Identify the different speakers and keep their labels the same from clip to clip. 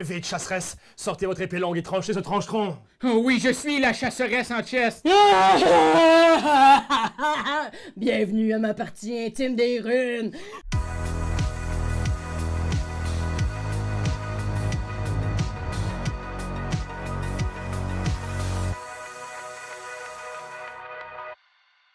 Speaker 1: Vite, chasseresse, sortez votre épée longue et tranchez ce tranche-tronc.
Speaker 2: Oh oui, je suis la chasseresse en chest.
Speaker 3: Bienvenue à ma partie intime des runes.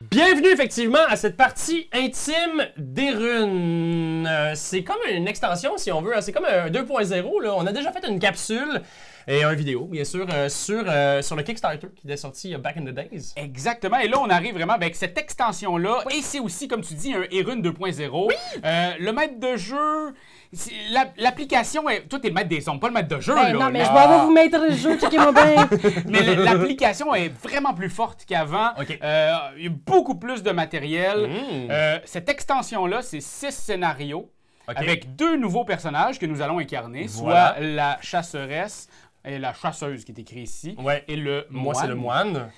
Speaker 1: Bienvenue effectivement à cette partie intime des runes. C'est comme une extension si on veut, hein. C'est comme un 2.0 là. On a déjà fait une capsule et une vidéo bien sûr sur le Kickstarter qui est sorti back in the days.
Speaker 2: Exactement, et là on arrive vraiment avec cette extension-là, et c'est aussi, comme tu dis, un Erune 2.0. Oui. Le maître de jeu, l'application est... Toi t'es le maître des ombres, pas le maître de jeu, là.
Speaker 3: Non, mais je vais pas vous mettre le jeu, checkez-moi bien.
Speaker 2: Mais l'application est vraiment plus forte qu'avant.
Speaker 1: Ok.
Speaker 2: Il y a beaucoup plus de matériel. Cette extension-là, c'est 6 scénarios.
Speaker 1: Ok.
Speaker 2: Avec 2 nouveaux personnages que nous allons incarner,
Speaker 1: Voilà.
Speaker 2: soit la chasseresse et la chasseuse qui est écrit ici,
Speaker 1: Ouais.
Speaker 2: et le
Speaker 1: Moi
Speaker 2: moine.
Speaker 1: c'est le moine.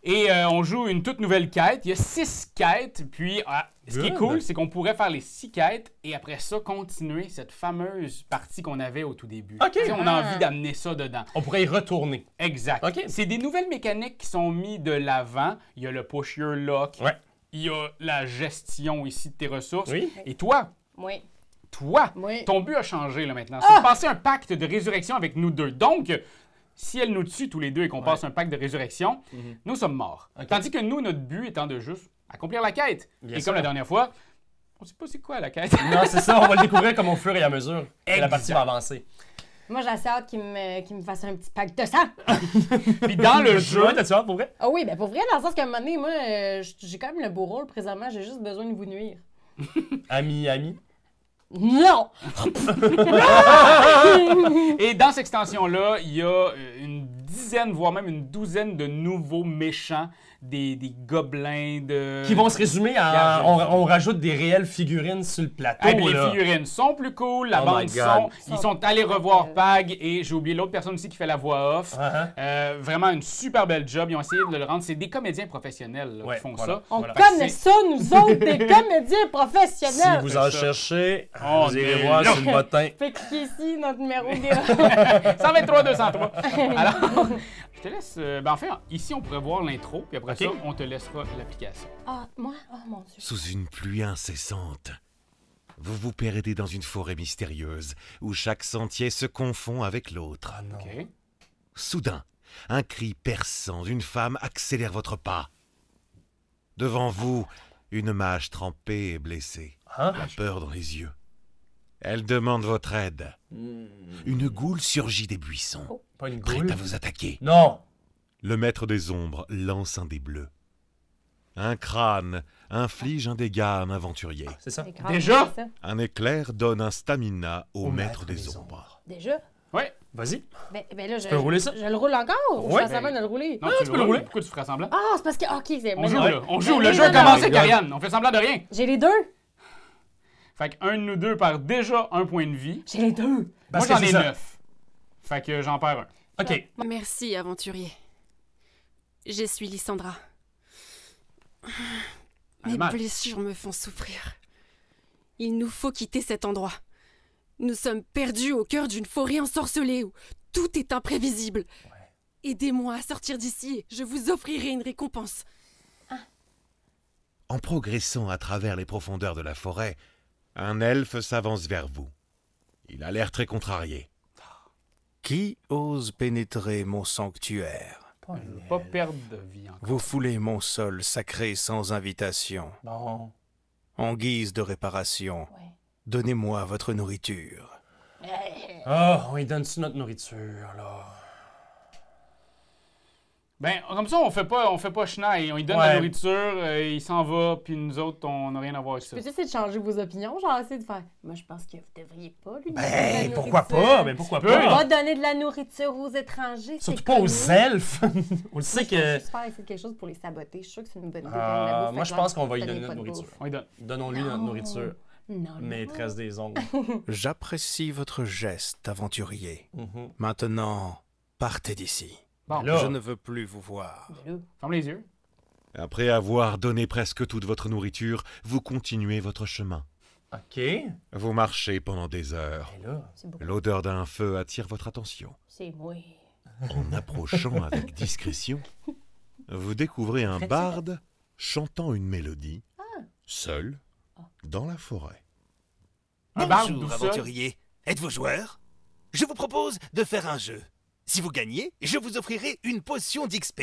Speaker 2: Et on joue une toute nouvelle quête. Il y a 6 quêtes. Puis, ce qui est
Speaker 1: Good.
Speaker 2: cool, c'est qu'on pourrait faire les 6 quêtes et après ça, continuer cette fameuse partie qu'on avait au tout début.
Speaker 1: Ok.
Speaker 2: Tu sais, on a envie d'amener ça dedans.
Speaker 1: On pourrait y retourner.
Speaker 2: Exact.
Speaker 1: Ok.
Speaker 2: C'est des nouvelles mécaniques qui sont mises de l'avant. Il y a le push your luck.
Speaker 1: Ouais.
Speaker 2: Il y a la gestion ici de tes ressources.
Speaker 1: Oui.
Speaker 2: Et toi,
Speaker 3: Oui. Oui.
Speaker 2: ton but a changé là maintenant. C'est de passer un pacte de résurrection avec nous deux. Donc, si elle nous tue tous les deux et qu'on passe un pacte de résurrection, nous sommes morts.
Speaker 1: Ok.
Speaker 2: Tandis que nous, notre but étant de juste accomplir la quête.
Speaker 1: Bien
Speaker 2: et
Speaker 1: sûr.
Speaker 2: comme la dernière fois, on sait pas c'est quoi la quête.
Speaker 1: Non, c'est ça, on va le découvrir comme au fur et à mesure que la
Speaker 2: Exact.
Speaker 1: partie va avancer.
Speaker 3: Moi, j'ai assez hâte qu'il me fasse un petit pack de sang.
Speaker 2: Puis dans le jeu,
Speaker 1: Ouais, t'as-tu hâte pour vrai?
Speaker 3: Ah oui, ben pour vrai, dans le sens qu'à un moment donné, moi, j'ai quand même le beau rôle présentement, j'ai juste besoin de vous nuire.
Speaker 1: Ami.
Speaker 3: Non!
Speaker 2: et dans cette extension-là, il y a une dizaine, voire même une douzaine de nouveaux méchants, des gobelins de...
Speaker 1: Qui vont se résumer à... On rajoute des réelles figurines sur le plateau,
Speaker 2: Ah, puis les
Speaker 1: là.
Speaker 2: figurines sont plus cool, la
Speaker 1: Oh
Speaker 2: bande
Speaker 1: my
Speaker 2: son.
Speaker 1: God.
Speaker 2: Ils sont allés revoir Pag et j'ai oublié l'autre personne aussi qui fait la voix off. Vraiment une super belle job. Ils ont essayé de le rendre. C'est des comédiens professionnels là,
Speaker 1: Ouais,
Speaker 2: qui font
Speaker 1: voilà.
Speaker 2: ça.
Speaker 3: On
Speaker 1: Voilà.
Speaker 3: connaît
Speaker 2: C'est-
Speaker 3: ça, nous autres, des comédiens
Speaker 1: Si
Speaker 3: professionnels!
Speaker 1: vous
Speaker 2: C'est
Speaker 1: en
Speaker 2: ça.
Speaker 1: cherchez,
Speaker 2: On
Speaker 1: vous irez
Speaker 2: est
Speaker 1: voir
Speaker 2: là.
Speaker 1: sur le bottin.
Speaker 3: Fait cliquer ici, notre numéro de...
Speaker 2: 123 203. Alors, je te laisse. Ben enfin, ici, on pourrait voir l'intro, puis après
Speaker 1: Ok.
Speaker 2: ça, on te laissera l'application.
Speaker 3: Ah, moi? Oh mon Dieu.
Speaker 4: Sous une pluie incessante, vous vous perdez dans une forêt mystérieuse où chaque sentier se confond avec l'autre.
Speaker 2: OK.
Speaker 4: Soudain, un cri perçant d'une femme accélère votre pas. Devant vous, une mage trempée et blessée,
Speaker 1: Hein?
Speaker 4: la peur dans les yeux. Elle demande votre aide. Une goule surgit des buissons,
Speaker 1: Pas une
Speaker 4: prête
Speaker 1: goule.
Speaker 4: à vous attaquer.
Speaker 1: Non!
Speaker 4: Le maître des ombres lance un dé bleu. Un crâne inflige un dégât à un aventurier.
Speaker 1: C'est ça.
Speaker 3: C'est grave,
Speaker 2: Déjà?
Speaker 3: c'est ça.
Speaker 4: Un éclair donne un stamina au maître des
Speaker 1: des
Speaker 4: ombres.
Speaker 3: Déjà?
Speaker 2: Ouais.
Speaker 1: Vas-y.
Speaker 3: Ben là, je
Speaker 1: peux rouler ça?
Speaker 3: Je le roule encore ou
Speaker 1: Ouais.
Speaker 3: je fais semblant de le rouler?
Speaker 2: Non, tu
Speaker 1: peux le rouler.
Speaker 2: Pourquoi tu ferais semblant?
Speaker 3: Ah, c'est parce que... OK, c'est...
Speaker 2: On
Speaker 3: mais
Speaker 2: joue,
Speaker 3: non.
Speaker 2: là. On joue.
Speaker 3: Ben
Speaker 2: Le
Speaker 3: oui,
Speaker 2: jeu a
Speaker 3: non, non,
Speaker 2: commencé,
Speaker 3: mais-
Speaker 2: Karianne. On fait semblant de rien.
Speaker 3: J'ai les deux.
Speaker 2: Fait qu'un de nous deux perd déjà un point de vie.
Speaker 3: J'ai les deux.
Speaker 1: Parce
Speaker 2: Moi,
Speaker 1: que
Speaker 2: j'en ai
Speaker 1: c'est ça.
Speaker 2: 9. Fait que j'en perds un.
Speaker 1: OK.
Speaker 5: Merci, aventurier. Je suis Lysandra. Mes
Speaker 2: mal.
Speaker 5: blessures me font souffrir. Il nous faut quitter cet endroit. Nous sommes perdus au cœur d'une forêt ensorcelée où tout est imprévisible. Aidez-moi à sortir d'ici et je vous offrirai une récompense.
Speaker 4: En progressant à travers les profondeurs de la forêt, un elfe s'avance vers vous. Il a l'air très contrarié.
Speaker 6: Qui ose pénétrer mon sanctuaire?
Speaker 2: Je veux pas perdre de vie encore.
Speaker 6: Vous foulez mon sol sacré sans invitation.
Speaker 1: Bon.
Speaker 6: En guise de réparation,
Speaker 3: Ouais.
Speaker 6: donnez-moi votre nourriture.
Speaker 1: Ah, on lui donne-tu notre nourriture, là?
Speaker 2: Ben, comme ça, on fait pas chenaille. On lui donne
Speaker 1: Ouais.
Speaker 2: la nourriture, il s'en va, puis nous autres, on n'a rien à voir avec ça.
Speaker 3: Peux-tu essayer de changer vos opinions? Genre, essayer de faire... Moi, je pense que vous devriez pas lui donner de
Speaker 1: Ben,
Speaker 3: la
Speaker 1: pourquoi
Speaker 3: nourriture.
Speaker 1: pas? Ben, pourquoi
Speaker 2: peux.
Speaker 3: On
Speaker 1: pas?
Speaker 3: va donner de la nourriture aux étrangers.
Speaker 1: Surtout
Speaker 3: c'est
Speaker 1: pas aux
Speaker 3: connu.
Speaker 1: elfes. On le sait
Speaker 3: Moi, je pense
Speaker 1: que...
Speaker 3: juste faire essayer de quelque chose pour les saboter. Je suis sûre que c'est une bonne idée.
Speaker 1: Moi, je pense qu'on va lui donner notre
Speaker 3: nourriture.
Speaker 1: nourriture.
Speaker 2: On lui donne.
Speaker 1: Donnons-lui notre nourriture,
Speaker 3: Non, non.
Speaker 1: maîtresse des ombres.
Speaker 6: J'apprécie votre geste, aventurier.
Speaker 1: Mhm.
Speaker 6: Maintenant, partez d'ici.
Speaker 2: Bon,
Speaker 1: Là.
Speaker 6: Je ne veux plus vous voir.
Speaker 3: Mais là,
Speaker 2: ferme les yeux.
Speaker 4: Après avoir donné presque toute votre nourriture, vous continuez votre chemin.
Speaker 1: OK. Et
Speaker 4: Vous marchez pendant des heures.
Speaker 1: là,
Speaker 3: C'est beaucoup.
Speaker 4: L'odeur d'un feu attire votre attention.
Speaker 3: C'est moi.
Speaker 4: En approchant avec discrétion, vous découvrez un barde chantant une mélodie, seul, dans la forêt.
Speaker 2: Un barde
Speaker 6: Bonjour,
Speaker 2: tout seul.
Speaker 6: aventurier. Êtes-vous joueur? Je vous propose de faire un jeu. Si vous gagnez, je vous offrirai une potion d'XP.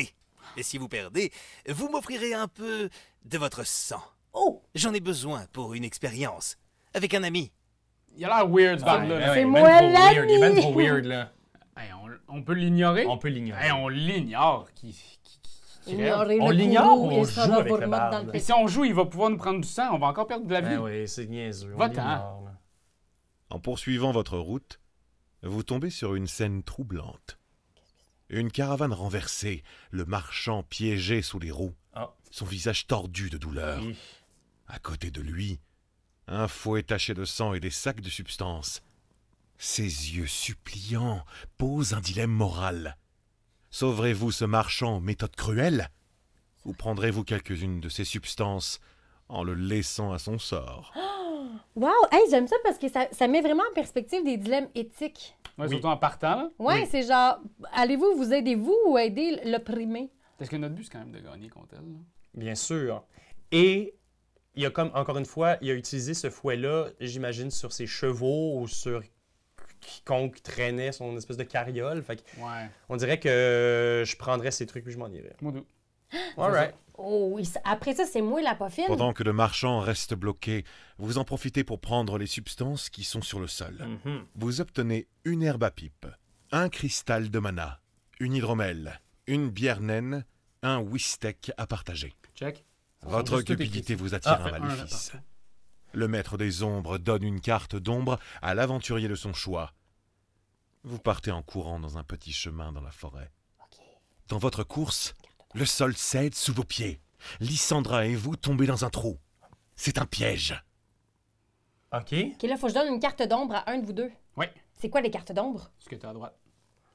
Speaker 6: Et si vous perdez, vous m'offrirez un peu de votre sang.
Speaker 3: Oh!
Speaker 6: J'en ai besoin pour une expérience. Avec un ami.
Speaker 2: Il a l'air weird, ce barde-là.
Speaker 1: ben ouais,
Speaker 3: C'est
Speaker 1: il est
Speaker 3: moi
Speaker 1: ben trop
Speaker 3: l'ami.
Speaker 1: weird, il est ben trop weird, là.
Speaker 2: Hey, on peut l'ignorer?
Speaker 1: On peut l'ignorer.
Speaker 2: Hey, on l'ignore. Qui rêve.
Speaker 3: Ignorer
Speaker 1: On
Speaker 3: le
Speaker 1: l'ignore
Speaker 3: courroux
Speaker 1: ou on
Speaker 3: et ça
Speaker 1: joue
Speaker 3: va
Speaker 1: avec
Speaker 3: vous
Speaker 1: le
Speaker 3: remettre dans
Speaker 1: barde?
Speaker 3: le
Speaker 2: Mais
Speaker 3: pétrin.
Speaker 2: si on joue, il va pouvoir nous prendre du sang. On va encore perdre de la vie.
Speaker 1: Ben oui, c'est niaiseux. On
Speaker 2: Va-t'en.
Speaker 1: l'ignore, là.
Speaker 4: En poursuivant votre route, vous tombez sur une scène troublante. Une caravane renversée, le marchand piégé sous les roues,
Speaker 1: Ah.
Speaker 4: son visage tordu de douleur.
Speaker 1: Hi.
Speaker 4: À côté de lui, un fouet taché de sang et des sacs de substances. Ses yeux suppliants posent un dilemme moral. Sauverez-vous ce marchand aux méthodes cruelles? Ou prendrez-vous quelques-unes de ces substances en le laissant à son sort?
Speaker 3: Wow! Hey, j'aime ça parce que ça met vraiment en perspective des dilemmes éthiques.
Speaker 2: Ouais,
Speaker 1: Oui.
Speaker 2: surtout en partant. Là.
Speaker 3: Ouais,
Speaker 1: Oui.
Speaker 3: c'est genre, allez-vous vous aidez-vous ou aider l'opprimé?
Speaker 2: Parce que notre but, c'est quand même de gagner contre elle. là.
Speaker 1: Bien sûr. Et il y a comme, encore une fois, il a utilisé ce fouet-là, j'imagine, sur ses chevaux ou sur quiconque traînait son espèce de carriole. Fait que
Speaker 2: Ouais.
Speaker 1: on dirait que je prendrais ces trucs puis je m'en irais.
Speaker 2: Moi, d'où?
Speaker 1: Alright.
Speaker 3: Oh, oui, après ça, c'est moi la poffine.
Speaker 4: Pendant que le marchand reste bloqué, vous en profitez pour prendre les substances qui sont sur le sol.
Speaker 1: Mhm.
Speaker 4: Vous obtenez une herbe à pipe, un cristal de mana, une hydromel, une bière naine, un whistek à partager.
Speaker 2: Check.
Speaker 4: Votre
Speaker 2: Juste tout écrit
Speaker 4: cupidité
Speaker 2: ici.
Speaker 4: vous attire
Speaker 1: Ah,
Speaker 4: un
Speaker 2: fait un,
Speaker 4: maléfice.
Speaker 2: parfait.
Speaker 4: Le maître des ombres donne une carte d'ombre à l'aventurier de son choix. Vous partez en courant dans un petit chemin dans la forêt. Dans votre course, le sol cède sous vos pieds. Lysandra et vous tombez dans un trou. C'est un piège.
Speaker 1: OK.
Speaker 3: OK, là, faut que je donne une carte d'ombre à un de vous deux.
Speaker 2: Ouais.
Speaker 3: C'est quoi les cartes d'ombre?
Speaker 2: Ce que tu as à droite.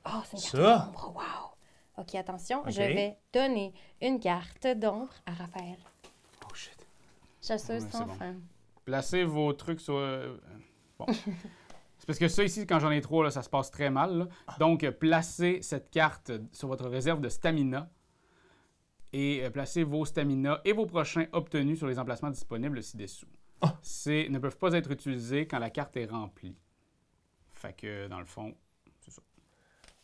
Speaker 3: Ah, c'est une
Speaker 1: Ça?
Speaker 3: carte d'ombre. Wow! OK, attention,
Speaker 1: OK.
Speaker 3: je vais donner une carte d'ombre à Raphaël.
Speaker 2: Oh shit.
Speaker 3: Chasseuse
Speaker 2: Ouais,
Speaker 3: sans
Speaker 2: c'est bon.
Speaker 3: fin.
Speaker 2: Placez vos trucs sur. Bon. C'est parce que ça, ici, quand j'en ai trois, là, ça se passe très mal. là. Donc, placez cette carte sur votre réserve de stamina. Et placez vos stamina et vos prochains obtenus sur les emplacements disponibles ci-dessous. Ces ne peuvent pas être utilisés quand la carte est remplie. Fait que, dans le fond, c'est ça.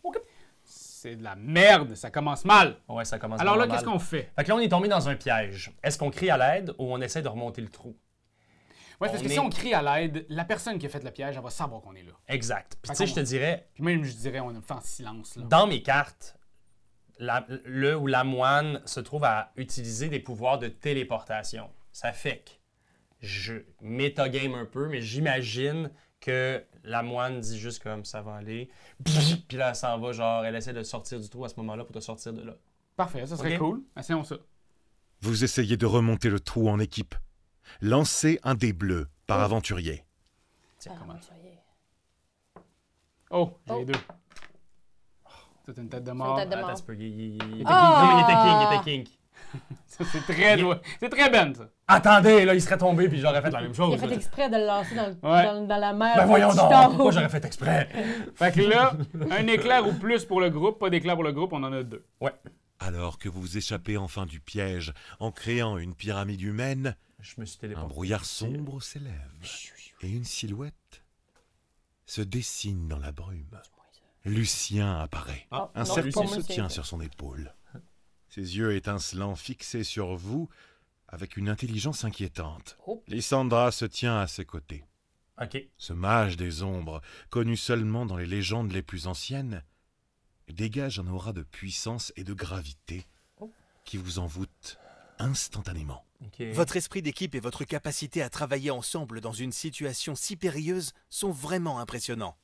Speaker 1: OK.
Speaker 2: C'est de la merde, ça commence mal.
Speaker 1: Ouais, ça commence
Speaker 2: Alors là,
Speaker 1: vraiment
Speaker 2: qu'est-ce
Speaker 1: mal.
Speaker 2: qu'on fait?
Speaker 1: Fait que là, on est tombé dans un piège. Est-ce qu'on crie à l'aide ou on essaie de remonter le trou?
Speaker 2: Ouais, parce que si on crie à l'aide, la personne qui a fait le piège, elle va savoir qu'on est là.
Speaker 1: Exact. Puis
Speaker 2: Fait
Speaker 1: tu sais,
Speaker 2: qu'on-
Speaker 1: je te dirais,
Speaker 2: Puis même, je dirais, on fait en silence. Là.
Speaker 1: dans mes cartes, le ou la moine se trouve à utiliser des pouvoirs de téléportation. Ça fait que je métagame un peu, mais j'imagine que la moine dit juste comme ça va aller. Puis là, elle s'en va, genre, elle essaie de sortir du trou à ce moment-là pour te sortir de là.
Speaker 2: Parfait, ça serait
Speaker 1: Ok.
Speaker 2: cool. Essayons ça.
Speaker 4: Vous essayez de remonter le trou en équipe. Lancez un dé bleu par aventurier.
Speaker 1: Tiens, comment?
Speaker 3: Aventurier.
Speaker 2: Oh, j'ai
Speaker 3: Oh.
Speaker 2: les deux. C'est une tête de
Speaker 3: C'est
Speaker 2: mort.
Speaker 3: une tête de
Speaker 1: Attends,
Speaker 3: mort.
Speaker 1: c'est pas... Il était
Speaker 3: Ah!
Speaker 1: king. Non, mais il était king.
Speaker 2: Ça, c'est très Ben, ça.
Speaker 1: Attendez, là, il serait tombé, puis j'aurais fait la même chose.
Speaker 3: Il a fait
Speaker 1: là.
Speaker 3: exprès de le lancer
Speaker 2: Ouais.
Speaker 3: dans la mer.
Speaker 1: Ben voyons
Speaker 3: pour
Speaker 1: donc,
Speaker 3: qu'il tombe.
Speaker 1: pourquoi j'aurais fait exprès?
Speaker 2: Fait que là, un éclair ou plus pour le groupe, pas d'éclair pour le groupe, on en a deux.
Speaker 4: Alors que vous échappez enfin du piège en créant une pyramide humaine,
Speaker 1: Je me suis
Speaker 4: un
Speaker 1: téléporté.
Speaker 4: brouillard sombre s'élève et une silhouette se dessine dans la brume. Lucien apparaît.
Speaker 1: Ah,
Speaker 4: Un
Speaker 3: non,
Speaker 4: serpent
Speaker 3: Lucien.
Speaker 4: se tient sur son épaule. Ses yeux étincelants fixés sur vous avec une intelligence inquiétante.
Speaker 3: Oh.
Speaker 4: Lysandra se tient à ses côtés.
Speaker 1: OK.
Speaker 4: Ce mage des ombres, connu seulement dans les légendes les plus anciennes, dégage un aura de puissance et de gravité qui vous envoûte instantanément.
Speaker 1: OK.
Speaker 6: Votre esprit d'équipe et votre capacité à travailler ensemble dans une situation si périlleuse sont vraiment impressionnants.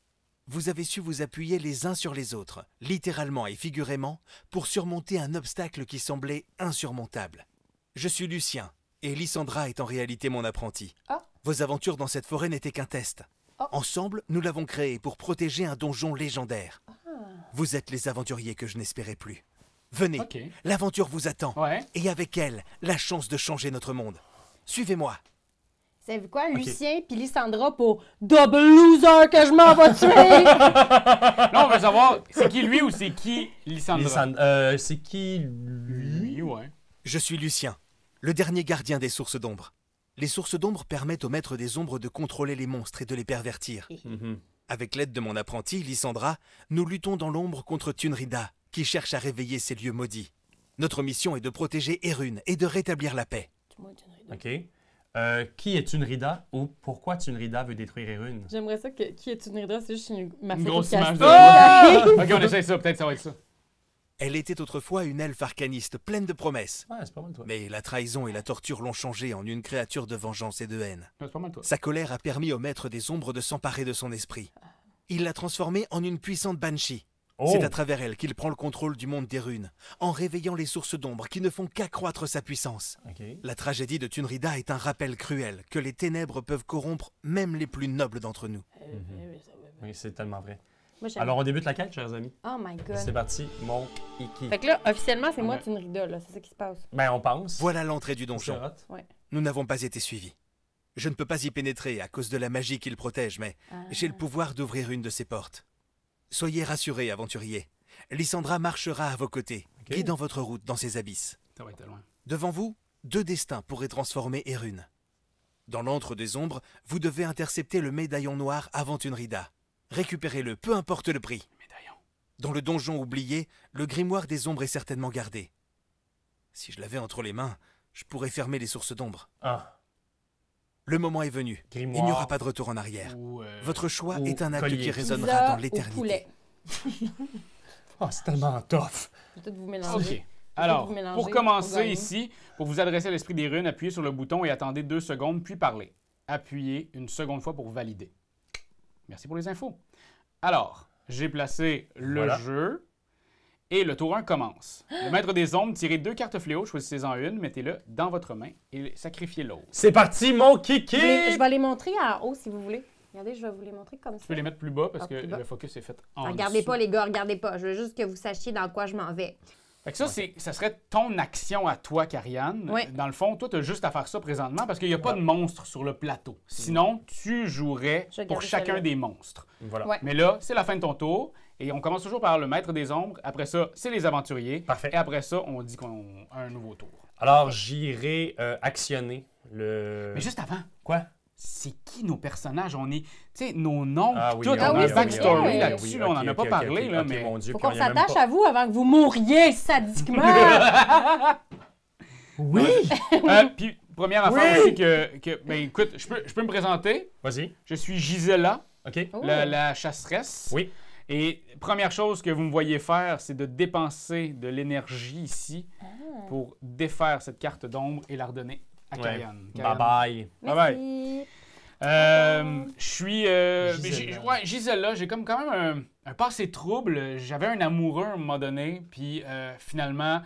Speaker 6: Vous avez su vous appuyer les uns sur les autres, littéralement et figurément, pour surmonter un obstacle qui semblait insurmontable. Je suis Lucien, et Lysandra est en réalité mon apprenti.
Speaker 3: Ah.
Speaker 6: Vos aventures dans cette forêt n'étaient qu'un test.
Speaker 3: Oh.
Speaker 6: Ensemble, nous l'avons créé pour protéger un donjon légendaire. Vous êtes les aventuriers que je n'espérais plus. Venez,
Speaker 2: OK.
Speaker 6: l'aventure vous attend.
Speaker 2: Ouais.
Speaker 6: Et avec elle, la chance de changer notre monde. Suivez-moi.
Speaker 3: Savez-vous quoi? Lucien puis Lysandra pour double loser que je m'en vais tuer!
Speaker 2: Là, on veut savoir, c'est qui lui ou c'est qui Lysandra?
Speaker 1: C'est qui lui?
Speaker 2: Lui, ouais.
Speaker 6: Je suis Lucien, le dernier gardien des sources d'ombre. Les sources d'ombre permettent au maître des ombres de contrôler les monstres et de les pervertir. Avec l'aide de mon apprenti, Lysandra, nous luttons dans l'ombre contre Thunrida, qui cherche à réveiller ces lieux maudits. Notre mission est de protéger Erun et de rétablir la paix.
Speaker 1: OK. Qui est Thunrida ou pourquoi Thunrida veut détruire Erun?
Speaker 3: J'aimerais ça que qui est une Rida, c'est juste ma
Speaker 2: Une
Speaker 3: photo
Speaker 2: grosse
Speaker 3: de
Speaker 2: image de...
Speaker 3: Castor.
Speaker 2: OK, on essaye ça, peut-être ça va être ça.
Speaker 6: Elle était autrefois une elfe arcaniste pleine de promesses.
Speaker 1: Ouais, c'est pas mal, toi.
Speaker 6: Mais la trahison et la torture l'ont changée en une créature de vengeance et de haine.
Speaker 2: Ouais, c'est pas mal, toi.
Speaker 6: Sa colère a permis au maître des ombres de s'emparer de son esprit. Il l'a transformée en une puissante banshee.
Speaker 1: Oh.
Speaker 6: C'est à travers elle qu'il prend le contrôle du monde des runes, en réveillant les sources d'ombre qui ne font qu'accroître sa puissance.
Speaker 1: OK.
Speaker 6: La tragédie de Thunrida est un rappel cruel que les ténèbres peuvent corrompre même les plus nobles d'entre nous.
Speaker 1: Oui, c'est tellement vrai.
Speaker 3: Moi, j'aime.
Speaker 1: Alors, on débute la quête, chers amis.
Speaker 3: Oh my god.
Speaker 1: C'est parti, mon Iki.
Speaker 3: Fait que là, officiellement, c'est moi
Speaker 2: Ouais.
Speaker 3: une Rida, là. C'est ça qui se passe.
Speaker 1: Ben, on pense.
Speaker 6: Voilà l'entrée du donjon.
Speaker 1: Charlotte.
Speaker 6: Nous n'avons pas été suivis. Je ne peux pas y pénétrer à cause de la magie qu'il protège, mais j'ai le pouvoir d'ouvrir une de ces portes. Soyez rassurés, aventuriers. Lysandra marchera à vos côtés,
Speaker 1: Ok.
Speaker 6: guidant votre route dans ces abysses.
Speaker 2: Ça va être loin.
Speaker 6: Devant vous, 2 destins pourraient transformer Erun. Dans l'antre des ombres, vous devez intercepter le médaillon noir avant Thunrida. Récupérez-le, peu importe le prix.
Speaker 2: Médaillon.
Speaker 6: Dans le donjon oublié, le grimoire des ombres est certainement gardé. Si je l'avais entre les mains, je pourrais fermer les sources d'ombre.
Speaker 1: Ah,
Speaker 6: Le moment est venu.
Speaker 1: grimoire.
Speaker 6: Il n'y aura pas de retour en arrière.
Speaker 2: Ou,
Speaker 6: Votre choix
Speaker 1: ou
Speaker 6: est un acte
Speaker 1: collier.
Speaker 6: qui résonnera
Speaker 3: Pizza
Speaker 6: dans
Speaker 3: au
Speaker 6: l'éternité.
Speaker 3: poulet.
Speaker 1: Ah, c'est tellement tough.
Speaker 3: Peut-être vous mélanger.
Speaker 2: OK. Alors,
Speaker 3: vous mélanger
Speaker 2: pour
Speaker 3: pour
Speaker 2: commencer
Speaker 3: gagner.
Speaker 2: ici, pour vous adresser à l'esprit des runes, appuyez sur le bouton et attendez 2 secondes, puis parlez. Appuyez une seconde fois pour valider. Merci pour les infos. Alors, j'ai placé le
Speaker 1: Voilà.
Speaker 2: jeu et le tour 1 commence. Le maître des ombres, tirez 2 cartes fléau, choisissez-en une, mettez-le dans votre main et sacrifiez l'autre.
Speaker 1: C'est parti, mon Kiki!
Speaker 3: Je vais les montrer en haut si vous voulez. Regardez, je vais vous les montrer comme ça.
Speaker 2: Tu peux les mettre plus bas parce
Speaker 3: Ah,
Speaker 2: que
Speaker 3: plus bas.
Speaker 2: le focus est fait en
Speaker 3: Regardez
Speaker 2: dessous.
Speaker 3: pas, les gars, regardez pas. Je veux juste que vous sachiez dans quoi je m'en vais.
Speaker 2: Fait que ça, ça serait ton action à toi, Karianne.
Speaker 3: Ouais.
Speaker 2: Dans le fond, toi, tu as juste à faire ça présentement parce qu'il n'y a pas de monstre sur le plateau. Sinon, tu jouerais
Speaker 3: Je vais
Speaker 2: pour
Speaker 3: garder
Speaker 2: chacun
Speaker 3: celle-là.
Speaker 2: des monstres.
Speaker 1: Voilà.
Speaker 3: Ouais.
Speaker 2: Mais là, c'est la fin de ton tour. Et on commence toujours par le maître des ombres. Après ça, c'est les aventuriers.
Speaker 1: Parfait.
Speaker 2: Et après ça, on dit qu'on a un nouveau tour.
Speaker 1: Alors, j'irai actionner le...
Speaker 2: Mais juste avant,
Speaker 1: Quoi?
Speaker 2: c'est qui nos personnages? On est, tu sais, nos noms,
Speaker 1: Ah
Speaker 2: pis
Speaker 1: oui,
Speaker 2: tout,
Speaker 3: ah
Speaker 2: on
Speaker 3: oui,
Speaker 2: a
Speaker 3: c'est
Speaker 2: un backstory
Speaker 3: vrai.
Speaker 2: là-dessus. là, on n'en a pas parlé, là, mais...
Speaker 1: Mon Dieu,
Speaker 3: Faut
Speaker 1: puis on
Speaker 3: qu'on
Speaker 1: y a même
Speaker 3: s'attache
Speaker 1: pas-
Speaker 3: à vous avant que vous mouriez sadiquement.
Speaker 1: Oui!
Speaker 2: Puis, première affaire
Speaker 1: Oui.
Speaker 2: aussi que... Ben écoute, je peux me présenter.
Speaker 1: Vas-y.
Speaker 2: Je suis Gisela,
Speaker 1: OK.
Speaker 3: Oh.
Speaker 2: la chasseresse.
Speaker 1: Oui.
Speaker 2: Et première chose que vous me voyez faire, c'est de dépenser de l'énergie ici pour défaire cette carte d'ombre et la redonner à
Speaker 1: Ouais.
Speaker 2: Karianne.
Speaker 1: Bye-bye.
Speaker 3: Merci.
Speaker 2: Je suis...
Speaker 1: Gisela.
Speaker 2: Gisela, j'ai comme quand même un passé trouble. J'avais un amoureux à un moment donné, puis finalement,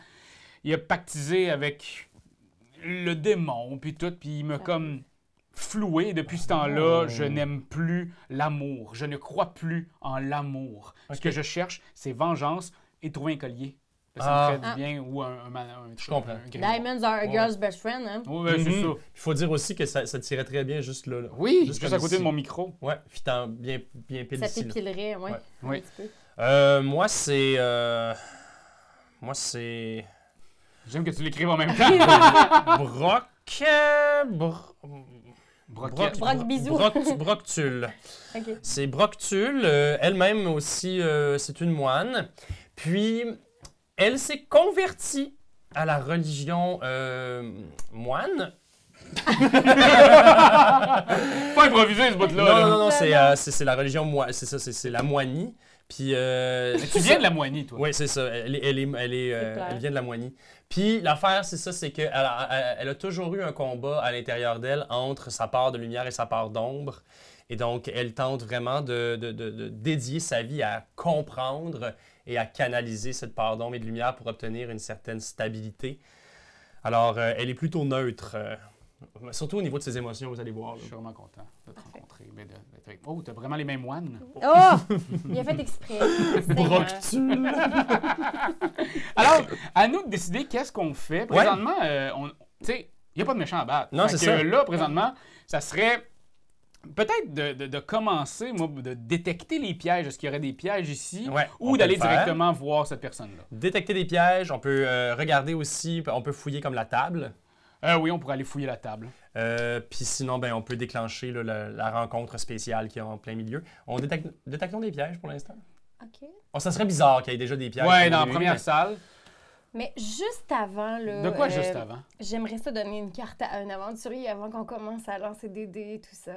Speaker 2: il a pactisé avec le démon, puis tout, puis il m'a comme floué. Depuis ce temps-là, je n'aime plus l'amour. Je ne crois plus en l'amour. Ce
Speaker 1: Ok.
Speaker 2: que je cherche, c'est vengeance et trouver un collier. Ça
Speaker 1: Ah.
Speaker 2: me ferait du bien, ou un
Speaker 1: Je comprends.
Speaker 2: un grimoire.
Speaker 3: Diamonds are a girl's best friend, hein?
Speaker 2: Oui, c'est
Speaker 1: Mhm.
Speaker 2: ça.
Speaker 1: Il faut dire aussi que ça tirait très bien juste là.
Speaker 2: Oui,
Speaker 1: Juste
Speaker 2: juste
Speaker 1: comme
Speaker 2: à côté
Speaker 1: ici.
Speaker 2: de mon micro.
Speaker 1: Ouais, fitant bien pile
Speaker 3: Ça
Speaker 1: ici. là.
Speaker 3: t'épilerait, ouais.
Speaker 1: Ouais.
Speaker 2: Oui.
Speaker 3: Un petit peu.
Speaker 1: Moi, c'est... Moi, c'est...
Speaker 2: J'aime que tu l'écrives en même temps.
Speaker 1: Broc...
Speaker 2: Broquette.
Speaker 3: Broc bisous.
Speaker 1: Broctule.
Speaker 3: OK.
Speaker 1: C'est Broctule. Elle-même aussi, c'est une moine. Puis, elle s'est convertie à la religion moine.
Speaker 2: Pas improvisé ce bout-là. là.
Speaker 1: Non, c'est la religion moine. C'est ça, c'est la moinie. Puis...
Speaker 2: Tu viens de la Moigny, toi.
Speaker 1: Oui, c'est ça. Elle vient de la Moigny. Puis l'affaire, c'est ça, c'est qu'elle elle a toujours eu un combat à l'intérieur d'elle entre sa part de lumière et sa part d'ombre. Et donc, elle tente vraiment de dédier sa vie à comprendre et à canaliser cette part d'ombre et de lumière pour obtenir une certaine stabilité. Alors, elle est plutôt neutre, surtout au niveau de ses émotions, vous allez voir.
Speaker 2: Je suis vraiment content de te rencontrer. Oh, t'as vraiment les mêmes moines.
Speaker 3: Oh! Il a fait exprès.
Speaker 1: Broctule!
Speaker 2: Alors, à nous de décider qu'est-ce qu'on fait. Présentement, tu sais, il n'y a pas de méchant à battre.
Speaker 1: Non,
Speaker 2: Fait
Speaker 1: c'est
Speaker 2: que
Speaker 1: ça.
Speaker 2: là, présentement, ça serait peut-être de commencer, moi, de détecter les pièges. Est-ce qu'il y aurait des pièges ici?
Speaker 1: Ouais, on
Speaker 2: Ou
Speaker 1: peut
Speaker 2: d'aller
Speaker 1: le faire.
Speaker 2: directement voir cette personne-là?
Speaker 1: Détecter des pièges, on peut regarder aussi, on peut fouiller comme la table.
Speaker 2: Oui, on pourrait aller fouiller la table.
Speaker 1: Puis sinon, ben, on peut déclencher là, la rencontre spéciale qu'il y a en plein milieu. On détectons des pièges pour l'instant.
Speaker 3: OK.
Speaker 1: Oh, ça serait bizarre qu'il y ait déjà des pièges.
Speaker 2: Ouais,
Speaker 1: au
Speaker 2: dans la
Speaker 1: début,
Speaker 2: première
Speaker 1: mais-
Speaker 2: salle.
Speaker 3: Mais juste avant, là...
Speaker 2: De quoi juste avant?
Speaker 3: J'aimerais ça donner une carte à un aventurier avant qu'on commence à lancer des dés et tout ça.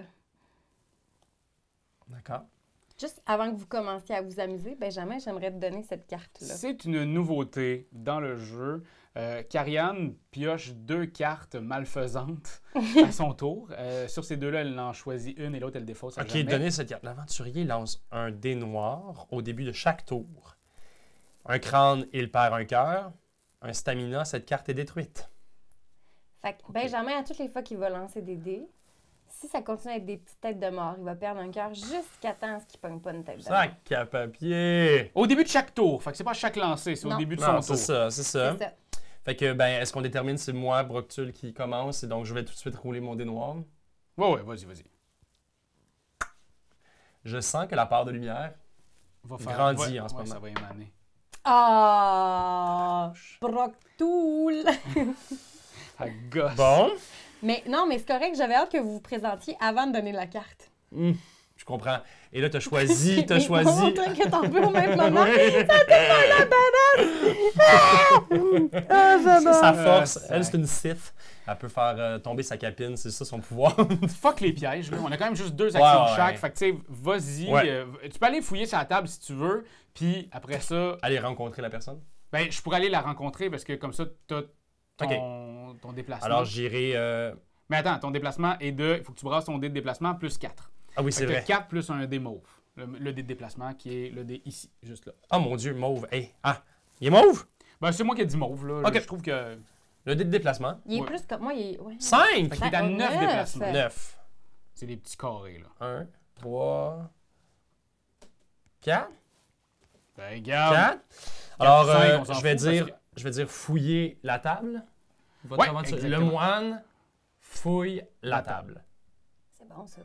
Speaker 1: D'accord.
Speaker 3: Juste avant que vous commenciez à vous amuser, Benjamin, j'aimerais te donner cette carte-là.
Speaker 2: C'est une nouveauté dans le jeu. Karianne pioche 2 cartes malfaisantes à son tour. Sur ces deux-là, elle en choisit une et l'autre, elle défausse à
Speaker 1: OK,
Speaker 2: jamais.
Speaker 1: donnez cette carte. L'aventurier lance un dé noir au début de chaque tour. Un crâne, il perd un cœur. Un stamina, cette carte est détruite.
Speaker 3: Fait que Benjamin, à toutes les fois qu'il va lancer des dés, si ça continue à être des petites têtes de mort, il va perdre un cœur jusqu'à temps à ce qu'il pogne pas une tête de mort.
Speaker 1: Sac à papier!
Speaker 2: Au début de chaque tour. Fait que c'est pas à chaque lancé, c'est au
Speaker 3: Non.
Speaker 2: début de
Speaker 1: Non,
Speaker 2: son
Speaker 1: c'est
Speaker 2: tour.
Speaker 1: ça, c'est ça.
Speaker 3: C'est ça.
Speaker 1: Fait que, ben, est-ce qu'on détermine c'est moi, Broctul, qui commence, et donc je vais tout de suite rouler mon dé noir?
Speaker 2: Ouais, vas-y.
Speaker 1: Je sens que la part de lumière
Speaker 2: Va
Speaker 1: grandit en ce moment.
Speaker 2: Ça va émaner.
Speaker 3: Ah! Broctoul!
Speaker 2: Ça gosse.
Speaker 1: Bon,
Speaker 3: Mais non, mais c'est correct, j'avais hâte que vous vous présentiez avant de donner la carte.
Speaker 1: je comprends. Et là, t'as choisi,
Speaker 3: Mais non, t'inquiète un peu au même moment.
Speaker 1: Ouais.
Speaker 3: Ah,
Speaker 1: C'est sa force.
Speaker 2: Ah,
Speaker 1: Elle, c'est une Sith. Elle peut faire tomber sa capine, c'est ça son pouvoir.
Speaker 2: Fuck les pièges, là. On a quand même juste 2 actions
Speaker 1: Ouais.
Speaker 2: chaque. Fait que, tu sais, vas-y.
Speaker 1: Ouais.
Speaker 2: Tu peux aller fouiller sur la table si tu veux. Puis après ça,
Speaker 1: Allez rencontrer la personne.
Speaker 2: ben, je pourrais aller la rencontrer parce que comme ça, t'as ton déplacement.
Speaker 1: Alors, j'irai...
Speaker 2: Mais attends, ton déplacement est de. Il faut que tu brasses ton dé de déplacement plus 4.
Speaker 1: Ah oui, c'est vrai.
Speaker 2: 4 plus un dé mauve. Le dé de déplacement qui est le dé ici, juste là.
Speaker 1: Oh mon Dieu, mauve. Hey. Ah, il est mauve?
Speaker 2: Ben, c'est moi qui ai dit mauve, là.
Speaker 1: Ok.
Speaker 2: Je trouve que.
Speaker 1: Le dé de déplacement.
Speaker 3: Il est
Speaker 2: Ouais.
Speaker 3: plus comme moi, il est... Ouais.
Speaker 1: 5!
Speaker 2: Fait qu'il est à 9
Speaker 3: neuf.
Speaker 2: déplacements.
Speaker 1: 9.
Speaker 2: C'est des petits carrés, là.
Speaker 1: 1, 3, 4.
Speaker 2: Ben, regarde.
Speaker 1: 4. Alors,
Speaker 2: cinq, on s'en
Speaker 1: je vais
Speaker 2: fout parce
Speaker 1: dire,
Speaker 2: que-
Speaker 1: je vais dire fouiller la table. Votre
Speaker 2: Ouais,
Speaker 1: aventure- le
Speaker 2: exactement.
Speaker 1: moine fouille la table.
Speaker 3: C'est bon, ça.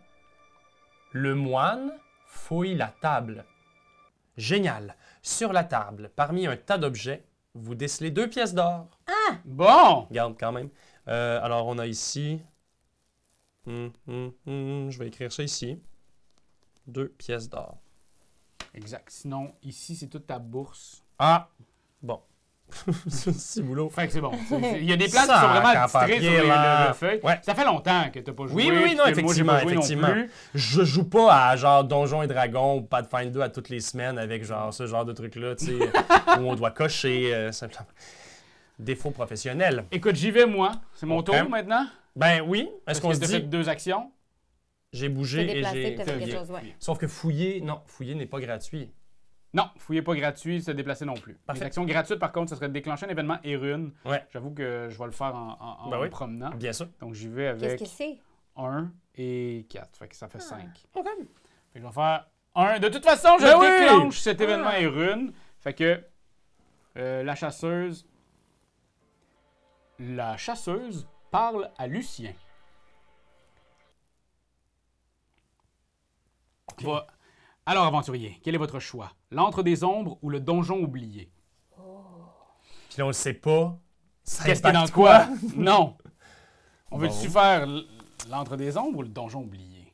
Speaker 1: Le moine fouille la table. Génial. Sur la table, parmi un tas d'objets, vous décelez 2 pièces d'or.
Speaker 2: Bon!
Speaker 1: Regarde quand même. Alors, on a ici... je vais écrire ça ici. 2 pièces d'or.
Speaker 2: Exact. Sinon, ici, c'est toute ta bourse.
Speaker 1: Ah! Bon. C'est boulot.
Speaker 2: Fait que c'est bon. Il y a des places qui sont vraiment
Speaker 1: Sac à
Speaker 2: titrées sur
Speaker 1: papier, là.
Speaker 2: le feuille.
Speaker 1: Ouais.
Speaker 2: Ça fait longtemps que t'as pas joué.
Speaker 1: Oui, non,
Speaker 2: puis que moi, j'ai
Speaker 1: effectivement,
Speaker 2: pas joué non
Speaker 1: effectivement.
Speaker 2: plus.
Speaker 1: Je joue pas à genre Donjons et Dragons ou Pathfinder à toutes les semaines avec genre ce genre de truc-là, tu sais, où on doit cocher simplement. Défaut professionnel.
Speaker 2: Écoute, j'y vais, moi. C'est mon
Speaker 1: Ok.
Speaker 2: tour maintenant.
Speaker 1: Ben oui,
Speaker 2: Parce
Speaker 1: est-ce qu'on
Speaker 2: que
Speaker 1: se
Speaker 2: t'as fait
Speaker 1: dit
Speaker 2: 2 actions.
Speaker 1: j'ai
Speaker 3: T'es
Speaker 1: bougé et
Speaker 3: déplacé,
Speaker 1: j'ai...
Speaker 3: t'as fait quelque
Speaker 2: bien.
Speaker 3: chose, ouais.
Speaker 1: Sauf que fouiller, non, fouiller n'est pas gratuit.
Speaker 2: Non, fouiller pas gratuit, se déplacer non plus.
Speaker 1: Parfait.
Speaker 2: Les actions gratuites, par contre, ça serait de déclencher un événement et rune.
Speaker 1: Ouais.
Speaker 2: J'avoue que je vais le faire en
Speaker 1: Ben oui.
Speaker 2: me promenant.
Speaker 1: Bien sûr.
Speaker 2: Donc, j'y vais
Speaker 3: Qu'est-ce
Speaker 2: avec
Speaker 3: que c'est?
Speaker 2: 1 et 4. Fait que ça fait 5.
Speaker 1: OK.
Speaker 2: Fait que je vais faire 1. De toute façon, je
Speaker 1: Ben oui!
Speaker 2: déclenche cet événement et rune. Fait que la chasseuse parle à Lucien. Va- Alors, aventurier, quel est votre choix? L'antre des ombres ou le donjon oublié?
Speaker 1: Puis là, on le sait pas. Ça
Speaker 2: Qu'est-ce qui est dans
Speaker 1: impacte
Speaker 2: quoi? Non. On
Speaker 1: Bon.
Speaker 2: veut-tu faire l'antre des ombres ou le donjon oublié?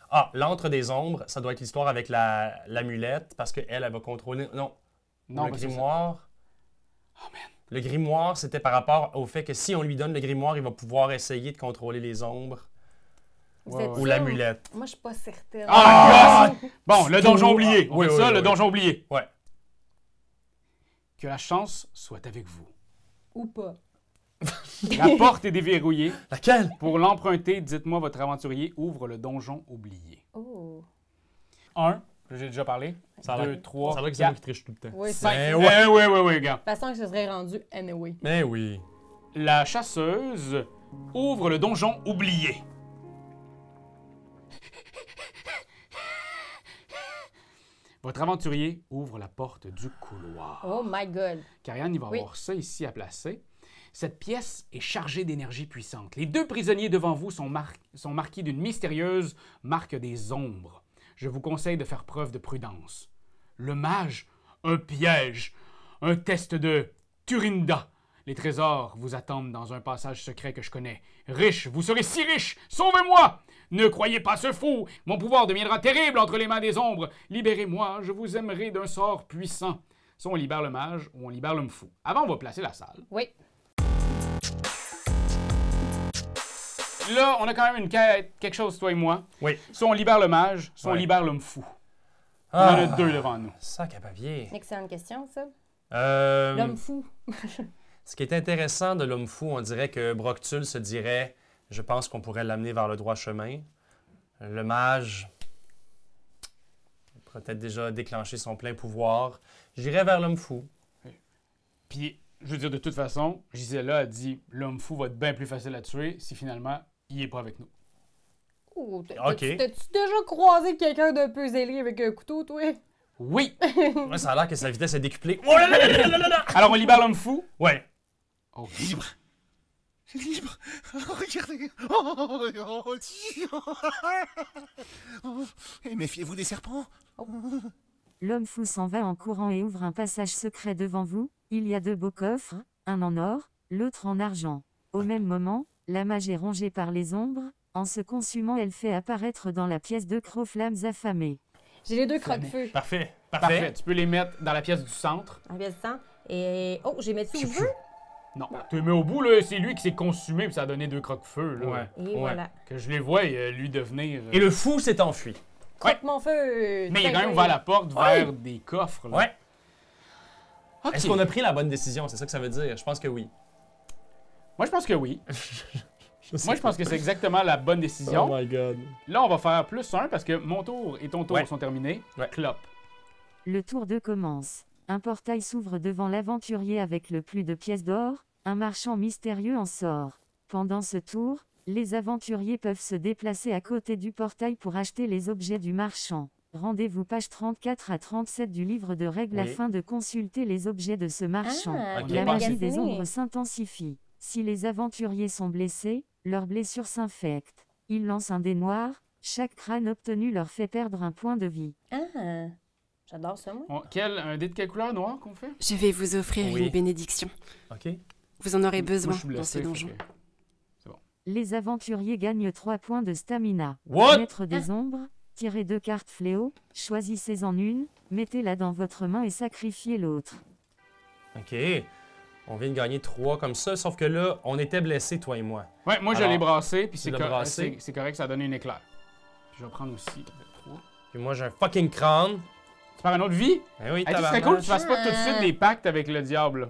Speaker 1: Ah, l'antre des ombres, ça doit être l'histoire avec l'amulette, parce qu'elle, elle va contrôler... Non,
Speaker 2: Non,
Speaker 1: le
Speaker 2: parce que ça-
Speaker 1: grimoire...
Speaker 2: Oh, man.
Speaker 1: Le grimoire, c'était par rapport au fait que si on lui donne le grimoire, il va pouvoir essayer de contrôler les ombres
Speaker 3: Vous
Speaker 2: Ouais,
Speaker 3: êtes
Speaker 2: ouais.
Speaker 1: ou
Speaker 3: sûr?
Speaker 1: l'amulette.
Speaker 3: Moi, je suis pas certaine.
Speaker 2: Ah, gosse! Bon, le donjon oublié. On
Speaker 1: Oui,
Speaker 2: fait
Speaker 1: oui,
Speaker 2: ça,
Speaker 1: oui,
Speaker 2: le
Speaker 1: oui.
Speaker 2: donjon oublié.
Speaker 1: Ouais.
Speaker 2: Que la chance soit avec vous.
Speaker 3: Ou pas.
Speaker 2: La porte est déverrouillée.
Speaker 1: Laquelle?
Speaker 2: Pour l'emprunter, dites-moi votre aventurier ouvre le donjon oublié.
Speaker 3: Oh.
Speaker 2: 1, j'ai déjà parlé.
Speaker 1: Ça a
Speaker 2: 2,
Speaker 1: l'air
Speaker 2: 3,
Speaker 1: ça a l'air que c'est moi
Speaker 2: 4,
Speaker 1: qui triche tout le temps.
Speaker 3: Oui,
Speaker 2: 5.
Speaker 3: c'est...
Speaker 1: Ben ouais.
Speaker 2: Oui, regarde.
Speaker 3: De toute façon, je serais rendu anyway.
Speaker 1: Mais oui.
Speaker 2: La chasseuse ouvre le donjon oublié. Votre aventurier ouvre la porte du couloir.
Speaker 3: Oh my God.
Speaker 2: Karianne, il va
Speaker 3: Oui.
Speaker 2: avoir ça ici à placer. Cette pièce est chargée d'énergie puissante. Les 2 prisonniers devant vous sont marqués d'une mystérieuse marque des ombres. Je vous conseille de faire preuve de prudence. Le mage, un piège, un test de Turinda. Les trésors vous attendent dans un passage secret que je connais. Riche, vous serez si riche! Sauvez-moi! Ne croyez pas ce fou! Mon pouvoir deviendra terrible entre les mains des ombres. Libérez-moi, je vous aimerai d'un sort puissant. Soit on libère le mage ou on libère l'homme fou. Avant, on va placer la salle.
Speaker 3: Oui.
Speaker 2: Là, on a quand même une quête, quelque chose, toi et moi.
Speaker 1: Oui.
Speaker 2: Soit on libère le mage, soit on
Speaker 1: Ouais.
Speaker 2: libère l'homme fou. On en a 2 devant nous.
Speaker 1: Sac à papier.
Speaker 3: Excellente question, ça.
Speaker 1: Euh,
Speaker 3: L'homme fou.
Speaker 1: Ce qui est intéressant de l'homme fou, on dirait que Broctul se dirait « Je pense qu'on pourrait l'amener vers le droit chemin ». Le mage pourrait peut-être déjà déclencher son plein pouvoir. J'irais vers l'homme fou.
Speaker 2: Puis, je veux dire, de toute façon, Gisela a dit l'homme fou va être bien plus facile à tuer si finalement il est pas avec nous.
Speaker 3: Ouh,
Speaker 1: Ok.
Speaker 3: T'as-tu déjà croisé quelqu'un d'un peu zélé avec un couteau, toi?
Speaker 2: Oui!
Speaker 1: Ouais, ça a l'air que sa vitesse est décuplée. Oh là là là là là là là!
Speaker 2: Alors, on libère l'homme fou?
Speaker 1: Ouais.
Speaker 2: Oh,
Speaker 4: Libre. Libre. Oh, regardez. Oh. Et méfiez-vous des serpents.
Speaker 7: L'homme fou s'en va en courant et ouvre un passage secret devant vous. Il y a 2 beaux coffres, un en or, l'autre en argent. Au même moment, la mage est rongée par les ombres. En se consumant, elle fait apparaître dans la pièce 2 crocs-flammes affamés.
Speaker 3: J'ai les 2 croque-feu.
Speaker 1: Parfait.
Speaker 2: parfait. Tu peux les mettre dans la pièce du centre.
Speaker 3: En pièce de sang. Et. Oh, j'ai mis dessus où je veux.
Speaker 2: Non, tu les mets au bout, là, c'est lui qui s'est consumé puis ça a donné 2 croque-feu, là.
Speaker 1: Ouais.
Speaker 3: Et voilà.
Speaker 2: Que je les vois, lui devenir...
Speaker 1: Et le fou s'est enfui.
Speaker 3: Croque mon feu!
Speaker 2: Mais il a quand même ouvert la porte vers des coffres, là.
Speaker 1: Ouais.
Speaker 2: Ok.
Speaker 1: Est-ce qu'on a pris la bonne décision? C'est ça que ça veut dire. Je pense que oui.
Speaker 2: Moi, je pense que oui. Moi, je pense que c'est exactement la bonne décision.
Speaker 1: Oh my god.
Speaker 2: Là, on va faire +1 parce que mon tour et ton tour
Speaker 1: Ouais.
Speaker 2: sont terminés.
Speaker 1: Ouais.
Speaker 2: Clop.
Speaker 7: Le tour 2 commence. Un portail s'ouvre devant l'aventurier avec le plus de pièces d'or. Un marchand mystérieux en sort. Pendant ce tour, les aventuriers peuvent se déplacer à côté du portail pour acheter les objets du marchand. Rendez-vous page 34 à 37 du livre de règles
Speaker 1: Oui.
Speaker 7: afin de consulter les objets de ce marchand.
Speaker 3: Ah,
Speaker 1: Ok.
Speaker 7: La magie des
Speaker 3: magasiner.
Speaker 7: ombres s'intensifie. Si les aventuriers sont blessés, leur blessure s'infecte. Ils lancent un dé noir. Chaque crâne obtenu leur fait perdre un point de vie.
Speaker 3: Ah! J'adore ça, moi.
Speaker 2: Un dé de quelle couleur noir qu'on fait?
Speaker 5: Je vais vous offrir
Speaker 1: Oui.
Speaker 5: une bénédiction.
Speaker 1: OK.
Speaker 5: Vous en aurez besoin
Speaker 2: Moi, je suis
Speaker 5: dans ce
Speaker 2: blessé,
Speaker 5: donjon.
Speaker 2: fait que-
Speaker 7: Les aventuriers gagnent 3 points de stamina.
Speaker 1: What?
Speaker 7: Maître des ombres, tirez 2 cartes fléau, choisissez-en une, mettez-la dans votre main et sacrifiez l'autre.
Speaker 1: OK. On vient de gagner 3 comme ça, sauf que là, on était blessés, toi et moi.
Speaker 2: Ouais, moi, je
Speaker 1: Alors,
Speaker 2: l'ai brassé, puis
Speaker 1: tu l'as brassé.
Speaker 2: c'est correct, ça a donné un éclair. Puis je vais prendre aussi le 3.
Speaker 1: Puis moi, j'ai un fucking crâne.
Speaker 2: Tu perds une autre vie?
Speaker 1: Eh oui,
Speaker 2: Hey, ce serait cool que tu fasses pas tout de
Speaker 3: Ah.
Speaker 2: suite des pactes avec le diable. là.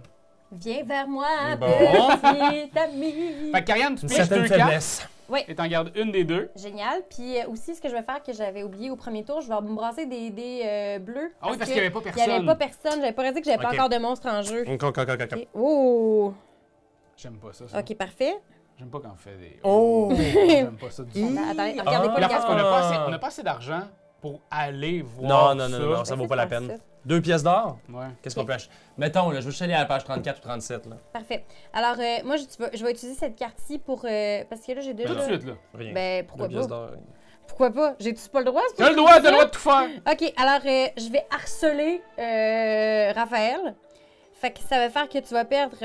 Speaker 3: Viens vers moi,
Speaker 1: Bon.
Speaker 3: petit ami.
Speaker 2: Fait que Karianne, tu
Speaker 1: Une
Speaker 2: piges
Speaker 1: certaine
Speaker 2: 2 cartes
Speaker 1: faiblesse.
Speaker 2: et t'en gardes une des 2.
Speaker 3: Génial. Puis aussi, ce que je vais faire, que j'avais oublié au premier tour, je vais me brasser des dés bleus.
Speaker 2: Ah oui, parce
Speaker 3: que
Speaker 2: qu'il y avait pas
Speaker 3: Il n'y avait
Speaker 2: personne.
Speaker 3: pas personne. J'avais pas réalisé que j'avais
Speaker 1: Ok.
Speaker 3: pas encore de monstres en jeu.
Speaker 1: OK.
Speaker 3: Ok. Oh!
Speaker 2: J'aime pas ça.
Speaker 3: Ok, parfait.
Speaker 2: J'aime pas quand on fait des...
Speaker 1: Oh!
Speaker 2: J'aime pas ça du tout.
Speaker 3: Attendez, regardez
Speaker 1: Ah.
Speaker 3: pas
Speaker 2: La
Speaker 3: le
Speaker 2: face
Speaker 3: gaz.
Speaker 2: qu'on a pas assez, on a pas assez d'argent pour aller
Speaker 1: Non,
Speaker 2: voir
Speaker 1: non, non, non, ça vaut pas la peine.
Speaker 3: Ça.
Speaker 1: 2 pièces d'or?
Speaker 2: Ouais.
Speaker 1: Qu'est-ce qu'on peut acheter? Mettons, là, je veux juste aller à la page 34 ou 37, là.
Speaker 3: Parfait. Alors, moi, je vais utiliser cette carte-ci pour... parce que là, j'ai déjà...
Speaker 2: Tout de suite, là.
Speaker 1: Rien.
Speaker 3: Ben,
Speaker 1: 2
Speaker 3: pourquoi
Speaker 1: pièces
Speaker 3: pas?
Speaker 1: d'or.
Speaker 3: Pourquoi pas? J'ai-tu pas le droit? c'est
Speaker 2: T'as le
Speaker 3: toi
Speaker 2: droit,
Speaker 3: qui dis
Speaker 2: t'as le
Speaker 3: ça?
Speaker 2: droit de tout faire.
Speaker 3: OK, alors je vais harceler Raphaël. Fait que ça va faire que tu vas perdre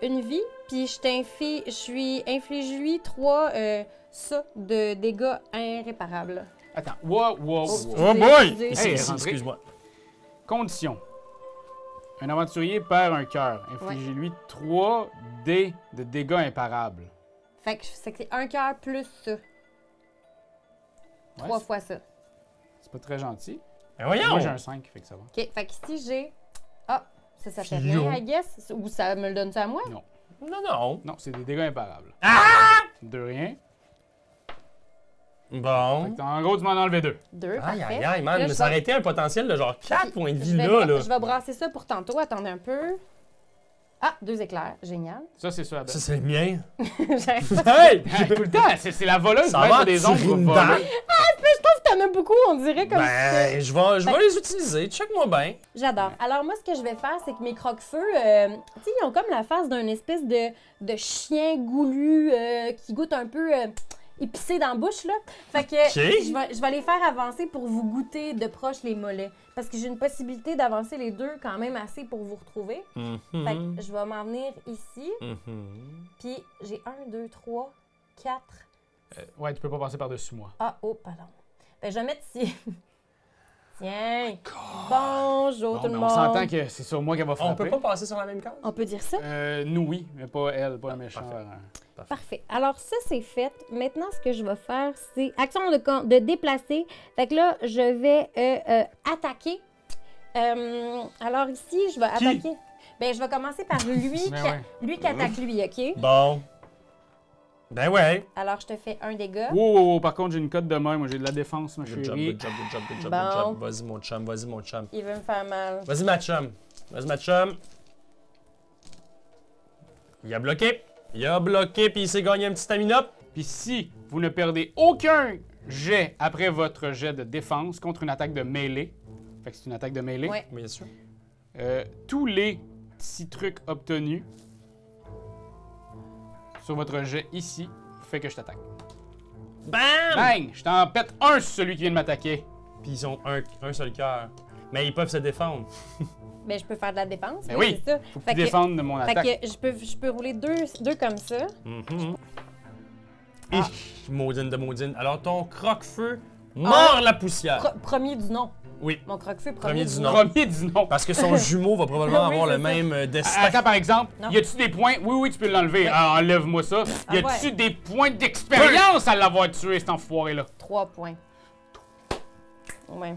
Speaker 3: une vie, puis inflige lui 3 ça de dégâts irréparables.
Speaker 2: Attends. Wow.
Speaker 1: Oh boy!
Speaker 3: Excusez.
Speaker 1: Ici,
Speaker 2: Hey,
Speaker 1: ici,
Speaker 2: rentrez.
Speaker 1: excuse-moi.
Speaker 2: Condition. Un aventurier perd un cœur. Infligez-lui 3 dés de dégâts imparables.
Speaker 3: Fait que c'est un cœur plus ça. 3
Speaker 2: c'est-
Speaker 3: fois ça.
Speaker 2: C'est pas très gentil.
Speaker 1: Ben voyons!
Speaker 2: Moi, j'ai un 5, fait que ça va.
Speaker 3: OK, fait que si j'ai... Ah, ça fait
Speaker 1: Yo.
Speaker 3: rien, I guess. Ou ça me le donne ça à moi?
Speaker 2: Non.
Speaker 1: Non.
Speaker 2: Non, c'est des dégâts imparables. De rien.
Speaker 1: Bon.
Speaker 2: Fait que en gros, tu m'en as enlevé 2.
Speaker 3: 2,
Speaker 1: Aïe,
Speaker 3: parfait.
Speaker 1: aïe, aïe, man.
Speaker 3: Là,
Speaker 1: Mais
Speaker 3: je
Speaker 1: ça
Speaker 3: vais-
Speaker 1: aurait été un potentiel de genre 4 points de vie
Speaker 3: je vais
Speaker 1: là, là.
Speaker 3: Je vais brasser ça pour tantôt. Attendez un peu. Ah, 2 éclairs. Génial.
Speaker 2: Ça, c'est ça.
Speaker 1: Ça, c'est le mien.
Speaker 3: J'arrive pas.
Speaker 1: Hey!
Speaker 2: Hey, tout le temps, c'est la voleuse
Speaker 1: Ça
Speaker 2: maître
Speaker 1: va,
Speaker 2: des ombres
Speaker 1: Turinda?
Speaker 2: voleux.
Speaker 3: Je trouve que qu'il y en a beaucoup, on dirait comme
Speaker 1: Ben, je vais les utiliser. Check-moi bien.
Speaker 3: J'adore. Alors moi, ce que je vais faire, c'est que mes croque-feux, tu sais, ils ont comme la face d'un espèce de chien goulu qui goûte un peu épicé dans la bouche, là. Fait que je vais les faire avancer pour vous goûter de proche les mollets. Parce que j'ai une possibilité d'avancer les deux quand même assez pour vous retrouver. Fait que je vais m'en venir ici. Puis j'ai 1, 2, 3, 4.
Speaker 2: Ouais, tu peux pas passer par-dessus moi.
Speaker 3: Ah, oh, pardon. Ben, je vais mettre ici. Tiens. Bonjour
Speaker 2: Bon,
Speaker 3: tout le
Speaker 2: mais
Speaker 3: monde.
Speaker 2: on s'entend que c'est sur moi qu'elle va
Speaker 1: On
Speaker 2: frapper.
Speaker 1: peut pas passer sur la même case?
Speaker 3: On peut dire ça?
Speaker 2: Nous, oui, mais pas elle, pas le méchant.
Speaker 3: Parfait. Alors, ça, c'est fait. Maintenant, ce que je vais faire, c'est action de déplacer. Fait que là, je vais attaquer. Alors, ici, je vais attaquer. Ben, je vais commencer par lui, lui qui attaque lui, OK?
Speaker 1: Bon. Ben ouais.
Speaker 3: Alors, je te fais un dégât.
Speaker 2: Wow, par contre, j'ai une cote de main. Moi, j'ai de la défense, ma
Speaker 1: Good job,
Speaker 2: chérie.
Speaker 1: good job, good job, good job,
Speaker 3: Bon.
Speaker 1: good job. Vas-y, mon chum, vas-y, mon chum.
Speaker 3: Il veut me faire mal.
Speaker 1: Vas-y, ma chum. Vas-y, ma chum. Il a bloqué. Il a bloqué, puis il s'est gagné un petit stamina.
Speaker 2: Puis si vous ne perdez aucun jet après votre jet de défense contre une attaque de mêlée, fait que c'est une attaque de mêlée,
Speaker 3: Ouais.
Speaker 1: Bien sûr.
Speaker 2: tous les petits trucs obtenus sur votre jet ici fait que je t'attaque.
Speaker 1: Bam!
Speaker 2: Bang! Je t'en pète un sur celui qui vient de m'attaquer.
Speaker 1: Puis ils ont un seul cœur. Mais ils peuvent se défendre.
Speaker 3: Ben, je peux faire de la défense.
Speaker 2: Ben oui,
Speaker 3: c'est ça.
Speaker 2: Faut que
Speaker 3: Fait
Speaker 2: tu défendes de mon
Speaker 3: Fait
Speaker 2: attaque.
Speaker 3: que je peux rouler deux comme ça.
Speaker 1: Ah. Maudine de maudine. Alors, ton croque-feu mord la poussière.
Speaker 3: Premier du nom.
Speaker 1: Oui.
Speaker 3: Mon croque-feu,
Speaker 1: Premier
Speaker 3: premier
Speaker 1: du
Speaker 3: du
Speaker 1: nom.
Speaker 3: nom.
Speaker 2: Premier du nom.
Speaker 1: Parce que son jumeau va probablement
Speaker 3: Oui,
Speaker 1: avoir
Speaker 3: c'est
Speaker 1: le
Speaker 3: ça.
Speaker 1: même destin.
Speaker 2: Attends, par exemple,
Speaker 3: Non.
Speaker 2: y a-tu des points? Oui, tu peux l'enlever. Ah, enlève-moi ça. Y a-tu
Speaker 3: ouais.
Speaker 2: des points d'expérience à l'avoir tué, cet enfoiré-là?
Speaker 3: 3 points. Ouais.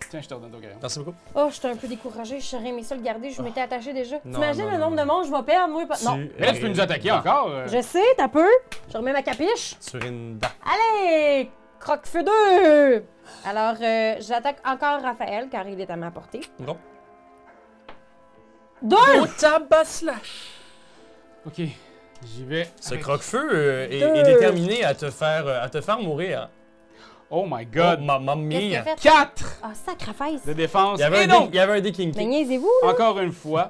Speaker 2: Tiens, je te redonne ton crayon.
Speaker 1: Merci beaucoup.
Speaker 3: Oh, j'étais un peu découragée. Je serais aimé ça le garder. Je m'étais attachée déjà.
Speaker 1: Non,
Speaker 3: T'imagines
Speaker 1: non,
Speaker 3: le
Speaker 1: non,
Speaker 3: nombre de monde je vais perdre, moi? Non.
Speaker 2: Mais là, tu peux nous attaquer encore.
Speaker 3: Je sais, t'as peu. Je remets ma capiche.
Speaker 1: Sur une dent.
Speaker 3: Allez! Croque-feu 2! Alors, j'attaque encore Raphaël, car il est à ma portée.
Speaker 1: Non.
Speaker 3: 2!
Speaker 1: Au tabac slash!
Speaker 2: OK, j'y vais.
Speaker 1: Ce
Speaker 2: avec-
Speaker 1: croque-feu est déterminé à te faire mourir.
Speaker 2: Oh my
Speaker 1: Oh,
Speaker 2: God.
Speaker 1: mamma
Speaker 3: Qu'est-ce qu'il
Speaker 1: mia!
Speaker 3: a fait?
Speaker 2: 4
Speaker 3: Ah, sacrifice!
Speaker 2: de défense.
Speaker 1: Il y avait
Speaker 2: Et
Speaker 1: un
Speaker 2: donc,
Speaker 1: dé, il y avait un dé King
Speaker 3: Mais
Speaker 1: King.
Speaker 3: niaisez-vous, là!
Speaker 2: encore une fois,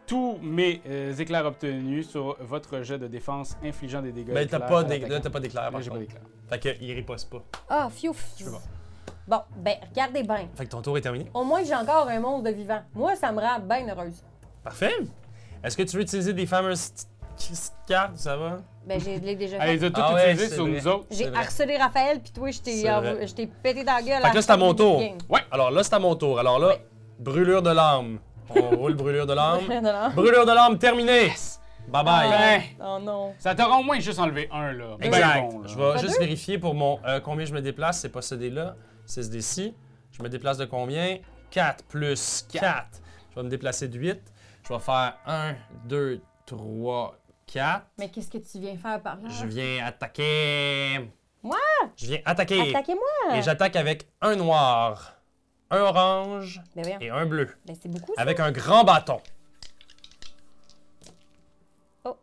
Speaker 2: tous mes éclairs obtenus sur votre jet de défense infligeant des dégâts.
Speaker 1: Mais t'as
Speaker 2: éclairs
Speaker 1: pas
Speaker 2: à
Speaker 1: d'éclair.
Speaker 2: l'attaquant.
Speaker 1: Là, t'as pas d'éclair,
Speaker 2: Là,
Speaker 1: par
Speaker 2: j'ai pas
Speaker 1: contre.
Speaker 2: d'éclair.
Speaker 1: Fait qu'il riposte pas.
Speaker 3: Ah, fiouf!
Speaker 1: Je peux pas.
Speaker 3: Bon, ben, regardez bien.
Speaker 1: Fait que ton tour est terminé.
Speaker 3: Au moins, j'ai encore un monstre de vivant. Moi, ça me rend bien heureuse.
Speaker 1: Parfait. Est-ce que tu veux utiliser des fameuses petites cartes, ça va?
Speaker 3: Ben, je l'ai déjà
Speaker 2: Elle
Speaker 3: fait.
Speaker 2: les a toutes
Speaker 1: Ah ouais,
Speaker 2: utilisées
Speaker 1: c'est
Speaker 2: sur
Speaker 1: vrai.
Speaker 2: nous autres.
Speaker 3: J'ai
Speaker 1: c'est vrai.
Speaker 3: harcelé Raphaël, puis toi,
Speaker 1: C'est vrai.
Speaker 3: je t'ai pété dans la gueule.
Speaker 1: Fait que là, c'est à mon tour.
Speaker 3: Game.
Speaker 1: Alors là, c'est à mon tour. Alors là, brûlure de l'âme. On roule brûlure de l'âme.
Speaker 3: Non.
Speaker 1: Brûlure de l'âme terminée. Bye bye.
Speaker 2: Ben,
Speaker 3: Oh non.
Speaker 2: ça t'aura au moins juste enlevé un, là. Ben
Speaker 1: Exact.
Speaker 2: bon, là.
Speaker 1: Je vais
Speaker 3: Pas
Speaker 1: juste
Speaker 3: deux?
Speaker 1: vérifier pour mon combien je me déplace. C'est pas ce dé-là. C'est ce dé-ci. Je me déplace de combien? 4 plus 4. Je vais me déplacer de 8. Je vais faire 1, 2, 3, 4.
Speaker 3: Mais qu'est-ce que tu viens faire par là?
Speaker 1: Je viens attaquer.
Speaker 3: Moi?
Speaker 1: Je viens attaquer.
Speaker 3: Attaquez-moi!
Speaker 1: Et j'attaque avec un noir, un orange
Speaker 3: Ben voyons.
Speaker 1: et un bleu.
Speaker 3: Ben c'est beaucoup, ça.
Speaker 1: Avec un grand bâton.
Speaker 3: Oh.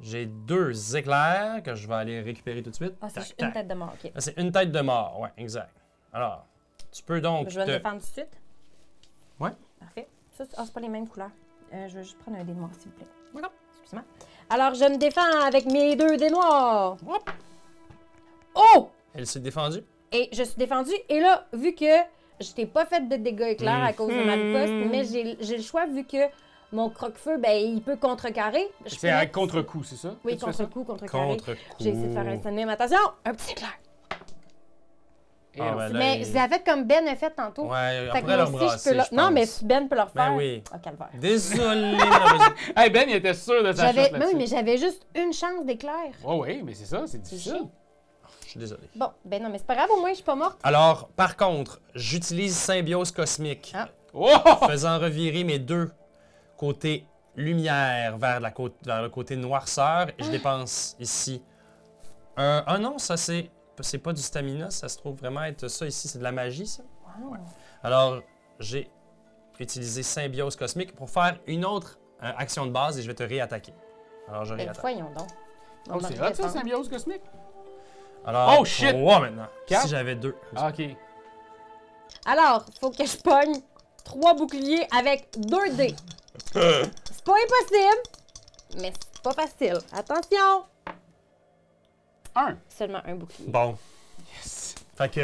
Speaker 1: J'ai 2 éclairs que je vais aller récupérer tout de suite.
Speaker 3: Ah, c'est
Speaker 1: Tac,
Speaker 3: une
Speaker 1: tac.
Speaker 3: tête de mort, OK.
Speaker 1: Là, c'est une tête de mort, ouais, exact. Alors, tu peux donc
Speaker 3: Je vais
Speaker 1: te...
Speaker 3: me défendre tout de suite.
Speaker 1: Ouais.
Speaker 3: Parfait. Ça, c'est pas les mêmes couleurs. Je vais juste prendre un dé noir, s'il vous plaît.
Speaker 1: D'accord.
Speaker 3: Excusez-moi. Alors, je me défends avec mes 2 dés noirs. Oh!
Speaker 1: Elle s'est défendue.
Speaker 3: Et je suis défendue. Et là, vu que je t'ai pas fait de dégâts éclairs à cause de ma riposte, mais j'ai le choix vu que mon croque-feu, ben, il peut contrecarrer. Je peux
Speaker 2: C'est à
Speaker 3: mettre-
Speaker 2: contre-coup, c'est ça?
Speaker 3: Oui,
Speaker 2: que tu fais ça?
Speaker 3: contre-coup, contrecarré.
Speaker 1: Contre-coup.
Speaker 3: J'ai essayé de faire un sonnet. Attention! Un petit éclair.
Speaker 2: Et
Speaker 1: Ah,
Speaker 2: on-
Speaker 1: ben là,
Speaker 3: Mais
Speaker 1: il-
Speaker 3: c'est la fait comme Ben a fait tantôt.
Speaker 1: Ouais,
Speaker 3: Fait que
Speaker 1: après
Speaker 3: moi
Speaker 1: leur
Speaker 3: aussi,
Speaker 1: brasser,
Speaker 3: je peux le...
Speaker 1: je
Speaker 3: Non, mais
Speaker 1: pense.
Speaker 3: Ben peut le refaire.
Speaker 1: Ben oui.
Speaker 3: Ah, calvaire.
Speaker 1: Désolé, malheureusement.
Speaker 2: Hey, Ben, il était sûr de sa
Speaker 3: J'avais...
Speaker 2: chance
Speaker 3: Mais
Speaker 2: là-dessus.
Speaker 3: oui, mais j'avais juste une chance d'éclair.
Speaker 2: Oh oui, mais c'est ça, c'est
Speaker 3: C'est
Speaker 2: difficile.
Speaker 3: chiant.
Speaker 1: Je suis désolé.
Speaker 3: Bon, ben non, mais c'est pas grave, au moins, je suis pas morte.
Speaker 1: Alors, par contre, j'utilise Symbiose Cosmique,
Speaker 3: Ah.
Speaker 2: Oh!
Speaker 1: faisant revirer mes 2 côtés lumière vers le côté noirceur. Et je dépense ici ah non, ça c'est pas du stamina, ça se trouve vraiment être ça ici, c'est de la magie, ça. Ouais. Alors, j'ai utilisé Symbiose Cosmique pour faire une autre action de base et je vais te réattaquer. Alors, je
Speaker 3: Ben
Speaker 1: réattaque.
Speaker 3: voyons donc.
Speaker 2: Oh, c'est hot, ça, symbiose cosmique?
Speaker 1: Alors,
Speaker 2: Oh, shit!
Speaker 1: 3 maintenant.
Speaker 2: Quatre?
Speaker 1: Si j'avais 2.
Speaker 2: Ah, ok.
Speaker 3: Alors, faut que je pogne 3 boucliers avec 2 dés. C'est pas impossible, mais c'est pas facile. Attention!
Speaker 2: 1.
Speaker 3: Seulement un bouclier.
Speaker 1: Bon.
Speaker 2: Yes.
Speaker 1: Fait que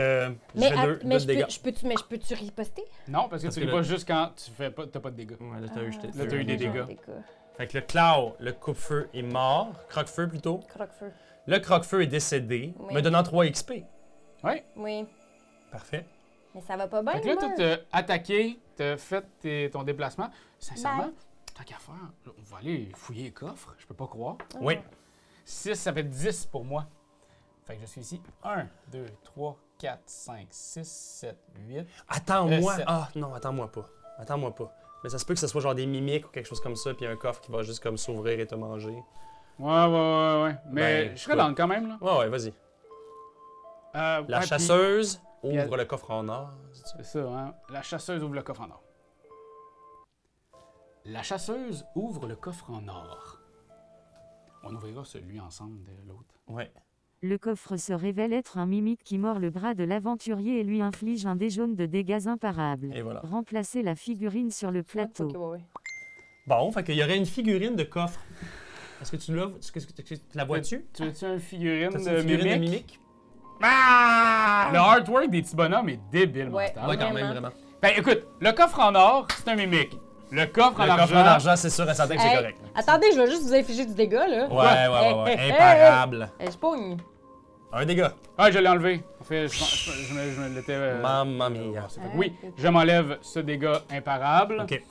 Speaker 1: je
Speaker 3: Mais,
Speaker 1: fais 2
Speaker 3: mais
Speaker 1: de dégâts.
Speaker 3: je peux-tu riposter?
Speaker 2: Non, parce que
Speaker 1: Parce
Speaker 2: tu
Speaker 1: que
Speaker 2: ris
Speaker 1: là-
Speaker 2: pas juste quand tu fais pas, t'as pas de dégâts.
Speaker 1: Ouais, là, t'as eu,
Speaker 2: Là, t'as eu des dégâts.
Speaker 1: Fait que le Clow, le coupe-feu est mort. Croque-feu plutôt.
Speaker 3: Croque-feu.
Speaker 1: Le croque-feu est décédé,
Speaker 3: Oui.
Speaker 1: me donnant 3 XP.
Speaker 2: Ouais.
Speaker 3: Oui.
Speaker 1: Parfait.
Speaker 3: Mais ça va pas bien,
Speaker 2: Fait que là,
Speaker 3: moi.
Speaker 2: tu t'as attaqué, t'as fait ton déplacement. Sincèrement,
Speaker 3: Bye.
Speaker 2: tant qu'à faire, on va aller fouiller les coffres. Je peux pas croire.
Speaker 1: Oui.
Speaker 2: 6, ça fait 10 pour moi. Fait que je suis ici. 1, 2, 3, 4, 5, 6, 7, 8.
Speaker 1: Attends-moi.
Speaker 2: sept.
Speaker 1: Ah, non, attends-moi pas. Attends-moi pas. Mais ça se peut que ce soit genre des mimiques ou quelque chose comme ça, puis un coffre qui va juste comme s'ouvrir et te manger.
Speaker 2: Ouais. Mais
Speaker 1: Ben,
Speaker 2: je serais
Speaker 1: écoute.
Speaker 2: dans quand même, là.
Speaker 1: Ouais, vas-y. La
Speaker 2: Ouais, puis-
Speaker 1: chasseuse
Speaker 2: puis
Speaker 1: ouvre le coffre en or.
Speaker 2: C'est ça, hein. La chasseuse ouvre le coffre en or. La chasseuse ouvre le coffre en or. On ouvrira celui ensemble de l'autre.
Speaker 1: Ouais.
Speaker 7: Le coffre se révèle être un mimique qui mord le bras de l'aventurier et lui inflige un dé jaune de dégâts imparables.
Speaker 1: Et voilà.
Speaker 7: Remplacez la figurine sur le plateau.
Speaker 3: Ok, ouais.
Speaker 1: Bon, fait qu'il y aurait une figurine de coffre. Est-ce que tu l'as? Tu la vois-tu?
Speaker 2: Tu as-tu une figurine
Speaker 1: T'as-tu
Speaker 2: de
Speaker 1: une figurine de
Speaker 2: mimique?
Speaker 1: mimique?
Speaker 2: Le artwork des petits bonhommes est débile,
Speaker 3: Ouais.
Speaker 2: mental.
Speaker 1: Ouais, quand même,
Speaker 3: Vraiment.
Speaker 1: vraiment.
Speaker 2: Ben écoute, le coffre en or, c'est un mimique. Le coffre en
Speaker 1: Le
Speaker 2: argent,
Speaker 1: coffre en argent, c'est sûr et certain que c'est
Speaker 3: Hey,
Speaker 1: correct.
Speaker 3: attendez, je vais juste vous infliger du dégât, là.
Speaker 1: Ouais.
Speaker 3: Hey,
Speaker 1: Imparable.
Speaker 3: Je pogne.
Speaker 1: Un dégât.
Speaker 2: Ah, je l'ai enlevé. En fait, je me l'étais...
Speaker 1: Mamma mia.
Speaker 2: Fait que oui, je m'enlève ce dégât imparable.
Speaker 1: Ok.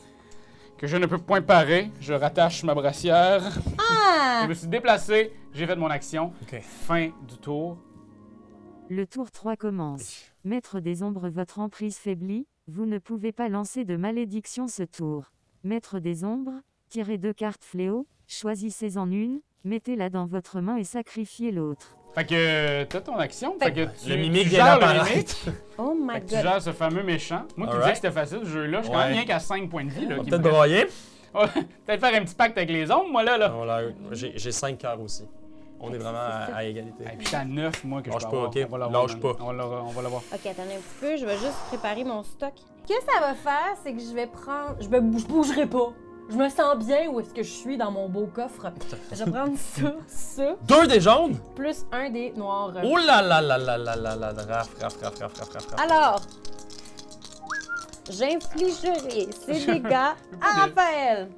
Speaker 2: Que je ne peux point parer. Je rattache ma brassière.
Speaker 3: Ah!
Speaker 2: Je me suis déplacé. J'ai fait mon action.
Speaker 1: Ok.
Speaker 2: Fin du tour.
Speaker 7: Le tour 3 commence. Maître des ombres, votre emprise faiblit. Vous ne pouvez pas lancer de malédiction ce tour. Maître des ombres, tirez 2 cartes fléau, choisissez-en une, mettez-la dans votre main et sacrifiez l'autre.
Speaker 2: Fait que t'as ton action. Fait que tu,
Speaker 1: Le mimique
Speaker 2: tu
Speaker 1: vient
Speaker 2: gères le
Speaker 1: d'apparaître.
Speaker 2: mimique.
Speaker 3: Oh my
Speaker 2: Fait que tu
Speaker 3: god.
Speaker 2: gères ce fameux méchant. Moi qui
Speaker 1: Alright.
Speaker 2: disais que c'était facile ce jeu-là, je suis quand même
Speaker 1: Ouais.
Speaker 2: rien qu'à 5 points de vie. Là,
Speaker 1: On va
Speaker 2: qui
Speaker 1: peut-être
Speaker 2: me reste.
Speaker 1: broyer.
Speaker 2: Ouais, peut-être faire un petit pacte avec les ombres, moi là.
Speaker 1: J'ai 5 cœurs aussi. On est vraiment à égalité.
Speaker 2: Et puis j'étais à 9, moi, que
Speaker 1: Lâche
Speaker 2: je peux
Speaker 1: pas,
Speaker 2: avoir.
Speaker 1: ok?
Speaker 2: On va l'avoir,
Speaker 1: Lâche
Speaker 2: man.
Speaker 1: pas.
Speaker 2: On va l'avoir.
Speaker 3: Ok, attendez un petit peu, je vais juste préparer mon stock. Ce que ça va faire, c'est que je vais prendre. Je bougerai pas. Je me sens bien où est-ce que je suis dans mon beau coffre. Je vais prendre ça,
Speaker 1: 2 des jaunes?
Speaker 3: plus un des noirs.
Speaker 1: Oh là là là là là là là. Raf.
Speaker 3: Alors, j'infligerai ces dégâts à Raphaël.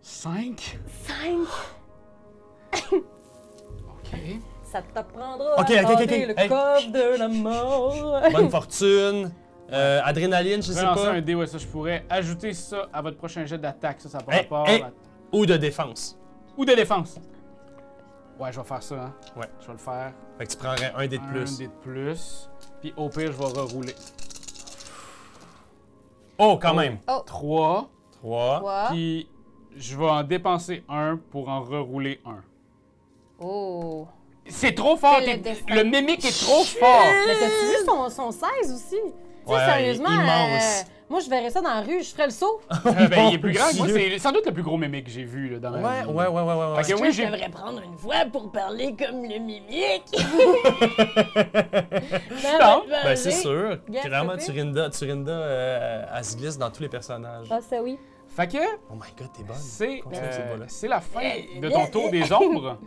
Speaker 2: 5.
Speaker 3: 5.
Speaker 2: Ok.
Speaker 3: Ça t'apprendra
Speaker 1: Ok,
Speaker 3: à
Speaker 1: ok, ok,
Speaker 3: garder le
Speaker 1: hey.
Speaker 3: coffre de la mort.
Speaker 1: Bonne fortune. Adrénaline, je
Speaker 2: Je vais
Speaker 1: sais
Speaker 2: lancer
Speaker 1: pas.
Speaker 2: un dé, ouais, ça, je pourrais ajouter ça à votre prochain jet d'attaque. Ça n'a pas
Speaker 1: Hey,
Speaker 2: rapport.
Speaker 1: hey. Ou de défense.
Speaker 2: Ou de défense. Ouais, je vais faire ça, hein.
Speaker 1: Ouais.
Speaker 2: Je vais le faire.
Speaker 1: Fait que tu prendrais un dé de
Speaker 2: Un
Speaker 1: plus.
Speaker 2: dé de plus. Puis au pire, je vais rerouler.
Speaker 1: Oh, quand même.
Speaker 2: 3.
Speaker 1: 3.
Speaker 3: Quoi?
Speaker 2: Puis je vais en dépenser un pour en rerouler un.
Speaker 3: Oh.
Speaker 2: C'est trop fort!
Speaker 3: C'est le
Speaker 2: t'es-
Speaker 3: destin.
Speaker 2: Le mimique est trop fort!
Speaker 3: Mais t'as-tu vu son 16 aussi? Tu sais,
Speaker 1: Ouais,
Speaker 3: sérieusement,
Speaker 1: immense.
Speaker 3: moi, je verrais ça dans la rue, je ferais le saut.
Speaker 2: Ben, il est plus grand que moi.
Speaker 1: Dieu.
Speaker 2: C'est sans doute le plus gros mimique que j'ai vu là, dans ma
Speaker 1: Ouais.
Speaker 2: vie. Fait que oui,
Speaker 3: Je
Speaker 2: j'ai.
Speaker 3: devrais prendre une voix pour parler comme le mimique.
Speaker 2: Non.
Speaker 1: Ben, c'est sûr.
Speaker 3: Yes,
Speaker 1: Clairement,
Speaker 3: c'est
Speaker 1: Turinda, elle se glisse dans tous les personnages.
Speaker 3: Ah, ça oui.
Speaker 2: Fait que
Speaker 1: Oh my god, t'es bonne.
Speaker 2: c'est
Speaker 1: Continue cette voix-là.
Speaker 2: c'est la fin de ton tour des ombres.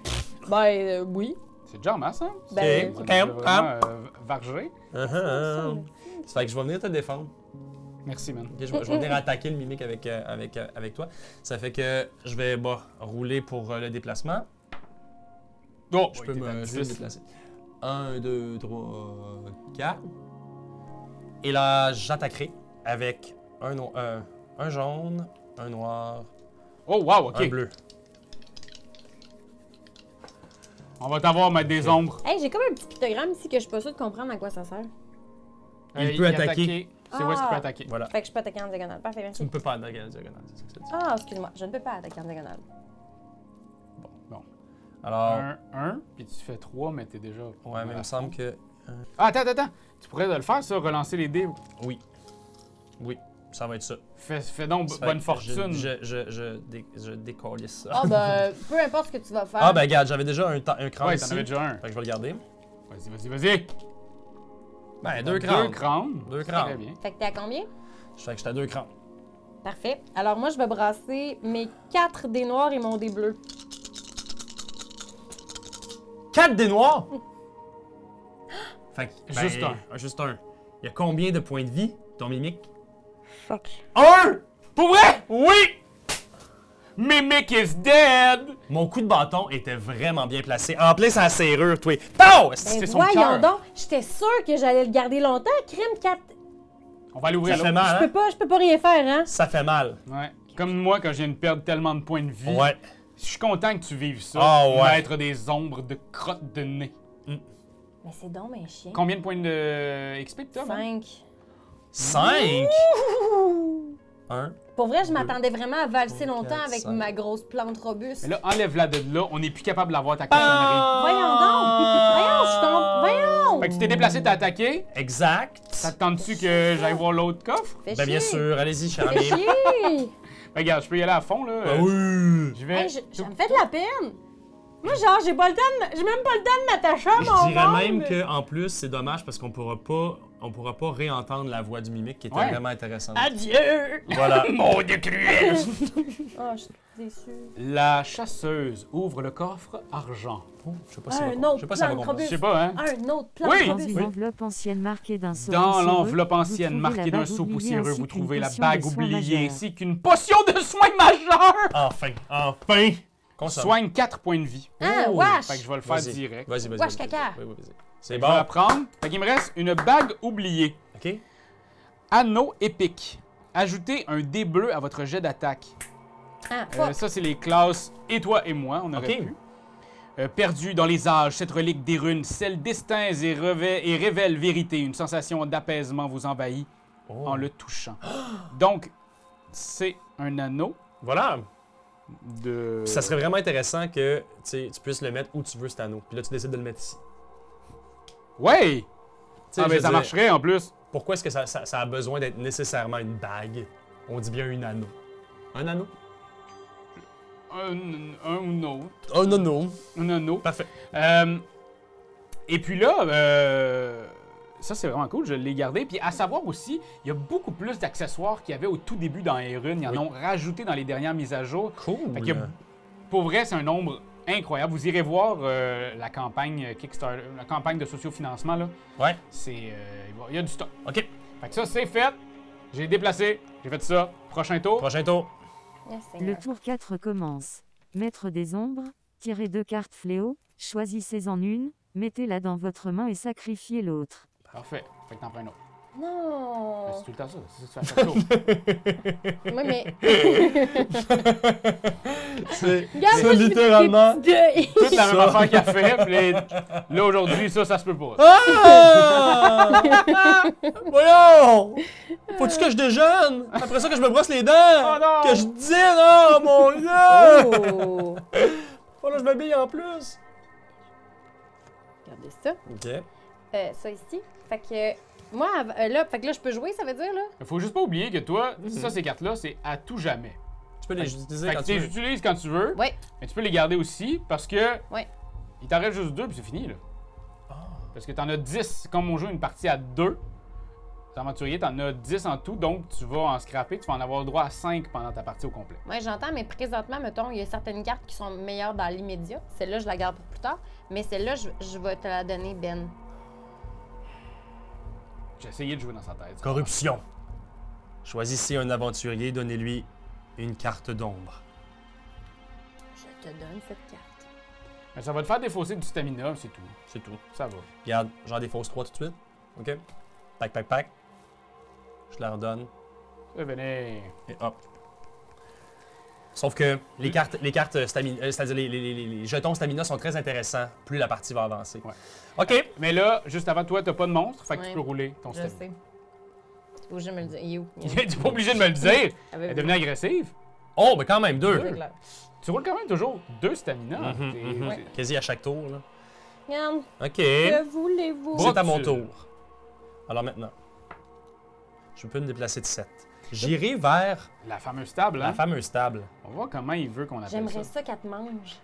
Speaker 3: Ben, oui.
Speaker 2: C'est déjà en masse, hein?
Speaker 3: Ben,
Speaker 1: Ok.
Speaker 2: On est vraiment vargé.
Speaker 1: Ça fait que je vais venir te défendre.
Speaker 2: Merci, man.
Speaker 1: Ok, je vais venir attaquer le mimique avec toi. Ça fait que je vais rouler pour le déplacement.
Speaker 2: Oh,
Speaker 1: Je peux me déplacer. 1, 2, 3, 4. Et là, j'attaquerai avec un jaune, un noir,
Speaker 2: Oh, wow, ok.
Speaker 1: un bleu.
Speaker 2: On va t'avoir mettre des ombres.
Speaker 3: Hey, j'ai comme un petit pictogramme ici que je suis pas sûre de comprendre à quoi ça sert.
Speaker 1: Il peut attaquer.
Speaker 2: C'est où est-ce qu'il peut
Speaker 3: Ah.
Speaker 2: attaquer?
Speaker 1: Voilà.
Speaker 3: Fait que je peux attaquer en diagonale. Parfait,
Speaker 1: Tu
Speaker 3: merci.
Speaker 1: ne peux pas attaquer à la diagonale, c'est ça que ça dit.
Speaker 3: Ah, excuse-moi, je ne peux pas attaquer en diagonale.
Speaker 1: Alors,
Speaker 2: Puis tu fais 3, mais t'es déjà.
Speaker 1: ouais, mais il me semble que...
Speaker 2: Ah, attends. Tu pourrais le faire, ça, relancer les dés.
Speaker 1: Oui. Ça va être ça.
Speaker 2: Fais donc
Speaker 1: Ça fait
Speaker 2: bonne
Speaker 1: que
Speaker 2: fortune.
Speaker 1: Je décalisse ça.
Speaker 3: Ah, ben, peu importe ce que tu vas faire.
Speaker 1: Ah, ben, regarde, j'avais déjà un cran
Speaker 2: Ouais,
Speaker 1: ici.
Speaker 2: t'en avais déjà un.
Speaker 1: Fait que je vais le garder.
Speaker 2: Vas-y.
Speaker 1: Ben, 2 crans.
Speaker 2: 2 crânes.
Speaker 1: Deux crânes.
Speaker 2: Très bien.
Speaker 3: Fait que t'es à combien?
Speaker 1: Fait que j'étais à 2 crans.
Speaker 3: Parfait. Alors, moi, je vais brasser mes 4 dés noirs et mon dé bleu.
Speaker 1: 4 dés noirs! Fait que,
Speaker 2: Juste
Speaker 1: Juste un. Il y a combien de points de vie, ton mimique?
Speaker 3: Fuck.
Speaker 1: 1!
Speaker 2: Pour vrai?
Speaker 1: Oui!
Speaker 2: Mimic is dead!
Speaker 1: Mon coup de bâton était vraiment bien placé. En plein sa serrure, toi. Pow!
Speaker 2: C'est
Speaker 3: Ben
Speaker 2: son
Speaker 3: voyons
Speaker 2: cœur.
Speaker 3: donc, j'étais sûre que j'allais le garder longtemps. Crime 4.
Speaker 2: On va aller
Speaker 1: Ça
Speaker 2: ouvrir
Speaker 1: fait
Speaker 2: l'autre.
Speaker 1: mal, hein?
Speaker 3: Je peux pas rien faire, hein?
Speaker 1: Ça fait mal.
Speaker 2: Ouais. Comme moi, quand je viens de perdre tellement de points de vie.
Speaker 1: Ouais.
Speaker 2: Je suis content que tu vives ça.
Speaker 1: Ah ouais.
Speaker 2: Mettre des ombres de crottes de nez.
Speaker 3: Mais c'est donc un chien.
Speaker 2: Combien de points de XP tu as?
Speaker 3: 5.
Speaker 1: 5. 1.
Speaker 3: Pour vrai, je m'attendais vraiment à valser
Speaker 1: Quatre,
Speaker 3: longtemps avec
Speaker 1: cinq.
Speaker 3: ma grosse plante robuste.
Speaker 2: Mais là, enlève-la de là. On n'est plus capable d'avoir ta cochonnerie.
Speaker 3: Voyons donc! Voyons, je tombe. Voyons!
Speaker 2: Fait que tu t'es déplacé, t'as attaqué.
Speaker 1: Exact.
Speaker 2: Ça te tente-tu que j'aille voir l'autre coffre?
Speaker 3: Fais
Speaker 1: Ben, bien
Speaker 3: chier.
Speaker 1: sûr. Allez-y, cher
Speaker 3: Fais
Speaker 1: ami.
Speaker 3: chier!
Speaker 2: Ben, regarde, je peux y aller à fond, là.
Speaker 1: Ben oui.
Speaker 2: Je vais.
Speaker 3: Hey, ça me fait de la peine! Moi, genre, j'ai pas le temps j'ai même pas le temps de m'attacher à
Speaker 1: Je
Speaker 3: mon
Speaker 1: dirais
Speaker 3: monde.
Speaker 1: même que en plus, c'est dommage parce qu'on pourra pas réentendre la voix du mimique qui était
Speaker 2: Ouais.
Speaker 1: vraiment intéressante.
Speaker 3: Adieu!
Speaker 1: Voilà.
Speaker 2: Mon Dieu cruel!
Speaker 3: Oh, je suis déçue.
Speaker 2: La chasseuse ouvre le coffre argent.
Speaker 1: Je sais pas si
Speaker 3: Un
Speaker 1: ça va-
Speaker 3: autre
Speaker 1: je sais pas si ça va
Speaker 3: plan de
Speaker 1: comprendre.
Speaker 2: Je sais pas, hein?
Speaker 3: Un autre plan
Speaker 2: Oui!
Speaker 3: de
Speaker 7: Dans
Speaker 3: robuste.
Speaker 7: une enveloppe ancienne marquée d'un seau
Speaker 2: Dans
Speaker 7: poussiéreux,
Speaker 2: l'enveloppe
Speaker 7: vous
Speaker 2: ancienne
Speaker 7: trouvez
Speaker 2: marquée
Speaker 7: la
Speaker 2: d'un
Speaker 7: bague
Speaker 2: seau
Speaker 7: oubliée
Speaker 2: poussiéreux,
Speaker 7: ainsi
Speaker 2: vous
Speaker 7: qu'une
Speaker 2: trouvez la
Speaker 7: potion
Speaker 2: bague
Speaker 7: de soins
Speaker 2: oubliée
Speaker 7: majeurs.
Speaker 2: ainsi qu'une potion de soins majeurs!
Speaker 1: Enfin. Consomme.
Speaker 2: Soigne 4 points de vie.
Speaker 3: Ah,
Speaker 1: Oh.
Speaker 3: wesh!
Speaker 2: Fait que je vais le faire
Speaker 1: Vas-y.
Speaker 2: direct.
Speaker 1: Vas-y.
Speaker 3: Wesh, caca.
Speaker 1: Oui, vas-y. C'est
Speaker 2: Je
Speaker 1: bon.
Speaker 2: vais la prendre. Fait qu'il me reste une bague oubliée.
Speaker 1: OK.
Speaker 2: Anneau épique. Ajoutez un dé bleu à votre jet d'attaque.
Speaker 3: Ah, fuck.
Speaker 2: Ça, c'est les classes et toi et moi, on aurait
Speaker 1: OK.
Speaker 2: pu. Perdu dans les âges, cette relique des runes scelle destins et révèle vérité. Une sensation d'apaisement vous envahit en le touchant. Donc, c'est un anneau
Speaker 1: Voilà.
Speaker 2: de...
Speaker 1: Ça serait vraiment intéressant que tu puisses le mettre où tu veux cet anneau. Puis là, tu décides de le mettre ici.
Speaker 2: Ouais!
Speaker 1: Tu sais,
Speaker 2: Ah,
Speaker 1: je
Speaker 2: mais
Speaker 1: veux
Speaker 2: ça
Speaker 1: dire,
Speaker 2: marcherait en plus.
Speaker 1: Pourquoi est-ce que ça a besoin d'être nécessairement une bague? On dit bien un anneau. Un anneau?
Speaker 2: Un ou l'autre.
Speaker 1: Un anneau.
Speaker 2: Un anneau.
Speaker 1: Parfait.
Speaker 2: Et puis là, ça c'est vraiment cool, je l'ai gardé. Puis à savoir aussi, il y a beaucoup plus d'accessoires qu'il y avait au tout début dans les runes. Ils en
Speaker 1: Oui.
Speaker 2: ont rajouté dans les dernières mises à jour.
Speaker 1: Cool.
Speaker 2: Fait qu'il y a- pour vrai, c'est un nombre incroyable. Vous irez voir la campagne Kickstarter, la campagne de sociofinancement. Là.
Speaker 1: Ouais.
Speaker 2: Il y a du stock.
Speaker 1: OK.
Speaker 2: Fait que ça, c'est fait. J'ai déplacé, j'ai fait ça. Prochain tour.
Speaker 1: Prochain tour.
Speaker 3: Yes,
Speaker 7: Le
Speaker 3: Seigneur.
Speaker 7: tour 4 commence. Maître des ombres, tirez 2 cartes fléau, choisissez-en une, mettez-la dans votre main et sacrifiez l'autre.
Speaker 2: Parfait. Fait que t'en prends un autre.
Speaker 3: Non!
Speaker 2: C'est tout le temps ça. C'est ça à chaque tour.
Speaker 3: Oui, mais.
Speaker 1: C'est
Speaker 3: Regarde, moi, je fais
Speaker 1: littéralement.
Speaker 3: des petits deuils.
Speaker 2: Toute la même
Speaker 1: Ça.
Speaker 2: affaire qu'elle fait. Puis là, aujourd'hui, ça se peut pas.
Speaker 1: Ah! Voyons! Faut-tu que je déjeune? Après ça, que je me brosse les dents?
Speaker 2: Oh non!
Speaker 1: Que je dîne? Oh mon Dieu!
Speaker 3: Oh!
Speaker 1: Oh là, je m'habille en plus.
Speaker 3: Regardez ça.
Speaker 1: OK.
Speaker 3: Ça ici. Fait que. Moi, fait que là, je peux jouer, ça veut dire, là?
Speaker 2: Il faut juste pas oublier que toi, ça, ces cartes-là, c'est à tout jamais.
Speaker 1: Tu peux les utiliser
Speaker 2: Fait que
Speaker 1: quand
Speaker 2: tu
Speaker 1: tu
Speaker 2: les
Speaker 1: veux.
Speaker 2: utilises quand tu veux,
Speaker 3: Ouais.
Speaker 2: mais tu peux les garder aussi parce que
Speaker 3: Ouais.
Speaker 2: il t'en reste juste 2 puis c'est fini là. Parce que t'en as 10, comme on joue une partie à 2, aventurier, t'en as 10 en tout, donc tu vas en scraper, tu vas en avoir le droit à 5 pendant ta partie au complet.
Speaker 3: Ouais, j'entends, mais présentement, mettons, il y a certaines cartes qui sont meilleures dans l'immédiat. Celle-là, je la garde pour plus tard. Mais celle-là, je vais te la donner, Ben.
Speaker 2: J'ai essayé de jouer dans sa tête.
Speaker 1: Corruption. Choisissez un aventurier, donnez-lui une carte d'ombre.
Speaker 3: Je te donne cette carte.
Speaker 2: Mais ça va te faire défausser du stamina, c'est tout.
Speaker 1: C'est tout.
Speaker 2: Ça va.
Speaker 1: Regarde, j'en défausse 3 tout de suite. OK? Pac, pac, pac. Je la redonne.
Speaker 2: Venez.
Speaker 1: Et hop. Sauf que les cartes stamina, c'est-à-dire les jetons stamina sont très intéressants plus la partie va avancer.
Speaker 2: Ouais.
Speaker 1: OK.
Speaker 2: Mais là, juste avant toi, t'as pas de monstre, fait que
Speaker 3: Ouais.
Speaker 2: tu peux rouler ton
Speaker 3: Je
Speaker 2: stamina.
Speaker 3: sais. T'es obligé de me le dire. Il est où?
Speaker 2: T'es pas obligé de me le dire. Elle est devenue agressive.
Speaker 1: Oh, mais quand même 2.
Speaker 3: C'est clair.
Speaker 2: Tu roules quand même toujours 2 stamina.
Speaker 1: Mhm,
Speaker 2: T'es-
Speaker 1: mhm.
Speaker 2: t'es-
Speaker 1: Quasi à chaque tour. Là.
Speaker 3: Regarde,
Speaker 1: OK.
Speaker 3: que voulez-vous?
Speaker 1: C'est à mon
Speaker 2: tu-
Speaker 1: tour. Alors maintenant, je peux me déplacer de 7. J'irai vers
Speaker 2: La fameuse table, hein?
Speaker 1: la fameuse table.
Speaker 2: On va voir comment il veut qu'on appelle
Speaker 3: J'aimerais
Speaker 2: ça.
Speaker 3: ça qu'elle te mange.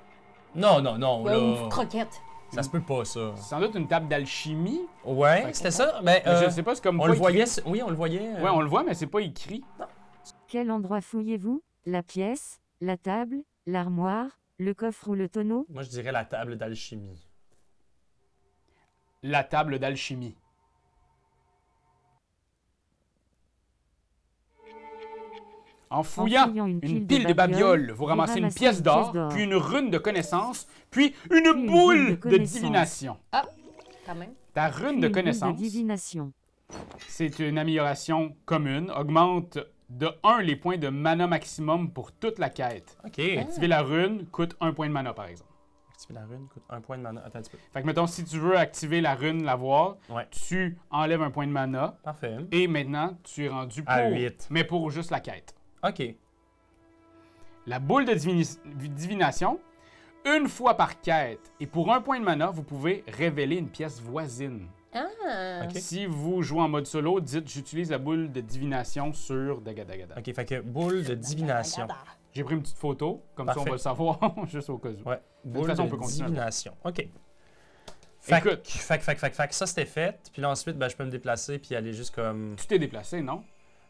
Speaker 1: Non, non, non,
Speaker 3: Ouais, ou
Speaker 1: là.
Speaker 3: une croquette.
Speaker 1: Ça se peut pas, ça.
Speaker 2: C'est sans doute une table d'alchimie.
Speaker 1: Ouais, c'était ça. Mais,
Speaker 2: Mais je sais pas, c'est comme
Speaker 1: on
Speaker 2: pas
Speaker 1: le
Speaker 2: écrit.
Speaker 1: voyait. Oui, on le voyait.
Speaker 2: Ouais, on le voit, mais c'est pas écrit.
Speaker 7: Quel endroit fouillez-vous? La pièce, la table, l'armoire, le coffre ou le tonneau?
Speaker 1: Moi, je dirais la table d'alchimie.
Speaker 2: La table d'alchimie. En fouillant une pile de babioles, vous ramassez une pièce d'or, puis une rune de connaissance, puis une boule de divination.
Speaker 3: Quand même.
Speaker 2: Ta rune
Speaker 7: Puis
Speaker 2: de
Speaker 7: une boule
Speaker 2: connaissance,
Speaker 7: divination.
Speaker 2: c'est une amélioration commune, augmente de 1 les points de mana maximum pour toute la quête.
Speaker 1: OK.
Speaker 2: Activer la rune coûte 1 point de mana, par exemple.
Speaker 1: Activer la rune coûte 1 point de mana. Attends un petit peu.
Speaker 2: Fait que, mettons, si tu veux activer la rune, l'avoir,
Speaker 1: Ouais.
Speaker 2: tu enlèves 1 point de mana,
Speaker 1: Parfait.
Speaker 2: et maintenant, tu es rendu pour...
Speaker 1: À 8.
Speaker 2: Mais pour juste la quête.
Speaker 1: OK.
Speaker 2: La boule de divination, une fois par quête, et pour 1 point de mana, vous pouvez révéler une pièce voisine.
Speaker 3: Ah!
Speaker 1: OK.
Speaker 2: Si vous jouez en mode solo, dites « J'utilise la boule de divination sur Dagadagada
Speaker 1: OK, fait que boule de divination.
Speaker 2: J'ai pris une petite photo, comme ça on
Speaker 1: Parfait.
Speaker 2: va le savoir, juste au cas où.
Speaker 1: Ouais. Boule
Speaker 2: façon, on
Speaker 1: de
Speaker 2: peut continuer.
Speaker 1: divination. OK.
Speaker 2: Écoute.
Speaker 1: Fac. Ça, c'était fait. Puis là, ensuite, ben, je peux me déplacer puis aller juste comme...
Speaker 2: Tu t'es déplacé, non?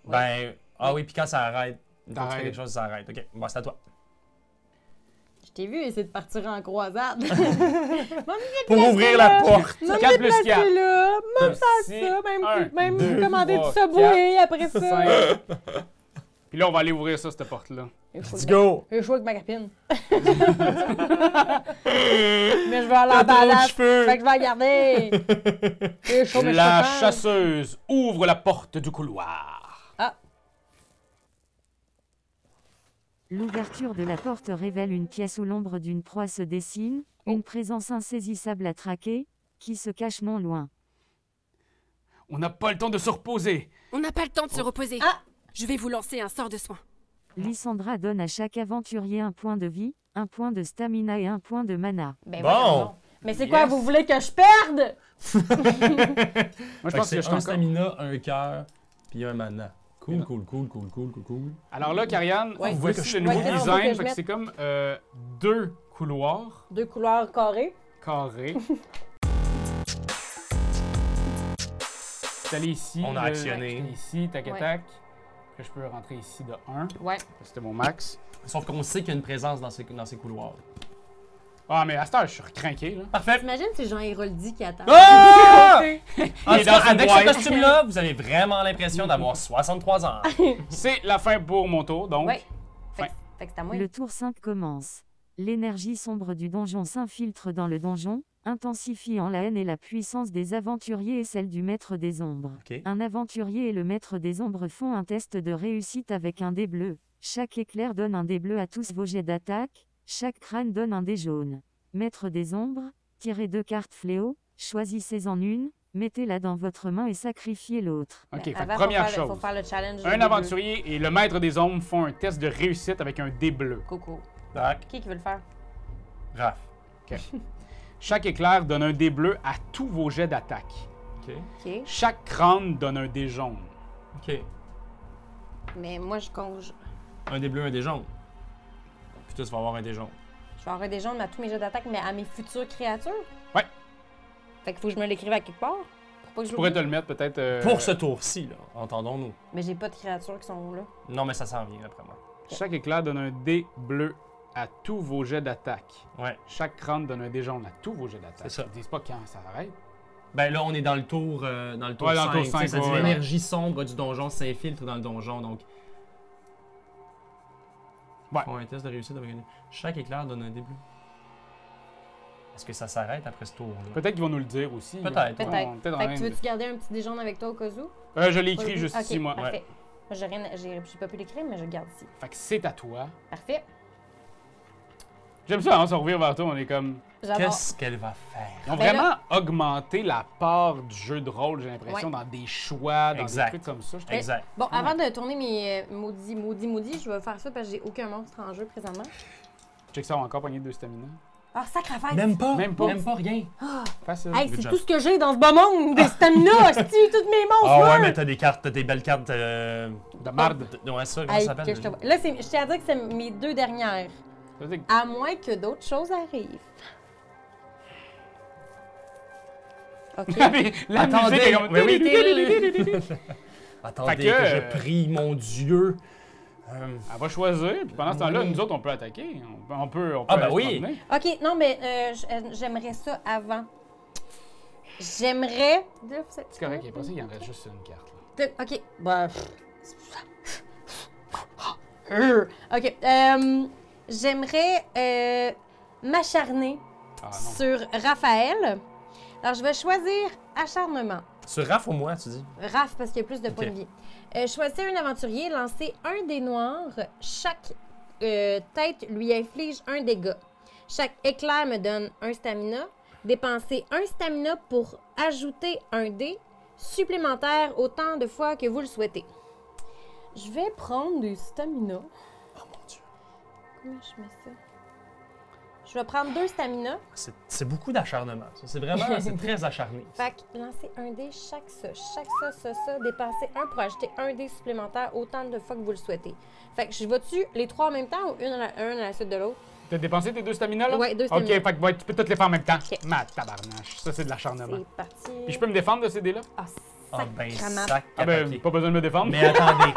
Speaker 1: Ben... Ah oui, puis quand ça arrête, une fois que tu fais
Speaker 2: T'arrêtes.
Speaker 1: quelque chose, ça arrête. OK, bon, c'est à toi.
Speaker 3: Je t'ai vu essayer de partir en croisade.
Speaker 1: Pour ouvrir la porte.
Speaker 2: 4 plus 4.
Speaker 3: là, même ça,
Speaker 2: Six,
Speaker 3: ça,
Speaker 2: un,
Speaker 3: même
Speaker 2: deux,
Speaker 3: commander du
Speaker 2: trois,
Speaker 3: Subway après ça.
Speaker 2: 5. Puis là, on va aller ouvrir ça, cette porte-là.
Speaker 1: Let's go!
Speaker 3: Je joue avec ma copine. Mais je vais aller en
Speaker 1: T'as trop de
Speaker 3: balade.
Speaker 1: cheveux.
Speaker 3: Fait que je vais la garder. J'ai chaud, mais je
Speaker 2: La
Speaker 3: suis contente.
Speaker 2: chasseuse ouvre la porte du couloir.
Speaker 7: L'ouverture de la porte révèle une pièce où l'ombre d'une proie se dessine, une présence insaisissable à traquer, qui se cache non loin.
Speaker 2: On n'a pas le temps de se reposer.
Speaker 5: On n'a pas le temps de se reposer.
Speaker 3: Ah!
Speaker 5: Je vais vous lancer un sort de soin.
Speaker 7: Lysandra donne à chaque aventurier un point de vie, un point de stamina et un point de mana.
Speaker 3: Ben
Speaker 1: Bon.
Speaker 3: voyons donc. Mais c'est
Speaker 1: Yes.
Speaker 3: quoi, vous voulez que je perde?
Speaker 2: Moi, je
Speaker 1: Fait que
Speaker 2: pense que
Speaker 1: c'est
Speaker 2: je suis
Speaker 1: un
Speaker 2: encore...
Speaker 1: stamina, un cœur, puis un mana. Cool.
Speaker 2: Alors là, Karianne,
Speaker 3: Ouais.
Speaker 2: voici le nouveau
Speaker 3: Ouais, non, faut que
Speaker 2: design.
Speaker 3: je
Speaker 2: Fait que
Speaker 3: mette-
Speaker 2: c'est comme 2 couloirs
Speaker 3: 2 couleurs carrées.
Speaker 2: carrés. C'est allé ici.
Speaker 1: On a
Speaker 2: là,
Speaker 1: actionné.
Speaker 2: j'étais ici, tac,
Speaker 3: Ouais.
Speaker 2: tac. Puis je peux rentrer ici de 1.
Speaker 3: Ouais.
Speaker 2: C'était mon max.
Speaker 1: Sauf qu'on sait qu'il y a une présence dans ces couloirs.
Speaker 2: Ah, mais à cette heure, je suis recrinqué, là.
Speaker 1: Parfait.
Speaker 3: T'imagines, c'est Jean Héroldi qui attend.
Speaker 1: Ah! En
Speaker 2: Il est
Speaker 1: tout
Speaker 2: dans
Speaker 1: cas,
Speaker 2: une
Speaker 1: avec ce
Speaker 2: boîte.
Speaker 1: costume-là, vous avez vraiment l'impression d'avoir 63 ans.
Speaker 2: C'est la fin pour mon tour, donc...
Speaker 3: Ouais.
Speaker 2: Fin.
Speaker 3: Fait que c'est à moi.
Speaker 7: Le tour 5 commence. L'énergie sombre du donjon s'infiltre dans le donjon, intensifiant la haine et la puissance des aventuriers et celle du maître des ombres.
Speaker 1: OK.
Speaker 7: Un aventurier et le maître des ombres font un test de réussite avec un dé bleu. Chaque éclair donne un dé bleu à tous vos jets d'attaque, chaque crâne donne un dé jaune. Maître des ombres, tirez 2 cartes fléau, choisissez-en une, mettez-la dans votre main et sacrifiez l'autre.
Speaker 2: OK,
Speaker 3: Ben,
Speaker 2: fait que
Speaker 3: avant,
Speaker 2: première
Speaker 3: faut
Speaker 2: chose.
Speaker 3: faire le challenge.
Speaker 2: Un aventurier et le maître des ombres font un test de réussite avec un dé bleu.
Speaker 3: Coco.
Speaker 1: Tac.
Speaker 3: Qui veut le faire?
Speaker 1: Raph.
Speaker 2: Chaque éclair donne un dé bleu à tous vos jets d'attaque.
Speaker 1: OK.
Speaker 3: OK.
Speaker 2: Chaque crâne donne un dé jaune.
Speaker 1: OK.
Speaker 3: Mais moi, je conge.
Speaker 1: Un des bleus, un des jaunes. Puis toi, tu vas avoir un des jaunes.
Speaker 3: Je vais avoir des jaunes à tous mes jeux d'attaque, mais à mes futures créatures?
Speaker 2: Ouais.
Speaker 3: Fait qu'il faut que je me l'écrive à quelque part. Pour pas que
Speaker 2: Je pourrais te
Speaker 3: l'oublie.
Speaker 2: le mettre peut-être...
Speaker 1: Pour ce tour-ci, là, entendons-nous.
Speaker 3: Mais j'ai pas de créatures qui sont là.
Speaker 1: Non, mais ça s'en vient, après moi.
Speaker 2: Chaque éclair donne un dé bleu à tous vos jets d'attaque.
Speaker 1: Ouais.
Speaker 2: Chaque crâne donne un dé jaune à tous vos jets d'attaque.
Speaker 1: C'est ça.
Speaker 2: Ils disent pas quand ça arrête.
Speaker 1: Ben là, on est dans le tour,
Speaker 2: Ouais, dans le
Speaker 1: 5.
Speaker 2: tour
Speaker 1: tu sais,
Speaker 2: 5,
Speaker 1: ça dit
Speaker 2: ouais.
Speaker 1: l'énergie sombre du donjon s'infiltre dans le donjon, donc...
Speaker 2: Ouais.
Speaker 1: Font un test de réussite avec un... Chaque éclair donne un début. Est-ce que ça s'arrête après ce tour-là?
Speaker 2: Peut-être qu'ils vont nous le dire aussi. là.
Speaker 1: Peut-être.
Speaker 3: Peut-être.
Speaker 2: Ouais, peut-être
Speaker 3: Fait
Speaker 2: rien
Speaker 3: que tu
Speaker 2: de-
Speaker 3: veux-tu garder un petit déjeuner avec toi au cas où?
Speaker 2: Je l'ai écrit juste
Speaker 3: Ok,
Speaker 2: ici, moi.
Speaker 3: Parfait.
Speaker 2: Ouais.
Speaker 3: Moi, j'ai pas pu l'écrire, mais je le garde ici.
Speaker 2: Fait que c'est à toi.
Speaker 3: Parfait.
Speaker 2: J'aime ça, on se revient vers toi, on est comme...
Speaker 3: J'adore.
Speaker 1: Qu'est-ce qu'elle va faire?
Speaker 2: Ils ont
Speaker 3: Ben
Speaker 2: vraiment augmenté la part du jeu de rôle, j'ai l'impression,
Speaker 3: Ouais.
Speaker 2: dans des choix, dans
Speaker 1: Exact.
Speaker 2: des trucs comme ça. Je trouve-
Speaker 1: Exact.
Speaker 3: Bon, avant de tourner mes maudits, je vais faire ça parce que j'ai aucun monstre en jeu présentement.
Speaker 2: Check ça, on va encore pogner 2 stamina.
Speaker 3: Ah, sacrifice!
Speaker 1: Même pas.
Speaker 2: Même pas.
Speaker 1: Même pas rien.
Speaker 2: Facile.
Speaker 3: Hey,
Speaker 1: Good
Speaker 3: c'est
Speaker 1: job.
Speaker 3: tout ce que j'ai dans ce bas monde! Des stamina, hostie, toutes mes monstres!
Speaker 1: Ah ouais,
Speaker 3: là.
Speaker 1: mais t'as des cartes, t'as des belles cartes.
Speaker 2: De marde.
Speaker 1: Ouais, ça, comment
Speaker 3: Hey,
Speaker 1: ça
Speaker 3: que
Speaker 1: s'appelle?
Speaker 3: je te vois. Là, je tiens à dire que c'est mes 2 dernières.
Speaker 2: Ça veut dire
Speaker 3: À moins que d'autres choses arrivent. OK.
Speaker 2: que- La
Speaker 1: Attendez,
Speaker 2: musique est comme...
Speaker 1: mais oui. Attendez
Speaker 2: Fait
Speaker 1: que,
Speaker 2: que,
Speaker 1: je prie, mon Dieu.
Speaker 2: Elle va choisir, puis pendant ce temps-là,
Speaker 3: Oui.
Speaker 2: nous autres, on peut attaquer. On peut
Speaker 1: Ah, ben
Speaker 2: aller se
Speaker 1: oui.
Speaker 2: promener.
Speaker 3: OK, non, mais j'aimerais ça avant. J'aimerais...
Speaker 2: C'est correct, il est passé, il en reste juste une carte. Là.
Speaker 3: OK, bah... OK, j'aimerais m'acharner
Speaker 2: Ah non.
Speaker 3: sur Raphaël. Alors, je vais choisir acharnement.
Speaker 1: Sur Raph ou moi, tu dis?
Speaker 3: Raph, parce qu'il y a plus de points
Speaker 1: Ok.
Speaker 3: de vie. Choisir un aventurier, lancer un dé noir. Chaque tête lui inflige un dégât. Chaque éclair me donne un stamina. Dépenser un stamina pour ajouter un dé supplémentaire autant de fois que vous le souhaitez. Je vais prendre du stamina.
Speaker 1: Oh mon Dieu.
Speaker 3: Comment je mets ça? Je vais prendre 2 stamina.
Speaker 1: C'est beaucoup d'acharnement. Ça. C'est vraiment, c'est très acharné.
Speaker 3: Fait que lancer un dé chaque ça. Dépenser un pour ajouter un dé supplémentaire autant de fois que vous le souhaitez. Fait que je vais-tu les 3 en même temps ou une à la suite de l'autre?
Speaker 2: T'as dépensé tes 2 stamina, là?
Speaker 3: Ouais, 2
Speaker 2: OK,
Speaker 3: stamina.
Speaker 2: fait que ouais, tu peux toutes les faire en même temps.
Speaker 3: Ok.
Speaker 2: Ma tabarnache, ça c'est de l'acharnement.
Speaker 3: C'est parti.
Speaker 2: Puis je peux me défendre de ces dés-là?
Speaker 3: Ah,
Speaker 1: Ah ben,
Speaker 3: sacrement.
Speaker 1: sac
Speaker 2: Ah
Speaker 1: à
Speaker 2: ben,
Speaker 1: papier.
Speaker 2: pas besoin de me défendre.
Speaker 1: Mais attendez.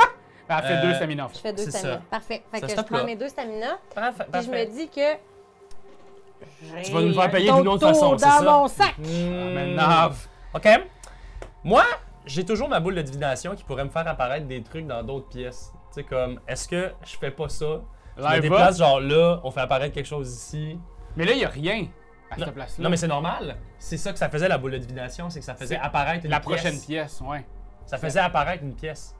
Speaker 2: Elle fait 2
Speaker 1: euh,
Speaker 2: stamina, en
Speaker 3: Je
Speaker 2: fait.
Speaker 3: fais 2
Speaker 1: C'est
Speaker 3: stamina.
Speaker 1: ça.
Speaker 3: Parfait. Fait
Speaker 1: Ça
Speaker 3: que je
Speaker 1: stoppe
Speaker 3: prends
Speaker 1: là.
Speaker 3: mes 2 stamina.
Speaker 1: Parfait,
Speaker 3: Puis je me dis que.
Speaker 1: Tu vas nous le faire payer d'une autre façon, c'est
Speaker 3: dans
Speaker 1: ça?
Speaker 3: mon sac.
Speaker 2: Maintenant,
Speaker 1: OK. Moi, j'ai toujours ma boule de divination qui pourrait me faire apparaître des trucs dans d'autres pièces. Tu sais, comme, est-ce que je fais pas ça? Je me
Speaker 2: Live
Speaker 1: déplace genre là, on fait apparaître quelque chose ici.
Speaker 2: mais là, il n'y a rien à
Speaker 1: Non,
Speaker 2: cette place-là.
Speaker 1: non, mais c'est normal. C'est ça que ça faisait la boule de divination, c'est que ça faisait
Speaker 2: C'est
Speaker 1: apparaître une
Speaker 2: la
Speaker 1: pièce.
Speaker 2: prochaine pièce, ouais.
Speaker 1: Ça faisait apparaître une pièce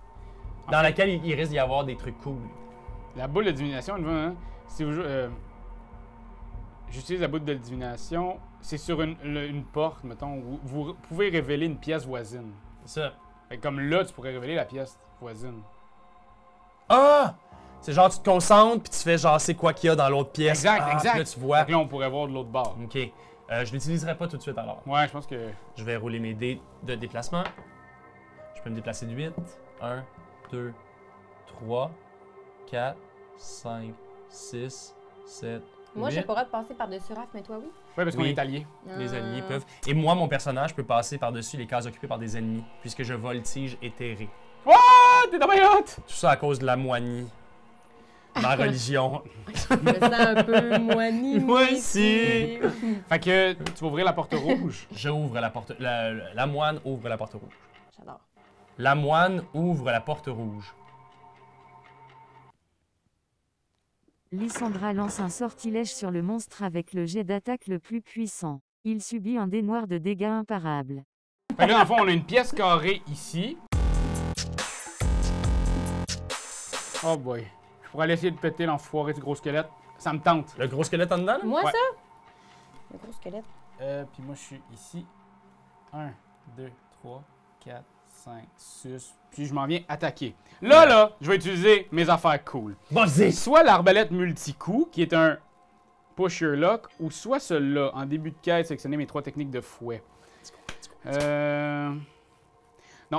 Speaker 1: dans laquelle il risque d'y avoir des trucs cool.
Speaker 2: La boule de divination, elle va, hein, si vous j'utilise la boule de divination, c'est sur une porte, mettons, où vous pouvez révéler une pièce voisine.
Speaker 1: C'est ça.
Speaker 2: Fait que comme là, tu pourrais révéler la pièce voisine.
Speaker 1: Ah! C'est genre, tu te concentres, puis tu fais genre, c'est quoi qu'il y a dans l'autre pièce.
Speaker 2: Exact,
Speaker 1: Ah,
Speaker 2: exact.
Speaker 1: puis là, tu vois.
Speaker 2: Fait que là, on pourrait voir de l'autre bord.
Speaker 1: OK. Je l'utiliserai pas tout de suite alors.
Speaker 2: Ouais, je pense que...
Speaker 1: Je vais rouler mes dés de déplacement. Je peux me déplacer de 8. 1, 2, 3, 4, 5, 6, 7,
Speaker 3: Moi,
Speaker 1: 8.
Speaker 3: j'ai pas le droit de passer par-dessus Raph, mais toi, oui.
Speaker 2: Ouais, parce qu'on
Speaker 1: Oui.
Speaker 2: est alliés.
Speaker 1: Les alliés
Speaker 3: Ah.
Speaker 1: peuvent. Et moi, mon personnage peut passer par-dessus les cases occupées par des ennemis, puisque je voltige éthéré.
Speaker 2: Ah, t'es dans ma hot!
Speaker 1: Tout ça à cause de la moignie. Ma religion.
Speaker 3: Je me sens un peu moinie.
Speaker 1: Moi aussi.
Speaker 2: Fait que tu vas ouvrir la porte rouge.
Speaker 1: J'ouvre la porte. La moine ouvre la porte rouge.
Speaker 3: J'adore.
Speaker 1: La moine ouvre la porte rouge.
Speaker 7: Lysandra lance un sortilège sur le monstre avec le jet d'attaque le plus puissant. Il subit un dé noir de dégâts imparables.
Speaker 2: Fait que là, dans le fond, on a une pièce carrée ici. Oh boy. Je pourrais aller essayer de péter l'enfoiré du gros squelette. Ça me tente.
Speaker 1: Le gros squelette en dedans, là?
Speaker 3: Moi,
Speaker 2: Ouais.
Speaker 3: ça? Le gros squelette.
Speaker 2: Puis moi, je suis ici. 1, 2, 3, 4, 5, 6. Puis je m'en viens attaquer. Là, je vais utiliser mes affaires cool.
Speaker 1: Vas-y!
Speaker 2: Soit l'arbalète multi-coup, qui est un push your luck, ou soit celui-là. En début de quête, sélectionner mes 3 techniques de fouet. Non,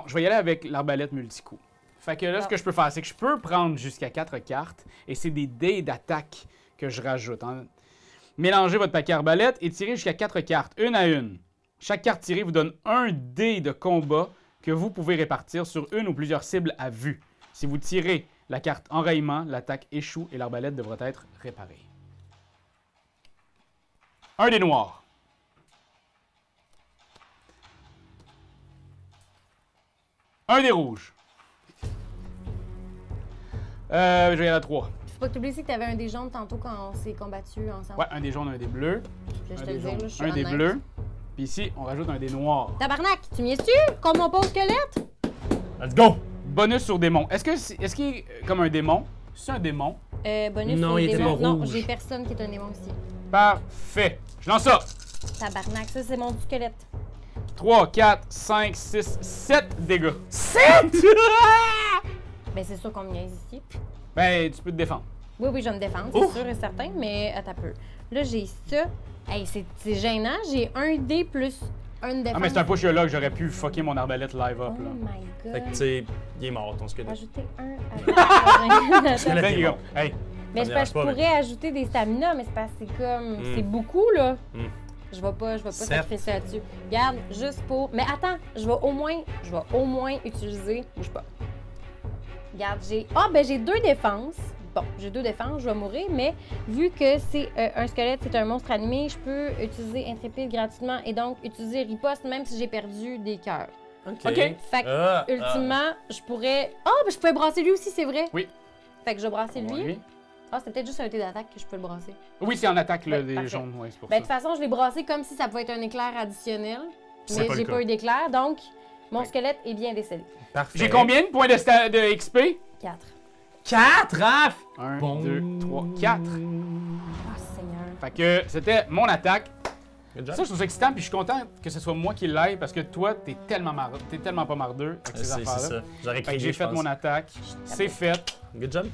Speaker 2: je vais y aller avec l'arbalète multi-coup. Fait que là, ce que je peux faire, c'est que je peux prendre jusqu'à 4 cartes, et c'est des dés d'attaque que je rajoute. Mélangez votre paquet arbalète et tirez jusqu'à 4 cartes, une à une. Chaque carte tirée vous donne un dé de combat que vous pouvez répartir sur une ou plusieurs cibles à vue. Si vous tirez la carte enrayement, l'attaque échoue et l'arbalète devra être réparée. Un dé noir. Un dé rouge. Je vais y aller à 3.
Speaker 3: Faut pas que t'oublies que t'avais un des jaunes tantôt quand on s'est combattus ensemble.
Speaker 2: Ouais, un dé jaune, un dé bleu.
Speaker 3: Je vais
Speaker 2: Un
Speaker 3: te
Speaker 2: dé
Speaker 3: le dire,
Speaker 2: jaune,
Speaker 3: là, je suis
Speaker 2: un dé
Speaker 3: honnête.
Speaker 2: bleu. Puis ici, on rajoute un dé noir.
Speaker 3: Tabarnak, tu m'y es-tu? Comme mon pauvre squelette?
Speaker 1: Let's go!
Speaker 2: Bonus sur démon. Est-ce qu'il est comme un démon? C'est un démon.
Speaker 3: Bonus
Speaker 1: Non,
Speaker 3: sur
Speaker 1: il
Speaker 3: les
Speaker 1: était
Speaker 3: démons.
Speaker 1: pas
Speaker 3: Non,
Speaker 1: rouge.
Speaker 3: j'ai personne qui est un démon ici.
Speaker 2: Parfait. Je lance ça.
Speaker 3: Tabarnak, ça c'est mon squelette.
Speaker 2: 3, 4, 5, 6, 7 dégâts.
Speaker 1: 7!
Speaker 3: Ben c'est sûr qu'on me niaise ici.
Speaker 2: Ben, tu peux te défendre.
Speaker 3: Oui, oui, je vais me défendre,
Speaker 1: Ouf!
Speaker 3: c'est sûr et certain, mais attends un peu. Là, j'ai ça. Hey, c'est gênant, j'ai un dé plus une défense.
Speaker 2: Ah, mais c'est un push-là que j'aurais pu fucker mon arbalète live up,
Speaker 3: Oh
Speaker 2: là.
Speaker 3: my god.
Speaker 1: Fait que, tu sais, il est mort, ton squelette.
Speaker 3: Ajouter un à
Speaker 1: Squelette
Speaker 2: Ben,
Speaker 1: est
Speaker 2: il est
Speaker 1: mort.
Speaker 2: comme, hey,
Speaker 3: Mais
Speaker 1: Ça
Speaker 3: je,
Speaker 1: me
Speaker 3: je
Speaker 1: dérange pas,
Speaker 3: pourrais ajouter des stamina, mais c'est parce que c'est comme. C'est beaucoup, là. Je vais pas
Speaker 1: Certes.
Speaker 3: sacrifier ça là-dessus. Regarde, juste pour. Mais attends, je vais au moins utiliser. Bouge pas. Regarde, j'ai. Ah, ben j'ai 2 défenses. Bon, j'ai 2 défenses, je vais mourir, mais vu que c'est un squelette, c'est un monstre animé, je peux utiliser Intrépide gratuitement et donc utiliser Riposte même si j'ai perdu des cœurs.
Speaker 1: OK.
Speaker 3: Fait que, ultimement, je pourrais. Ah, ben je pourrais brasser lui aussi, c'est vrai.
Speaker 2: Oui.
Speaker 3: Fait que je vais brasser lui.
Speaker 2: oui.
Speaker 3: Ah, c'est peut-être juste un dé d'attaque que je peux le brasser.
Speaker 2: Oui, c'est en attaque, là,
Speaker 3: Ouais,
Speaker 2: des
Speaker 3: parfait.
Speaker 2: jaunes, ouais, c'est pour
Speaker 3: Ben, de
Speaker 2: ça.
Speaker 3: toute façon, je l'ai brassé comme si ça pouvait être un éclair additionnel.
Speaker 1: C'est
Speaker 3: Mais
Speaker 1: pas
Speaker 3: j'ai
Speaker 1: le
Speaker 3: pas
Speaker 1: cas.
Speaker 3: eu d'éclair, donc mon squelette est bien décédé.
Speaker 1: Parfait.
Speaker 2: J'ai combien de points de XP?
Speaker 3: 4.
Speaker 1: 4, Raph!
Speaker 2: 1,
Speaker 1: Bon.
Speaker 2: 2, 3, 4.
Speaker 3: Ah, Seigneur.
Speaker 2: Fait que c'était mon attaque.
Speaker 1: Good
Speaker 2: Ça,
Speaker 1: job.
Speaker 2: je trouve ça excitant, puis je suis content que ce soit moi qui l'aille parce que toi, t'es tellement pas mardeux avec ces
Speaker 1: C'est
Speaker 2: affaires-là.
Speaker 1: ça. J'aurais
Speaker 2: Fait que
Speaker 1: crié,
Speaker 2: j'ai
Speaker 1: je
Speaker 2: fait
Speaker 1: pense.
Speaker 2: mon attaque. C'est fait.
Speaker 1: Good job.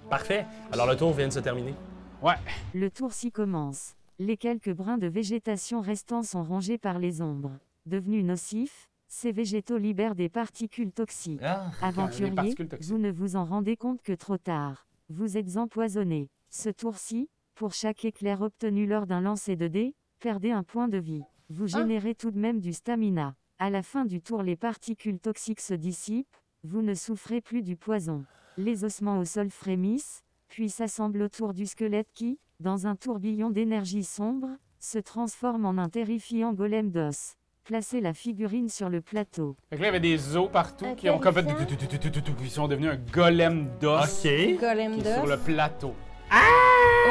Speaker 1: Parfait. Alors, le tour vient de se terminer.
Speaker 2: Ouais.
Speaker 7: Le tour-ci commence. Les quelques brins de végétation restants sont rongés par les ombres. Devenus nocifs, ces végétaux libèrent des particules toxiques.
Speaker 1: Ah.
Speaker 2: Les
Speaker 7: Aventurier,
Speaker 2: particules toxiques.
Speaker 7: vous ne vous en rendez compte que trop tard. Vous êtes empoisonné. Ce tour-ci, pour chaque éclair obtenu lors d'un lancer de dés, perdez un point de vie. Vous générez tout de même du stamina. À la fin du tour, les particules toxiques se dissipent. Vous ne souffrez plus du poison. Les ossements au sol frémissent, puis s'assemblent autour du squelette qui, dans un tourbillon d'énergie sombre, se transforme en un terrifiant golem d'os. Placez la figurine sur le plateau.
Speaker 2: Fait que là, il y avait des os partout
Speaker 3: Un
Speaker 2: qui ont comme fait
Speaker 3: terrifiant.
Speaker 2: ils sont devenus un golem d'os
Speaker 1: OK.
Speaker 3: Golem
Speaker 2: qui est sur le
Speaker 3: d'os.
Speaker 2: plateau.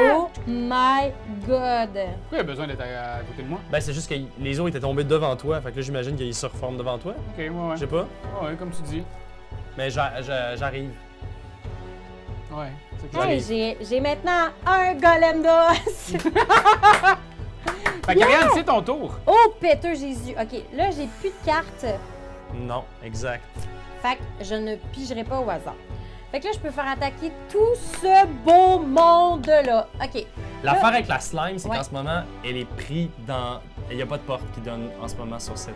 Speaker 3: Oh my god.
Speaker 2: Pourquoi il a besoin d'être à côté de moi?
Speaker 1: Ben, c'est juste que les os étaient tombés devant toi. Fait que là, j'imagine qu'ils se reforment devant toi.
Speaker 2: Ok, ouais, ouais.
Speaker 1: Je sais pas.
Speaker 2: Ouais, comme tu dis.
Speaker 1: Mais j'arrive.
Speaker 2: Ouais, c'est
Speaker 3: Hey,
Speaker 2: clair.
Speaker 3: j'ai maintenant un golem d'os.
Speaker 2: Fait qu'Ariane, c'est ton tour.
Speaker 3: Oh, péteux Jésus. OK, là, j'ai plus de cartes.
Speaker 1: Non, exact.
Speaker 3: Fait que je ne pigerai pas au hasard. Fait que là, je peux faire attaquer tout ce beau monde-là. OK.
Speaker 1: L'affaire avec la slime, c'est
Speaker 3: Ouais.
Speaker 1: qu'en ce moment, elle est prise dans. Il n'y a pas de porte qui donne en ce moment sur cette.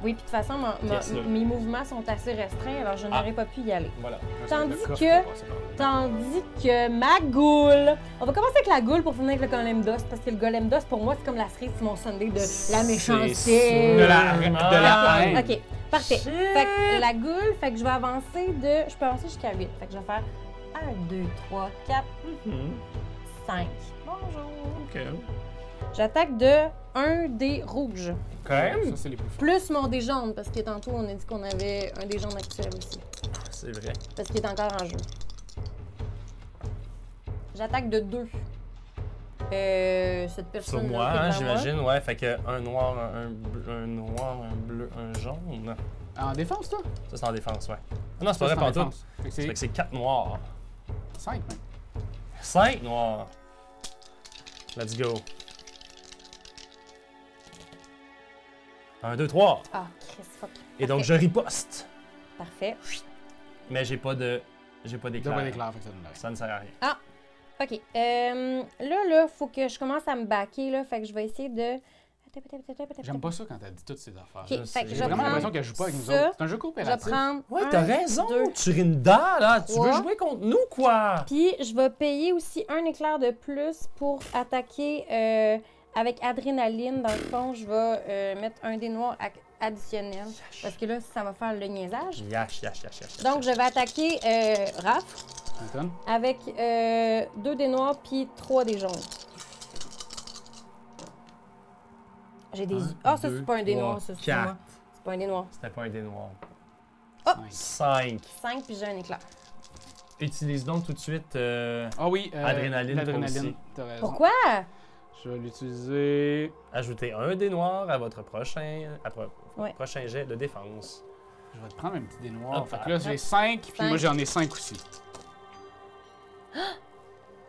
Speaker 3: Oui, puis de toute façon,
Speaker 1: Pièce-là.
Speaker 3: mes mouvements sont assez restreints, alors je n'aurais pas pu y aller.
Speaker 1: Voilà.
Speaker 3: Tandis
Speaker 2: Le coffre
Speaker 3: que-
Speaker 2: pour passer par là.
Speaker 3: Tandis que ma goule... On va commencer avec la goule pour finir avec le golem d'os, parce que le golem d'os, pour moi, c'est comme la cerise sur mon sundae de la méchanceté.
Speaker 2: De la haine.
Speaker 3: OK, parfait. Fait que la goule, fait que je vais avancer de... Je peux avancer jusqu'à 8. Fait que je vais faire 1, 2, 3, 4, 5. Bonjour.
Speaker 1: OK.
Speaker 3: J'attaque de 1 dé rouge.
Speaker 1: OK.
Speaker 2: Ça, c'est les plus forts.
Speaker 3: Plus mon dé jaune, parce que tantôt, on a dit qu'on avait un dé jaune actuel aussi.
Speaker 1: C'est vrai.
Speaker 3: Parce qu'il est encore en jeu. J'attaque de 2. Cette personne.
Speaker 1: Sur moi, hein, j'imagine. Ouais, fait que un noir, un bleu, un jaune.
Speaker 2: En défense, toi?
Speaker 1: Ça, c'est en défense, ouais. Ah non, c'est pas
Speaker 2: Ça,
Speaker 1: vrai,
Speaker 2: en
Speaker 1: pas tout.
Speaker 2: défense. Fait que
Speaker 1: Fait
Speaker 2: c'est
Speaker 1: que c'est 4 noirs.
Speaker 2: 5, même.
Speaker 1: 5 noirs. Let's go. 1, 2, 3.
Speaker 3: Ah, Chris, fuck.
Speaker 1: Et donc,
Speaker 3: Parfait.
Speaker 1: je riposte.
Speaker 3: Parfait.
Speaker 1: Mais j'ai pas d'éclair.
Speaker 2: Il doit pas d'éclair, fait que ça donne
Speaker 1: Ça ne sert à rien.
Speaker 3: OK. Là, faut que je commence à me baquer, là. Fait que je vais essayer de.
Speaker 2: J'aime pas ça quand elle dit toutes ces affaires.
Speaker 3: OK, fait que
Speaker 1: J'ai
Speaker 3: je
Speaker 2: J'ai
Speaker 3: vais
Speaker 2: vraiment l'impression
Speaker 3: prendre
Speaker 2: qu'elle joue pas avec nous
Speaker 3: ça.
Speaker 2: autres. C'est un jeu
Speaker 3: Je vais
Speaker 2: coopératif.
Speaker 3: prendre.
Speaker 1: Ouais,
Speaker 3: un,
Speaker 1: t'as raison.
Speaker 3: 2,
Speaker 1: Turinda, là. Tu veux
Speaker 3: 3.
Speaker 1: jouer contre nous, quoi?
Speaker 3: Puis, je vais payer aussi un éclair de plus pour attaquer avec adrénaline. Dans le fond, je vais mettre un dé noir additionnel. Parce que là, ça va faire le niaisage.
Speaker 1: Yash.
Speaker 3: Donc, je vais attaquer Raph
Speaker 2: Anton?
Speaker 3: avec 2 dés noirs puis 3 dés jaunes. J'ai des. Ah, ça, c'est pas un dé noir, ça, excuse-moi. C'est pas un dé noir.
Speaker 1: C'était pas un dé noir.
Speaker 3: Oh!
Speaker 1: 5.
Speaker 3: 5 puis j'ai un éclair.
Speaker 1: Utilise donc tout de suite.
Speaker 2: Ah oui,
Speaker 1: Adrénaline, toi aussi.
Speaker 2: l'adrénaline. T'as raison.
Speaker 3: Pourquoi?
Speaker 2: Je vais l'utiliser.
Speaker 1: Ajoutez un dé noir à votre prochain,
Speaker 3: Ouais.
Speaker 1: prochain jet de défense.
Speaker 2: Je vais te prendre un petit dé noir.
Speaker 1: Hop,
Speaker 2: Fait que là, j'ai 5, puis
Speaker 3: Cinq.
Speaker 2: moi, j'en ai 5 aussi.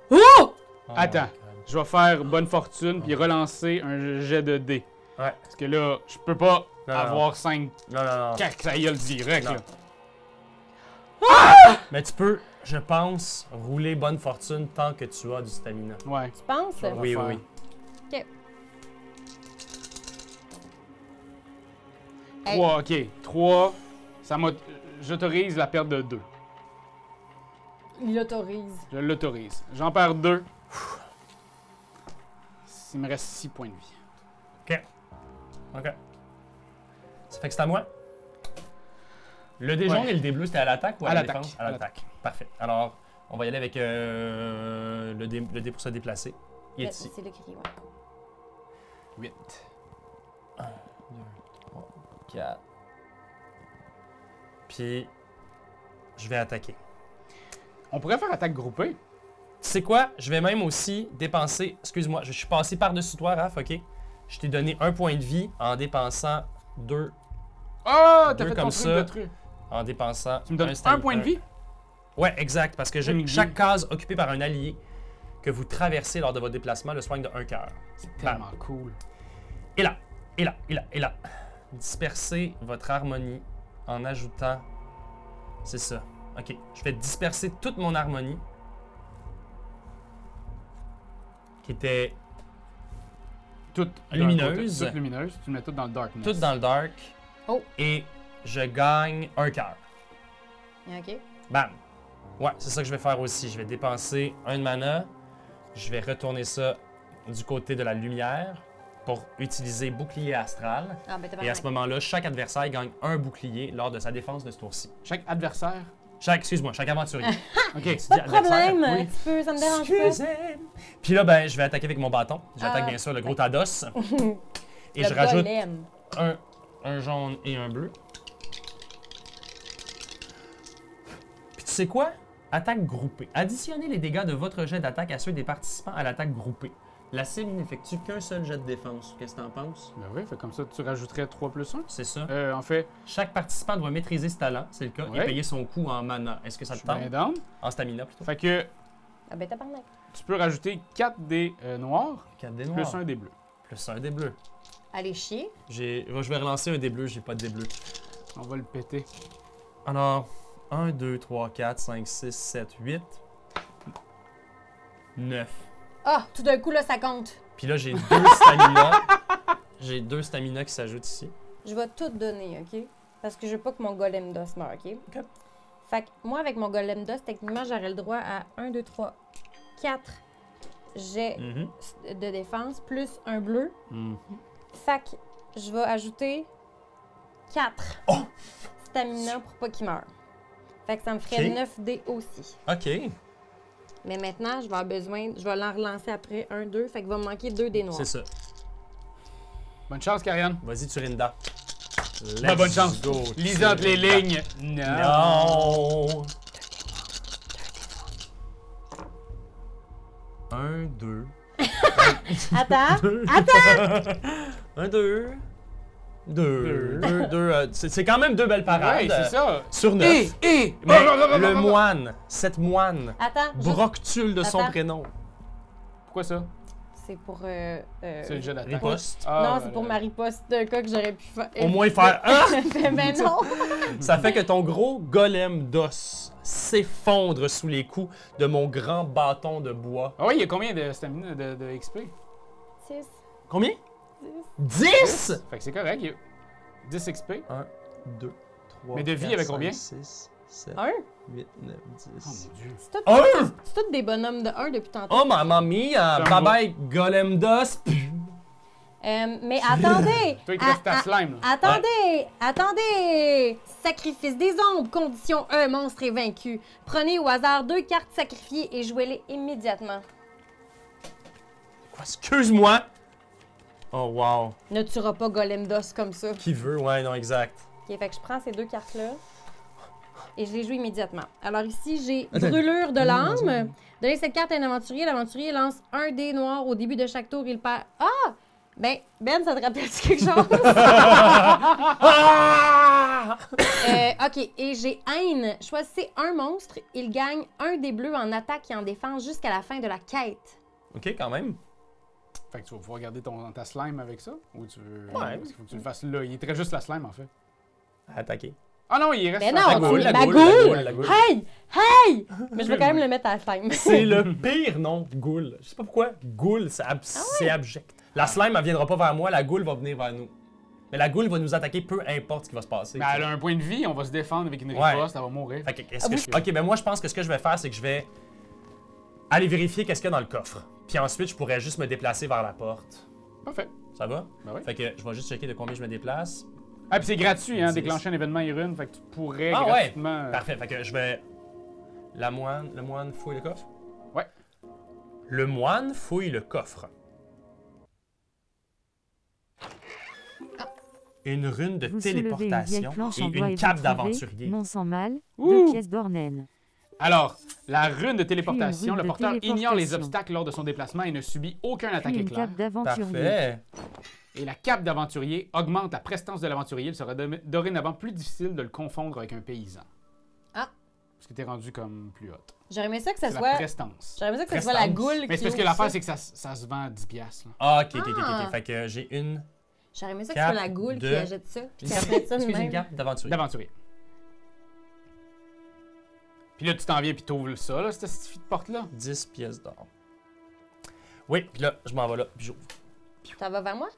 Speaker 3: Oh!
Speaker 1: Oh
Speaker 2: Attends.
Speaker 1: my God.
Speaker 2: Je vais faire bonne fortune, puis relancer un jet de dés.
Speaker 1: Ouais.
Speaker 2: Parce que là, je peux pas
Speaker 1: Non,
Speaker 2: avoir 5
Speaker 1: Non.
Speaker 2: cac, ça y est le direct,
Speaker 1: Non.
Speaker 2: là.
Speaker 1: Mais tu peux, je pense, rouler bonne fortune tant que tu as du stamina.
Speaker 2: Ouais.
Speaker 3: Tu penses?
Speaker 2: Ça va
Speaker 1: Oui,
Speaker 2: faire.
Speaker 1: oui, oui.
Speaker 3: OK. Hey.
Speaker 2: 3, ok. 3, ça m'a... J'autorise la perte de 2.
Speaker 3: Il autorise.
Speaker 2: Je l'autorise. J'en perds 2. Il me reste 6 points de vie.
Speaker 1: OK. Ça fait que c'est à moi. Le dé jaune et le dé bleu, c'était à l'attaque ou à,
Speaker 2: À
Speaker 1: la
Speaker 2: l'attaque.
Speaker 1: défense? À
Speaker 2: À
Speaker 1: l'attaque. Parfait. Alors, on va y aller avec le dé pour se déplacer. Il est ici.
Speaker 3: C'est le cri, ouais.
Speaker 2: 8.
Speaker 1: 1, 2, 3, 4. Puis, je vais attaquer.
Speaker 2: On pourrait faire attaque groupée.
Speaker 1: Tu sais quoi? Je vais même aussi dépenser... Excuse-moi, je suis passé par-dessus toi, Raph, OK? Je t'ai donné 1 point de vie en dépensant 2...
Speaker 2: Ah, t'as
Speaker 1: Deux
Speaker 2: fait
Speaker 1: comme
Speaker 2: ton
Speaker 1: ça.
Speaker 2: truc de truc.
Speaker 1: En dépensant...
Speaker 2: Tu me donnes
Speaker 1: stamina.
Speaker 2: un point de vie?
Speaker 1: Ouais, exact, parce que
Speaker 2: Une vie.
Speaker 1: chaque case occupée par un allié que vous traversez lors de votre déplacement le soigne de 1 cœur.
Speaker 2: C'est tellement cool.
Speaker 1: Et là, et là, et là, et là. Dispersez votre harmonie en ajoutant... C'est ça. OK. Je vais disperser toute mon harmonie. Qui était
Speaker 2: Toute
Speaker 1: lumineuse.
Speaker 2: Toute lumineuse. Tu le mets tout dans le darkness.
Speaker 1: toute dans le dark.
Speaker 3: Oh.
Speaker 1: Et je gagne 1 cœur.
Speaker 3: OK.
Speaker 1: Bam. Ouais, c'est ça que je vais faire aussi. Je vais dépenser 1 de mana. Je vais retourner ça du côté de la lumière pour utiliser bouclier astral.
Speaker 3: Ah, ben, t'as
Speaker 1: Et à ce moment-là, chaque adversaire gagne un bouclier lors de sa défense de ce tour-ci.
Speaker 2: Chaque adversaire.
Speaker 1: Chaque aventurier.
Speaker 2: Ok.
Speaker 1: Tu dis
Speaker 3: Pas de
Speaker 1: adversaire?
Speaker 3: problème.
Speaker 1: Oui.
Speaker 3: Tu peux, ça me dérange pas.
Speaker 1: Excusez. Puis là, ben, je vais attaquer avec mon bâton. J'attaque
Speaker 3: Ah.
Speaker 1: bien sûr le gros Tados. Et
Speaker 3: Le
Speaker 1: je rajoute
Speaker 3: golem.
Speaker 1: un jaune et un bleu. Puis tu sais quoi? Attaque groupée. Additionnez les dégâts de votre jet d'attaque à ceux des participants à l'attaque groupée. La cible n'effectue qu'un seul jet de défense. Qu'est-ce que t'en penses?
Speaker 2: Ben oui, fait comme ça, tu rajouterais 3 plus 1.
Speaker 1: C'est ça.
Speaker 2: En fait,
Speaker 1: Chaque participant doit maîtriser ce talent, c'est le cas, et
Speaker 2: Ouais.
Speaker 1: payer son coût en mana. Est-ce que ça
Speaker 2: je
Speaker 1: te
Speaker 2: suis bien
Speaker 1: tente?
Speaker 2: down.
Speaker 1: En stamina plutôt.
Speaker 2: Fait que
Speaker 3: Ah, ben, tabarnak.
Speaker 2: tu peux rajouter 4 des noirs
Speaker 1: 4 dés
Speaker 2: plus
Speaker 1: noirs.
Speaker 2: 1 des bleus.
Speaker 1: Plus un dé bleu.
Speaker 3: Allez chier.
Speaker 1: Je vais relancer un dé bleu, j'ai pas de dé bleu.
Speaker 2: On va le péter.
Speaker 1: Alors, 1, 2, 3, 4, 5, 6, 7, 8, 9.
Speaker 3: Ah, tout d'un coup, là, ça compte.
Speaker 1: Puis là, j'ai 2 stamina. J'ai 2 stamina qui s'ajoutent ici.
Speaker 3: Je vais tout donner, OK? Parce que je veux pas que mon golem d'os meure, OK?
Speaker 1: OK.
Speaker 3: Fait que moi, avec mon golem d'os, techniquement, j'aurais le droit à 1, 2, 3, 4 jets
Speaker 1: Mhm.
Speaker 3: de défense, plus un bleu.
Speaker 2: Hmm.
Speaker 3: Fait que je vais ajouter 4 stamina pour pas qu'il meure. Fait que ça me ferait
Speaker 1: OK.
Speaker 3: 9 dés aussi.
Speaker 1: OK,
Speaker 3: Mais maintenant, je vais avoir besoin... Je vais l'en relancer après 1, 2. Fait qu'il va me manquer 2 dés noirs.
Speaker 1: c'est ça.
Speaker 2: Bonne chance, Karian.
Speaker 1: Vas-y, Turinda.
Speaker 2: Ah, bonne chance.
Speaker 1: go,
Speaker 2: Lisez entre les
Speaker 1: Turinda.
Speaker 2: lignes. Non.
Speaker 1: Non! 1, 2.
Speaker 3: Attends! Attends!
Speaker 1: 1, 2. 2. C'est quand même 2 belles parades.
Speaker 2: Ouais, c'est ça.
Speaker 1: Sur 9.
Speaker 2: Et
Speaker 1: Mais le moine, cette moine,
Speaker 3: Attends! juste-
Speaker 1: Broctule de son
Speaker 3: Attends.
Speaker 1: prénom.
Speaker 2: Pourquoi ça?
Speaker 3: C'est pour...
Speaker 2: C'est le jeu d'attaque.
Speaker 1: Riposte.
Speaker 2: Ah,
Speaker 3: non,
Speaker 2: ben
Speaker 3: c'est pour
Speaker 2: là.
Speaker 3: ma riposte d'un cas que j'aurais pu faire.
Speaker 1: Au moins faire ah!
Speaker 3: Mais non!
Speaker 1: Ça fait que ton gros golem d'os s'effondre sous les coups de mon grand bâton de bois.
Speaker 2: Ah oui, il y a combien de stamina de XP?
Speaker 3: 6.
Speaker 1: Combien? 10!
Speaker 2: Fait que c'est correct. Il y a 10 XP.
Speaker 1: 1, 2, 3.
Speaker 2: Mais de vie, il y avait combien?
Speaker 1: 6, 7,
Speaker 3: 1?
Speaker 1: 8, 9,
Speaker 2: Oh
Speaker 1: 10.
Speaker 2: mon dieu.
Speaker 3: C'est tout,
Speaker 1: Un!
Speaker 3: c'est tout des bonhommes de 1 depuis tantôt.
Speaker 1: Oh, mamma mia!
Speaker 2: C'est un
Speaker 1: Bye bye, golem d'os!
Speaker 3: Mais attendez!
Speaker 2: Toi, il te reste ta slime. Là.
Speaker 3: Attendez! Attendez! Sacrifice des ombres, condition 1, monstre est vaincu. Prenez au hasard 2 cartes sacrifiées et jouez-les immédiatement.
Speaker 1: Quoi, excuse-moi! Oh, wow.
Speaker 3: Ne tuera pas Golem d'os comme ça.
Speaker 1: Qui veut? Ouais, non, exact.
Speaker 3: Ok, fait que je prends ces 2 cartes-là et je les joue immédiatement. Alors ici, j'ai
Speaker 1: Attends.
Speaker 3: brûlure de l'âme. Donnez cette carte à un aventurier. L'aventurier lance un dé noir au début de chaque tour. Il perd... Ah! Ben, ça te rappelle-tu quelque chose?
Speaker 1: Ah!
Speaker 3: OK, et j'ai haine. Choisissez un monstre. Il gagne un des bleus en attaque et en défense jusqu'à la fin de la quête.
Speaker 1: Ok, quand même.
Speaker 2: Fait que tu vas pouvoir garder ta slime avec ça? Ou tu veux.
Speaker 1: Ouais.
Speaker 2: Parce qu'il faut que tu le fasses là. Il est très juste la slime en fait.
Speaker 1: Attaquer.
Speaker 2: Ah non, il reste
Speaker 3: Mais
Speaker 2: la
Speaker 3: non,
Speaker 2: goule.
Speaker 3: tu-
Speaker 1: la
Speaker 3: ma
Speaker 1: goule,
Speaker 3: goule!
Speaker 1: la goule.
Speaker 3: Hey! Hey! Mais je vais quand même le mettre à la slime.
Speaker 1: C'est le pire nom, Ghoul. Je sais pas pourquoi. Ghoul, c'est abject. La slime, elle viendra pas vers moi, la Ghoul va venir vers nous. Mais la Ghoul va nous attaquer peu importe ce qui va se passer.
Speaker 2: Ben, elle a un point de vie, on va se défendre avec une
Speaker 1: Ouais.
Speaker 2: riposte, elle va mourir.
Speaker 1: Fait que, Ok, ben moi je pense que ce que je vais faire, c'est que je vais aller vérifier qu'est-ce qu'il y a dans le coffre. Puis ensuite, je pourrais juste me déplacer vers la porte.
Speaker 2: Parfait.
Speaker 1: Ça va?
Speaker 2: Ben oui.
Speaker 1: Fait que je vais juste checker de combien je me déplace.
Speaker 2: Ah, puis c'est gratuit, hein,
Speaker 1: 10.
Speaker 2: déclencher un événement Irune, fait que tu pourrais
Speaker 1: Ah ouais!
Speaker 2: gratuitement...
Speaker 1: Parfait, fait que je vais... Le moine fouille le coffre?
Speaker 2: Ouais.
Speaker 1: Le moine fouille le coffre. Une rune de
Speaker 7: Vous soulevez une vieille
Speaker 1: téléportation
Speaker 7: planche
Speaker 1: et
Speaker 7: en bois
Speaker 1: une
Speaker 7: et
Speaker 1: cape
Speaker 7: vous trouvez,
Speaker 1: d'aventurier.
Speaker 7: non sans mal,
Speaker 2: Ouh!
Speaker 7: 2 pièces d'or naine.
Speaker 2: Alors, la rune de téléportation,
Speaker 7: Puis une
Speaker 2: le
Speaker 7: rune de
Speaker 2: porteur ignore les
Speaker 7: téléportation.
Speaker 2: obstacles lors de son déplacement et ne subit aucun attaque
Speaker 7: Puis une
Speaker 2: éclair.
Speaker 7: cape d'aventurier.
Speaker 1: Parfait.
Speaker 2: Et la cape d'aventurier augmente la prestance de l'aventurier. Il sera dorénavant plus difficile de le confondre avec un paysan.
Speaker 3: Ah.
Speaker 2: Parce que t'es rendu comme plus haute.
Speaker 3: J'aurais aimé ça que ça
Speaker 2: C'est la
Speaker 3: soit.
Speaker 2: prestance.
Speaker 3: J'aurais aimé ça que ça soit la
Speaker 1: Prestance.
Speaker 3: goule
Speaker 2: Mais
Speaker 3: qui
Speaker 2: c'est parce que
Speaker 3: ouvre
Speaker 2: l'affaire,
Speaker 3: ça.
Speaker 2: c'est que ça se vend à 10$. Là.
Speaker 1: Ah, ok.
Speaker 3: Ah.
Speaker 1: Fait que j'ai une...
Speaker 3: J'aurais aimé ça que
Speaker 1: Cape
Speaker 3: ce soit la goule
Speaker 1: de-
Speaker 3: qui achète ça. Puis
Speaker 1: J'ai
Speaker 3: qui achète ça de
Speaker 1: une
Speaker 3: même.
Speaker 1: cape d'aventurier.
Speaker 2: D'aventurier. Puis là, tu t'en viens puis t'ouvres ça, là, cette petite porte-là.
Speaker 1: 10 pièces d'or. Oui, puis là, je m'en vais là, puis j'ouvre.
Speaker 3: Ça va vers moi?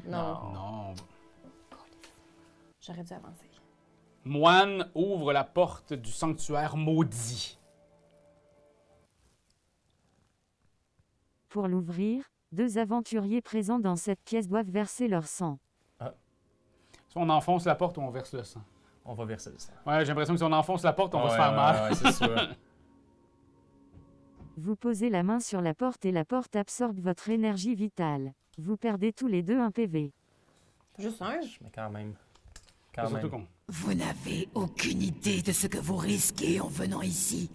Speaker 3: Non.
Speaker 2: Non.
Speaker 3: J'aurais dû avancer.
Speaker 2: Moine ouvre la porte du sanctuaire maudit.
Speaker 7: Pour l'ouvrir, 2 aventuriers présents dans cette pièce doivent verser leur sang.
Speaker 2: Soit on enfonce la porte ou on verse le sang.
Speaker 1: On va verser le sang.
Speaker 2: Ouais, j'ai l'impression que si on enfonce la porte, on va
Speaker 1: Ouais,
Speaker 2: se faire
Speaker 1: ouais,
Speaker 2: mal.
Speaker 1: Ouais, c'est sûr.
Speaker 7: Vous posez la main sur la porte et la porte absorbe votre énergie vitale. Vous perdez tous les 2 un PV.
Speaker 3: Juste un?
Speaker 1: Mais quand même. Quand
Speaker 2: Surtout
Speaker 1: même.
Speaker 2: qu'on-
Speaker 8: Vous n'avez aucune idée de ce que vous risquez en venant ici.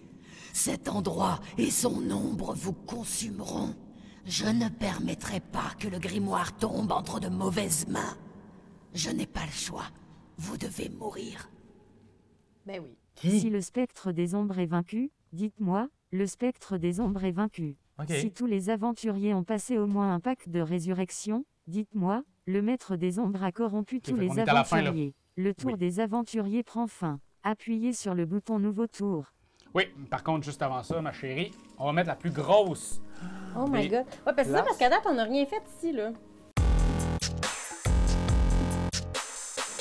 Speaker 8: Cet endroit et son ombre vous consumeront. Je ne permettrai pas que le grimoire tombe entre de mauvaises mains. Je n'ai pas le choix. Vous devez mourir.
Speaker 3: Ben oui.
Speaker 7: Si le spectre des ombres est vaincu, dites-moi, le spectre des ombres est vaincu.
Speaker 1: Ok.
Speaker 7: Si tous les aventuriers ont passé au moins un pacte de résurrection, dites-moi, le maître des ombres a corrompu tous
Speaker 2: fait
Speaker 7: les
Speaker 2: qu'on est à la fin, là.
Speaker 7: aventuriers. Le tour
Speaker 2: Oui.
Speaker 7: des aventuriers prend fin. Appuyez sur le bouton nouveau tour.
Speaker 2: Oui, par contre, juste avant ça, ma chérie, on va mettre la plus grosse.
Speaker 3: Oh my
Speaker 2: Mais-
Speaker 3: god. Ouais, parce que c'est ça, parce qu'à date, on n'a rien fait ici, là.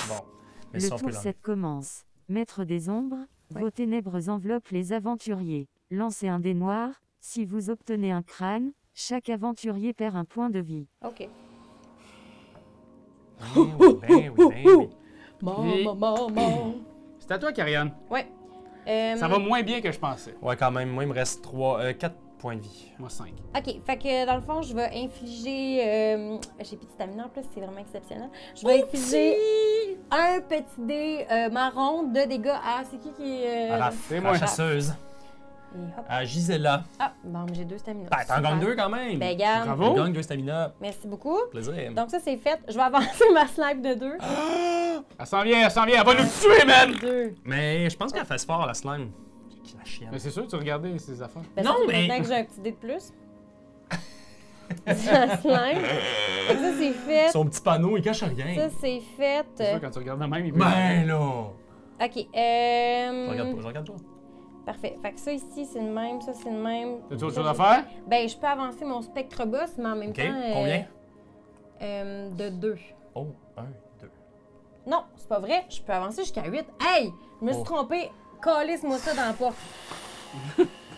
Speaker 1: Bon. Mais
Speaker 7: Le
Speaker 1: ça, on peut
Speaker 7: tour
Speaker 1: l'enlever.
Speaker 7: 7 commence. Maître des ombres,
Speaker 3: Ouais.
Speaker 7: vos ténèbres enveloppent les aventuriers. Lancez un dé noir. Si vous obtenez un crâne, chaque aventurier perd un point de vie.
Speaker 3: OK.
Speaker 1: Ben oui.
Speaker 2: Et-
Speaker 3: Maman.
Speaker 2: C'est à toi, Karianne.
Speaker 3: Ouais.
Speaker 2: Ça va moins bien que je pensais.
Speaker 1: Ouais, quand même. Moi, il me reste 4 points de vie.
Speaker 2: Moi, 5.
Speaker 3: OK, fait que dans le fond, je vais infliger... j'ai plus de stamina en plus, c'est vraiment exceptionnel. Je vais infliger un petit dé marron de dégâts à... C'est qui est...
Speaker 1: Raph,
Speaker 2: c'est
Speaker 1: la
Speaker 2: moi.
Speaker 1: chasseuse.
Speaker 3: Et hop.
Speaker 1: À Gisela.
Speaker 3: Ah, bon, mais j'ai 2 stamina.
Speaker 1: Ben, t'en
Speaker 3: Super.
Speaker 1: gagnes 2 quand même.
Speaker 3: Ben, garde.
Speaker 2: Bravo.
Speaker 1: Tu gagnes 2 stamina.
Speaker 3: Merci beaucoup.
Speaker 1: Plaisir.
Speaker 3: Donc ça, c'est fait. Je vais avancer ma snipe de 2.
Speaker 2: Elle s'en vient, elle va nous tuer, man!
Speaker 3: 2.
Speaker 1: Mais je pense qu'elle fait fort, la slime. Qui la chienne.
Speaker 2: Mais c'est sûr, tu regardais ces affaires.
Speaker 3: Ben,
Speaker 1: Non,
Speaker 3: ça,
Speaker 1: mais-
Speaker 3: maintenant que j'ai un petit dé de plus. La slime. Donc ça, c'est fait.
Speaker 1: Son petit panneau, il cache
Speaker 3: Ça,
Speaker 1: rien.
Speaker 3: c'est fait.
Speaker 2: C'est sûr, quand tu regardes de même, il peut...
Speaker 1: Ben là.
Speaker 3: OK.
Speaker 1: Je regarde pas, je regarde pas.
Speaker 3: Parfait. Fait que ça ici, c'est le même. Ça, c'est le même.
Speaker 2: T'as-tu autre
Speaker 3: Ça,
Speaker 2: chose à
Speaker 3: j'ai-
Speaker 2: faire?
Speaker 3: Ben, je peux avancer mon spectre boss, mais en même
Speaker 1: Ok,
Speaker 3: temps.
Speaker 1: combien?
Speaker 3: De 2.
Speaker 1: Oh, 1, 2.
Speaker 3: Non, c'est pas vrai. Je peux avancer jusqu'à 8. Hey! Je me suis
Speaker 1: Oh.
Speaker 3: trompée. Calisse-moi ça dans la porte.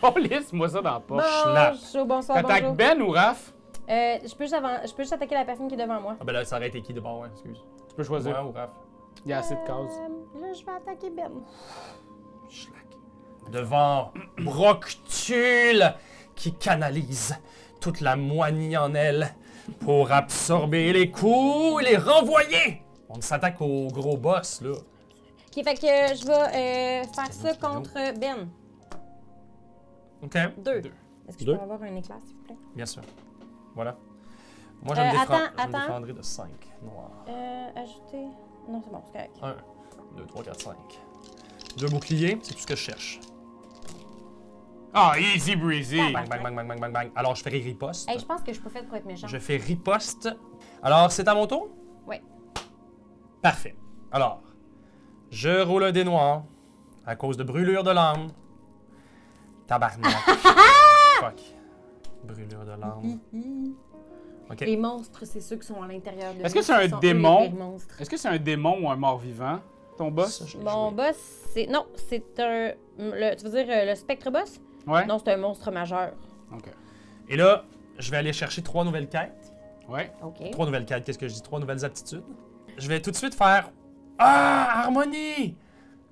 Speaker 2: Police-moi ça dans la poche.
Speaker 1: schlapp.
Speaker 3: Bonjour, bonsoir,
Speaker 2: T'attaques
Speaker 3: bonjour.
Speaker 2: Ben ou Raph?
Speaker 3: Je peux juste attaquer la personne qui est devant moi.
Speaker 1: Ah ben là, ça aurait été qui de bord, ouais, excuse.
Speaker 2: Tu peux choisir.
Speaker 1: Moi ou Raph?
Speaker 2: Il y a assez de cases.
Speaker 3: Là, je vais attaquer Ben.
Speaker 1: Schlack. Devant Broctule, qui canalise toute la moigne en elle pour absorber les coups et les renvoyer. On s'attaque au gros boss, là.
Speaker 3: Ok, fait que je vais faire ça contre Ben.
Speaker 1: OK,
Speaker 3: 2.
Speaker 2: Deux.
Speaker 3: Est-ce que je
Speaker 1: Deux.
Speaker 3: peux avoir un éclat, s'il vous plaît?
Speaker 1: bien sûr. Voilà. Moi, je,
Speaker 3: attends,
Speaker 1: je me
Speaker 3: attends.
Speaker 1: défendrai de 5 noirs.
Speaker 3: Ajouter... Non, c'est bon, c'est correct.
Speaker 1: 1, 2, 3, 4, 5. 2 boucliers, c'est tout ce que je cherche.
Speaker 2: Ah, easy breezy.
Speaker 1: Bang, bang, bang, bang, bang, bang, bang. Alors, je ferai riposte.
Speaker 3: Hey, je pense que je suis pas faite pour être méchante.
Speaker 1: Je fais riposte. Alors, c'est à mon tour?
Speaker 3: Ouais.
Speaker 1: Parfait. Alors, je roule un dé noir à cause de brûlure de l'âme. Tabarnak. Fuck. Brûlure de l'âme. OK.
Speaker 3: Les monstres, c'est ceux qui sont à l'intérieur de
Speaker 2: Est-ce que
Speaker 3: nous,
Speaker 2: c'est un
Speaker 3: qui sont eux,
Speaker 2: démon?
Speaker 3: les pires monstres.
Speaker 2: Est-ce que c'est un démon ou un mort-vivant, ton boss?
Speaker 1: Ça, je l'ai
Speaker 3: Mon
Speaker 1: joué.
Speaker 3: boss, c'est... Non, c'est un... tu veux dire le spectre boss?
Speaker 2: Ouais?
Speaker 3: Non, c'est un monstre majeur.
Speaker 2: OK.
Speaker 1: Et là, je vais aller chercher 3 nouvelles quêtes.
Speaker 2: Ouais.
Speaker 3: OK.
Speaker 1: 3 nouvelles quêtes, qu'est-ce que je dis? 3 nouvelles aptitudes. Je vais tout de suite faire... Ah! Harmonie!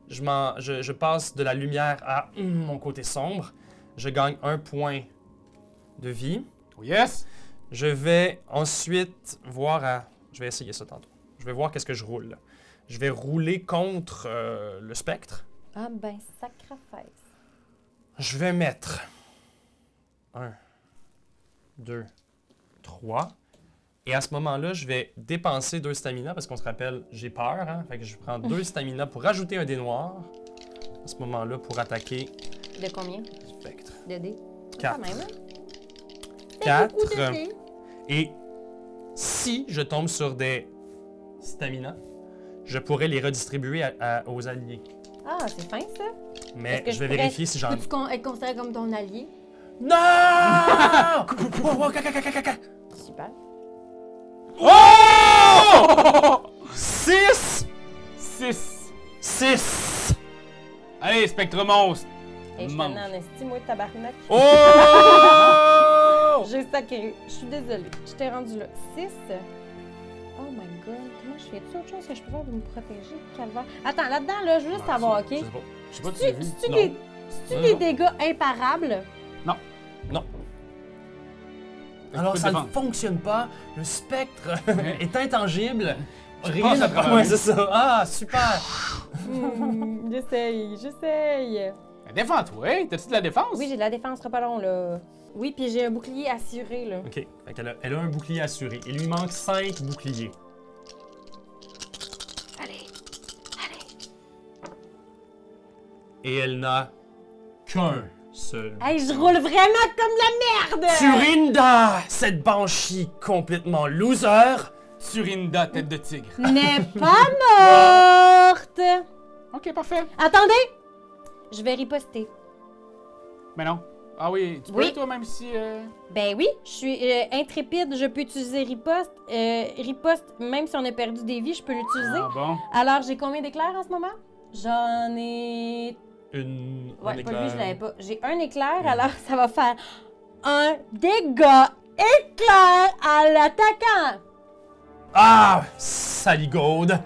Speaker 1: Je passe de la lumière à mon côté sombre. Je gagne 1 point de vie.
Speaker 2: Oh yes!
Speaker 1: Je vais ensuite voir à... Je vais essayer ça tantôt. Je vais voir qu'est-ce que je roule. Je vais rouler contre le spectre.
Speaker 3: Ah ben, sacrifice.
Speaker 1: Je vais mettre 1, 2, 3. Et à ce moment-là, je vais dépenser 2 stamina parce qu'on se rappelle, j'ai peur. Hein? Fait que je prends 2 stamina pour rajouter un dé noir. À ce moment-là, pour attaquer
Speaker 3: De combien?
Speaker 1: le spectre.
Speaker 3: De dés?
Speaker 1: 4.
Speaker 3: Quand même, hein? C'est
Speaker 1: 4.
Speaker 3: beaucoup de dés.
Speaker 1: Et si je tombe sur des stamina, je pourrais les redistribuer aux alliés.
Speaker 3: Ah, c'est fin, ça.
Speaker 1: Mais
Speaker 3: Est-ce que
Speaker 1: je vais
Speaker 3: pourrais-
Speaker 1: vérifier si j'en ai.
Speaker 3: Peux-tu être considéré comme ton allié?
Speaker 1: Non! Wow, wow, caca.
Speaker 3: Super.
Speaker 1: Oh! 6!
Speaker 2: 6.
Speaker 1: 6!
Speaker 2: Allez, spectre monstre!
Speaker 3: Hey, je
Speaker 2: Mange.
Speaker 3: t'en ai en estime, moi, de tabarnak.
Speaker 1: Oh!
Speaker 3: J'ai sacré. Je suis désolée. Je t'ai rendu là. 6. Oh my god. Comment je fais-tu autre chose que je peux faire pour me protéger? Calvaire. Attends, là-dedans, là, je veux juste savoir, OK?
Speaker 1: Je sais pas.
Speaker 2: Je sais pas si tu l'as vu.
Speaker 3: C'est-tu
Speaker 1: Non.
Speaker 3: des,
Speaker 1: Non,
Speaker 3: des
Speaker 1: non.
Speaker 3: dégâts imparables?
Speaker 1: Non.
Speaker 2: Tu
Speaker 1: Alors,
Speaker 2: peux
Speaker 1: ça
Speaker 2: te
Speaker 1: ne
Speaker 2: défendre.
Speaker 1: fonctionne pas. Le spectre
Speaker 2: Ouais.
Speaker 1: est intangible.
Speaker 2: Tu passes à travers
Speaker 1: Ouais,
Speaker 2: lui.
Speaker 1: c'est ça. Ah, super.
Speaker 3: J'essaye.
Speaker 2: Ben, défends-toi, hey! T'as-tu de la défense?
Speaker 3: Oui, j'ai de la défense, sera pas long, là. Oui, puis j'ai un bouclier assuré, là.
Speaker 1: OK. Fait qu'elle elle a un bouclier assuré. Il lui manque 5 boucliers.
Speaker 8: Allez,
Speaker 1: Et elle n'a qu'un seul.
Speaker 3: Hey, je roule vraiment comme la merde!
Speaker 1: Turinda, cette banshee complètement loser.
Speaker 2: Surinda, tête de tigre.
Speaker 3: N'est pas morte!
Speaker 2: OK, parfait.
Speaker 3: Attendez! Je vais riposter.
Speaker 2: Mais non. Ah oui, tu peux
Speaker 3: Oui.
Speaker 2: toi, même si...
Speaker 3: Ben oui, je suis intrépide, je peux utiliser riposte. Riposte, même si on a perdu des vies, je peux l'utiliser.
Speaker 2: Ah bon?
Speaker 3: Alors, j'ai combien d'éclairs en ce moment? J'en ai...
Speaker 1: Un
Speaker 3: Ouais, pas
Speaker 1: éclair.
Speaker 3: lui, je l'avais pas. J'ai un éclair, alors ça va faire un dégât éclair à l'attaquant.
Speaker 1: Ah, saligaude.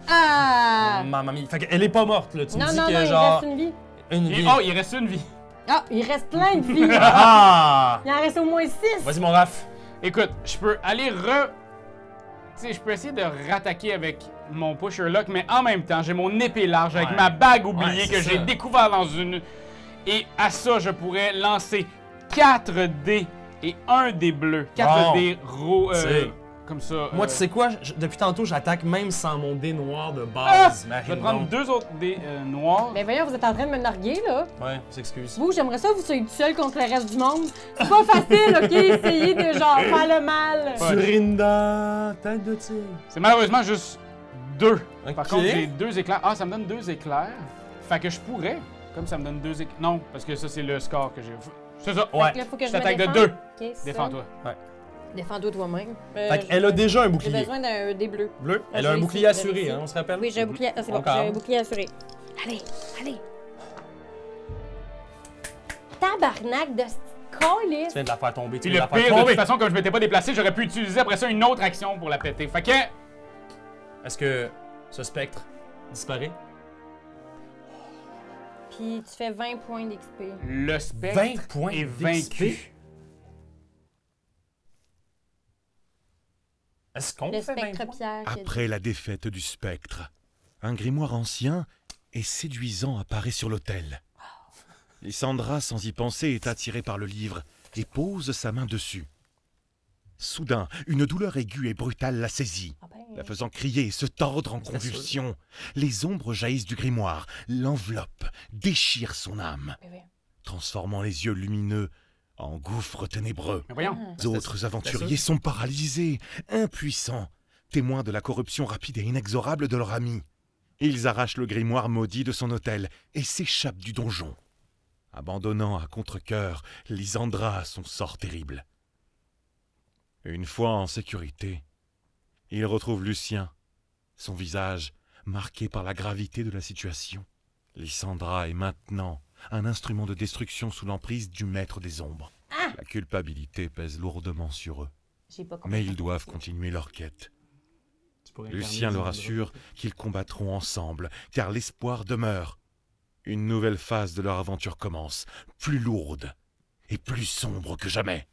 Speaker 3: Ah!
Speaker 1: Mamma mia. Fait qu'elle est pas morte, là. Tu me
Speaker 3: Non,
Speaker 1: dis
Speaker 3: non,
Speaker 1: que
Speaker 3: non, il
Speaker 1: genre...
Speaker 3: reste une vie.
Speaker 1: Une vie.
Speaker 2: Oh, il reste une vie.
Speaker 3: Ah, il reste plein de vies.
Speaker 1: Ah!
Speaker 3: Il en reste au moins 6.
Speaker 1: Vas-y, mon Raph.
Speaker 2: Écoute, je peux aller Tu sais, je peux essayer de rattaquer avec mon pusher lock, mais en même temps, j'ai mon épée large avec
Speaker 1: Ouais.
Speaker 2: ma bague oubliée
Speaker 1: Ouais,
Speaker 2: que
Speaker 1: c'est
Speaker 2: j'ai
Speaker 1: ça.
Speaker 2: découvert dans une... Et à ça, je pourrais lancer 4 dés et un dé bleu. 4
Speaker 1: Bon.
Speaker 2: dés
Speaker 1: C'est-
Speaker 2: comme ça.
Speaker 1: Moi, tu sais quoi? Depuis tantôt, j'attaque même sans mon dé noir de
Speaker 2: Ah!
Speaker 1: base.
Speaker 2: Je vais te prendre 2 autres dés noirs.
Speaker 3: Mais voyons, vous êtes en train de me narguer, là.
Speaker 1: Ouais, on s'excuse.
Speaker 3: Vous, j'aimerais ça que vous soyez tout seul contre le reste du monde. C'est pas facile, OK? Essayez de, genre, faire le mal.
Speaker 2: Ouais.
Speaker 1: Turinda, tête de tigre.
Speaker 2: C'est malheureusement juste 2. Par
Speaker 1: Ok.
Speaker 2: contre, j'ai 2 éclairs. Ah, ça me donne 2 éclairs. Fait que je pourrais, comme ça me donne 2 éclairs. Non, parce que ça, c'est le score que j'ai. C'est ça.
Speaker 1: Ouais.
Speaker 3: Fait que là, faut que
Speaker 2: Je
Speaker 3: je me
Speaker 2: t'attaque de
Speaker 3: défende.
Speaker 2: 2.
Speaker 3: OK, c'est ça.
Speaker 2: Défends-toi.
Speaker 3: Défends-toi toi-même.
Speaker 1: Fait qu'elle a déjà un
Speaker 3: J'ai
Speaker 1: bouclier.
Speaker 3: besoin d'un dé bleu.
Speaker 1: Bleu.
Speaker 3: Ah,
Speaker 1: Elle a
Speaker 3: je
Speaker 1: un
Speaker 3: l'ai
Speaker 1: bouclier
Speaker 3: ici, je l'ai
Speaker 1: assuré,
Speaker 3: ici.
Speaker 1: hein, on se rappelle?
Speaker 3: Oui, j'ai un bouclier. Ah, c'est bon,
Speaker 1: Encore.
Speaker 3: j'ai un bouclier assuré.
Speaker 8: allez, allez.
Speaker 3: Tabarnak de colis.
Speaker 1: Tu viens de la faire tomber. Tu
Speaker 2: Puis
Speaker 1: viens
Speaker 2: le
Speaker 1: de la faire
Speaker 2: pire, de toute
Speaker 1: tomber.
Speaker 2: façon, comme je m'étais pas déplacé, j'aurais pu utiliser après ça une autre action pour la péter. Fait que.
Speaker 1: Est-ce que ce spectre disparaît?
Speaker 3: Puis tu fais 20 points d'XP.
Speaker 2: Le spectre
Speaker 1: 20 points
Speaker 2: est
Speaker 1: d'XP.
Speaker 2: vaincu.
Speaker 1: Est-ce qu'on
Speaker 3: Le
Speaker 1: fait 20
Speaker 3: spectre
Speaker 1: points?
Speaker 3: pierre. qui a dit-
Speaker 4: Après la défaite du spectre, un grimoire ancien et séduisant apparaît sur l'autel. Lysandra, sans y penser, est attirée par le livre et pose sa main dessus. Soudain, une douleur aiguë et brutale la saisit,
Speaker 3: Ah ben,
Speaker 4: la faisant crier et se tordre en
Speaker 1: C'était sûr.
Speaker 4: convulsions. Les ombres jaillissent du grimoire, l'enveloppent, déchirent son âme,
Speaker 3: oui.
Speaker 4: transformant les yeux lumineux en gouffres ténébreux.
Speaker 2: Mais voyons.
Speaker 4: Les autres aventuriers sont paralysés, impuissants, témoins de la corruption rapide et inexorable de leur ami. Ils arrachent le grimoire maudit de son hôtel et s'échappent du donjon. abandonnant à contre-cœur Lysandra à son sort terrible. Une fois en sécurité, il retrouve Lucien, son visage marqué par la gravité de la situation. Lysandra est maintenant un instrument de destruction sous l'emprise du maître des ombres. La culpabilité pèse lourdement sur eux,
Speaker 3: J'ai pas compris.
Speaker 4: mais ils doivent continuer leur quête. Lucien leur assure qu'ils combattront ensemble, car l'espoir demeure. Une nouvelle phase de leur aventure commence, plus lourde et plus sombre que jamais.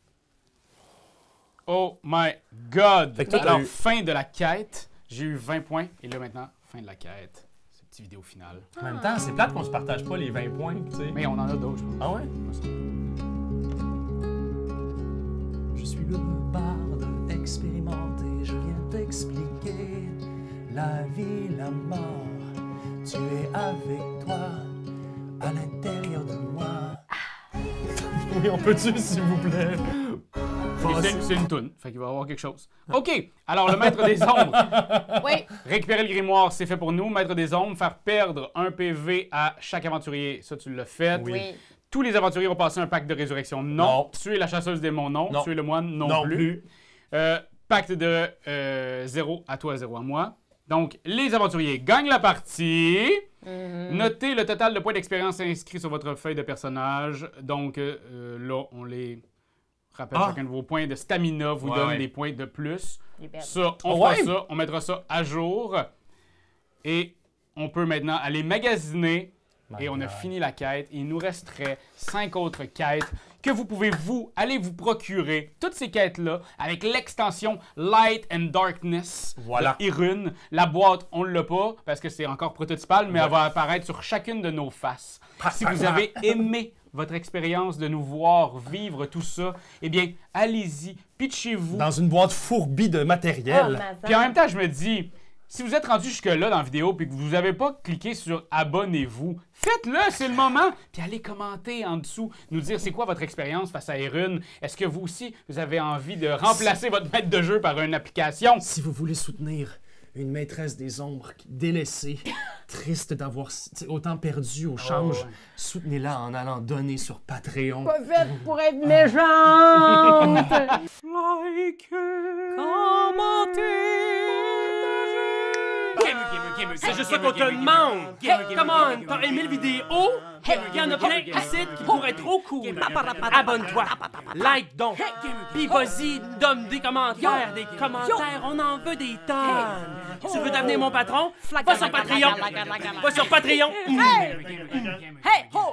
Speaker 2: Oh my God!
Speaker 1: Fait que toi, t'as
Speaker 2: Alors,
Speaker 1: eu-
Speaker 2: fin de la quête. J'ai eu 20 points. Et là, maintenant, fin de la quête. C'est une petite vidéo finale.
Speaker 1: En même temps, c'est plate qu'on se partage pas les 20 points, tu sais.
Speaker 2: Mais on en a d'autres, je pense.
Speaker 1: Ah ouais?
Speaker 9: Je suis le barde expérimenté, je viens t'expliquer la vie, la mort. Tu es avec toi, à l'intérieur de moi.
Speaker 1: Oui, on peut-tu, s'il vous plaît?
Speaker 2: Et c'est une toune. Fait qu'il va y avoir quelque chose. OK. Alors, le maître des ombres.
Speaker 3: Oui.
Speaker 2: Récupérer le grimoire, c'est fait pour nous. Maître des ombres, faire perdre un PV à chaque aventurier. Ça, tu l'as fait.
Speaker 3: Oui.
Speaker 2: Tous les aventuriers ont passé un pacte de résurrection. Non.
Speaker 1: Non.
Speaker 2: Tuer la chasseuse démon, non.
Speaker 1: Non.
Speaker 2: Tuer le moine, non, plus. Pacte de 0 à toi, 0 à moi. Donc, les aventuriers gagnent la partie. Notez le total de points d'expérience inscrits sur votre feuille de personnage. Donc, là, on les rappelle. Chacun de vos points de stamina vous donne des points de plus. Ça, on fera ça. On mettra ça à jour. Et on peut maintenant aller magasiner. Et on a fini la quête. Il nous resterait 5 autres quêtes que vous pouvez aller vous procurer. Toutes ces quêtes-là avec l'extension Light and Darkness de Hyrule. La boîte, on ne l'a pas parce que c'est encore prototypal, mais elle va apparaître sur chacune de nos faces. Si vous avez aimé votre expérience de nous voir vivre tout ça, eh bien, allez-y, pitchez-vous.
Speaker 1: Dans une boîte fourbie de matériel.
Speaker 2: Puis en même temps, je me dis, si vous êtes rendu jusque-là dans la vidéo et que vous n'avez pas cliqué sur « Abonnez-vous », faites-le, c'est le moment! Puis allez commenter en dessous, nous dire c'est quoi votre expérience face à Hyrule. Est-ce que vous aussi, vous avez envie de remplacer votre maître de jeu par une application?
Speaker 9: Si vous voulez soutenir une maîtresse des ombres délaissée, triste d'avoir autant perdu au change, soutenez-la en allant donner sur Patreon.
Speaker 3: Pas faite pour être méchante!
Speaker 1: C'est juste ça qu'on te demande! Come on! T'as aimé le vidéo? Il y en a plein ici qui pourraient être trop cool! Abonne-toi! Like donc! Puis vas-y, donne des commentaires! Des commentaires, on en veut des tonnes! Tu veux devenir mon patron? Va sur Patreon! Va sur Patreon!
Speaker 3: Hey! Ho!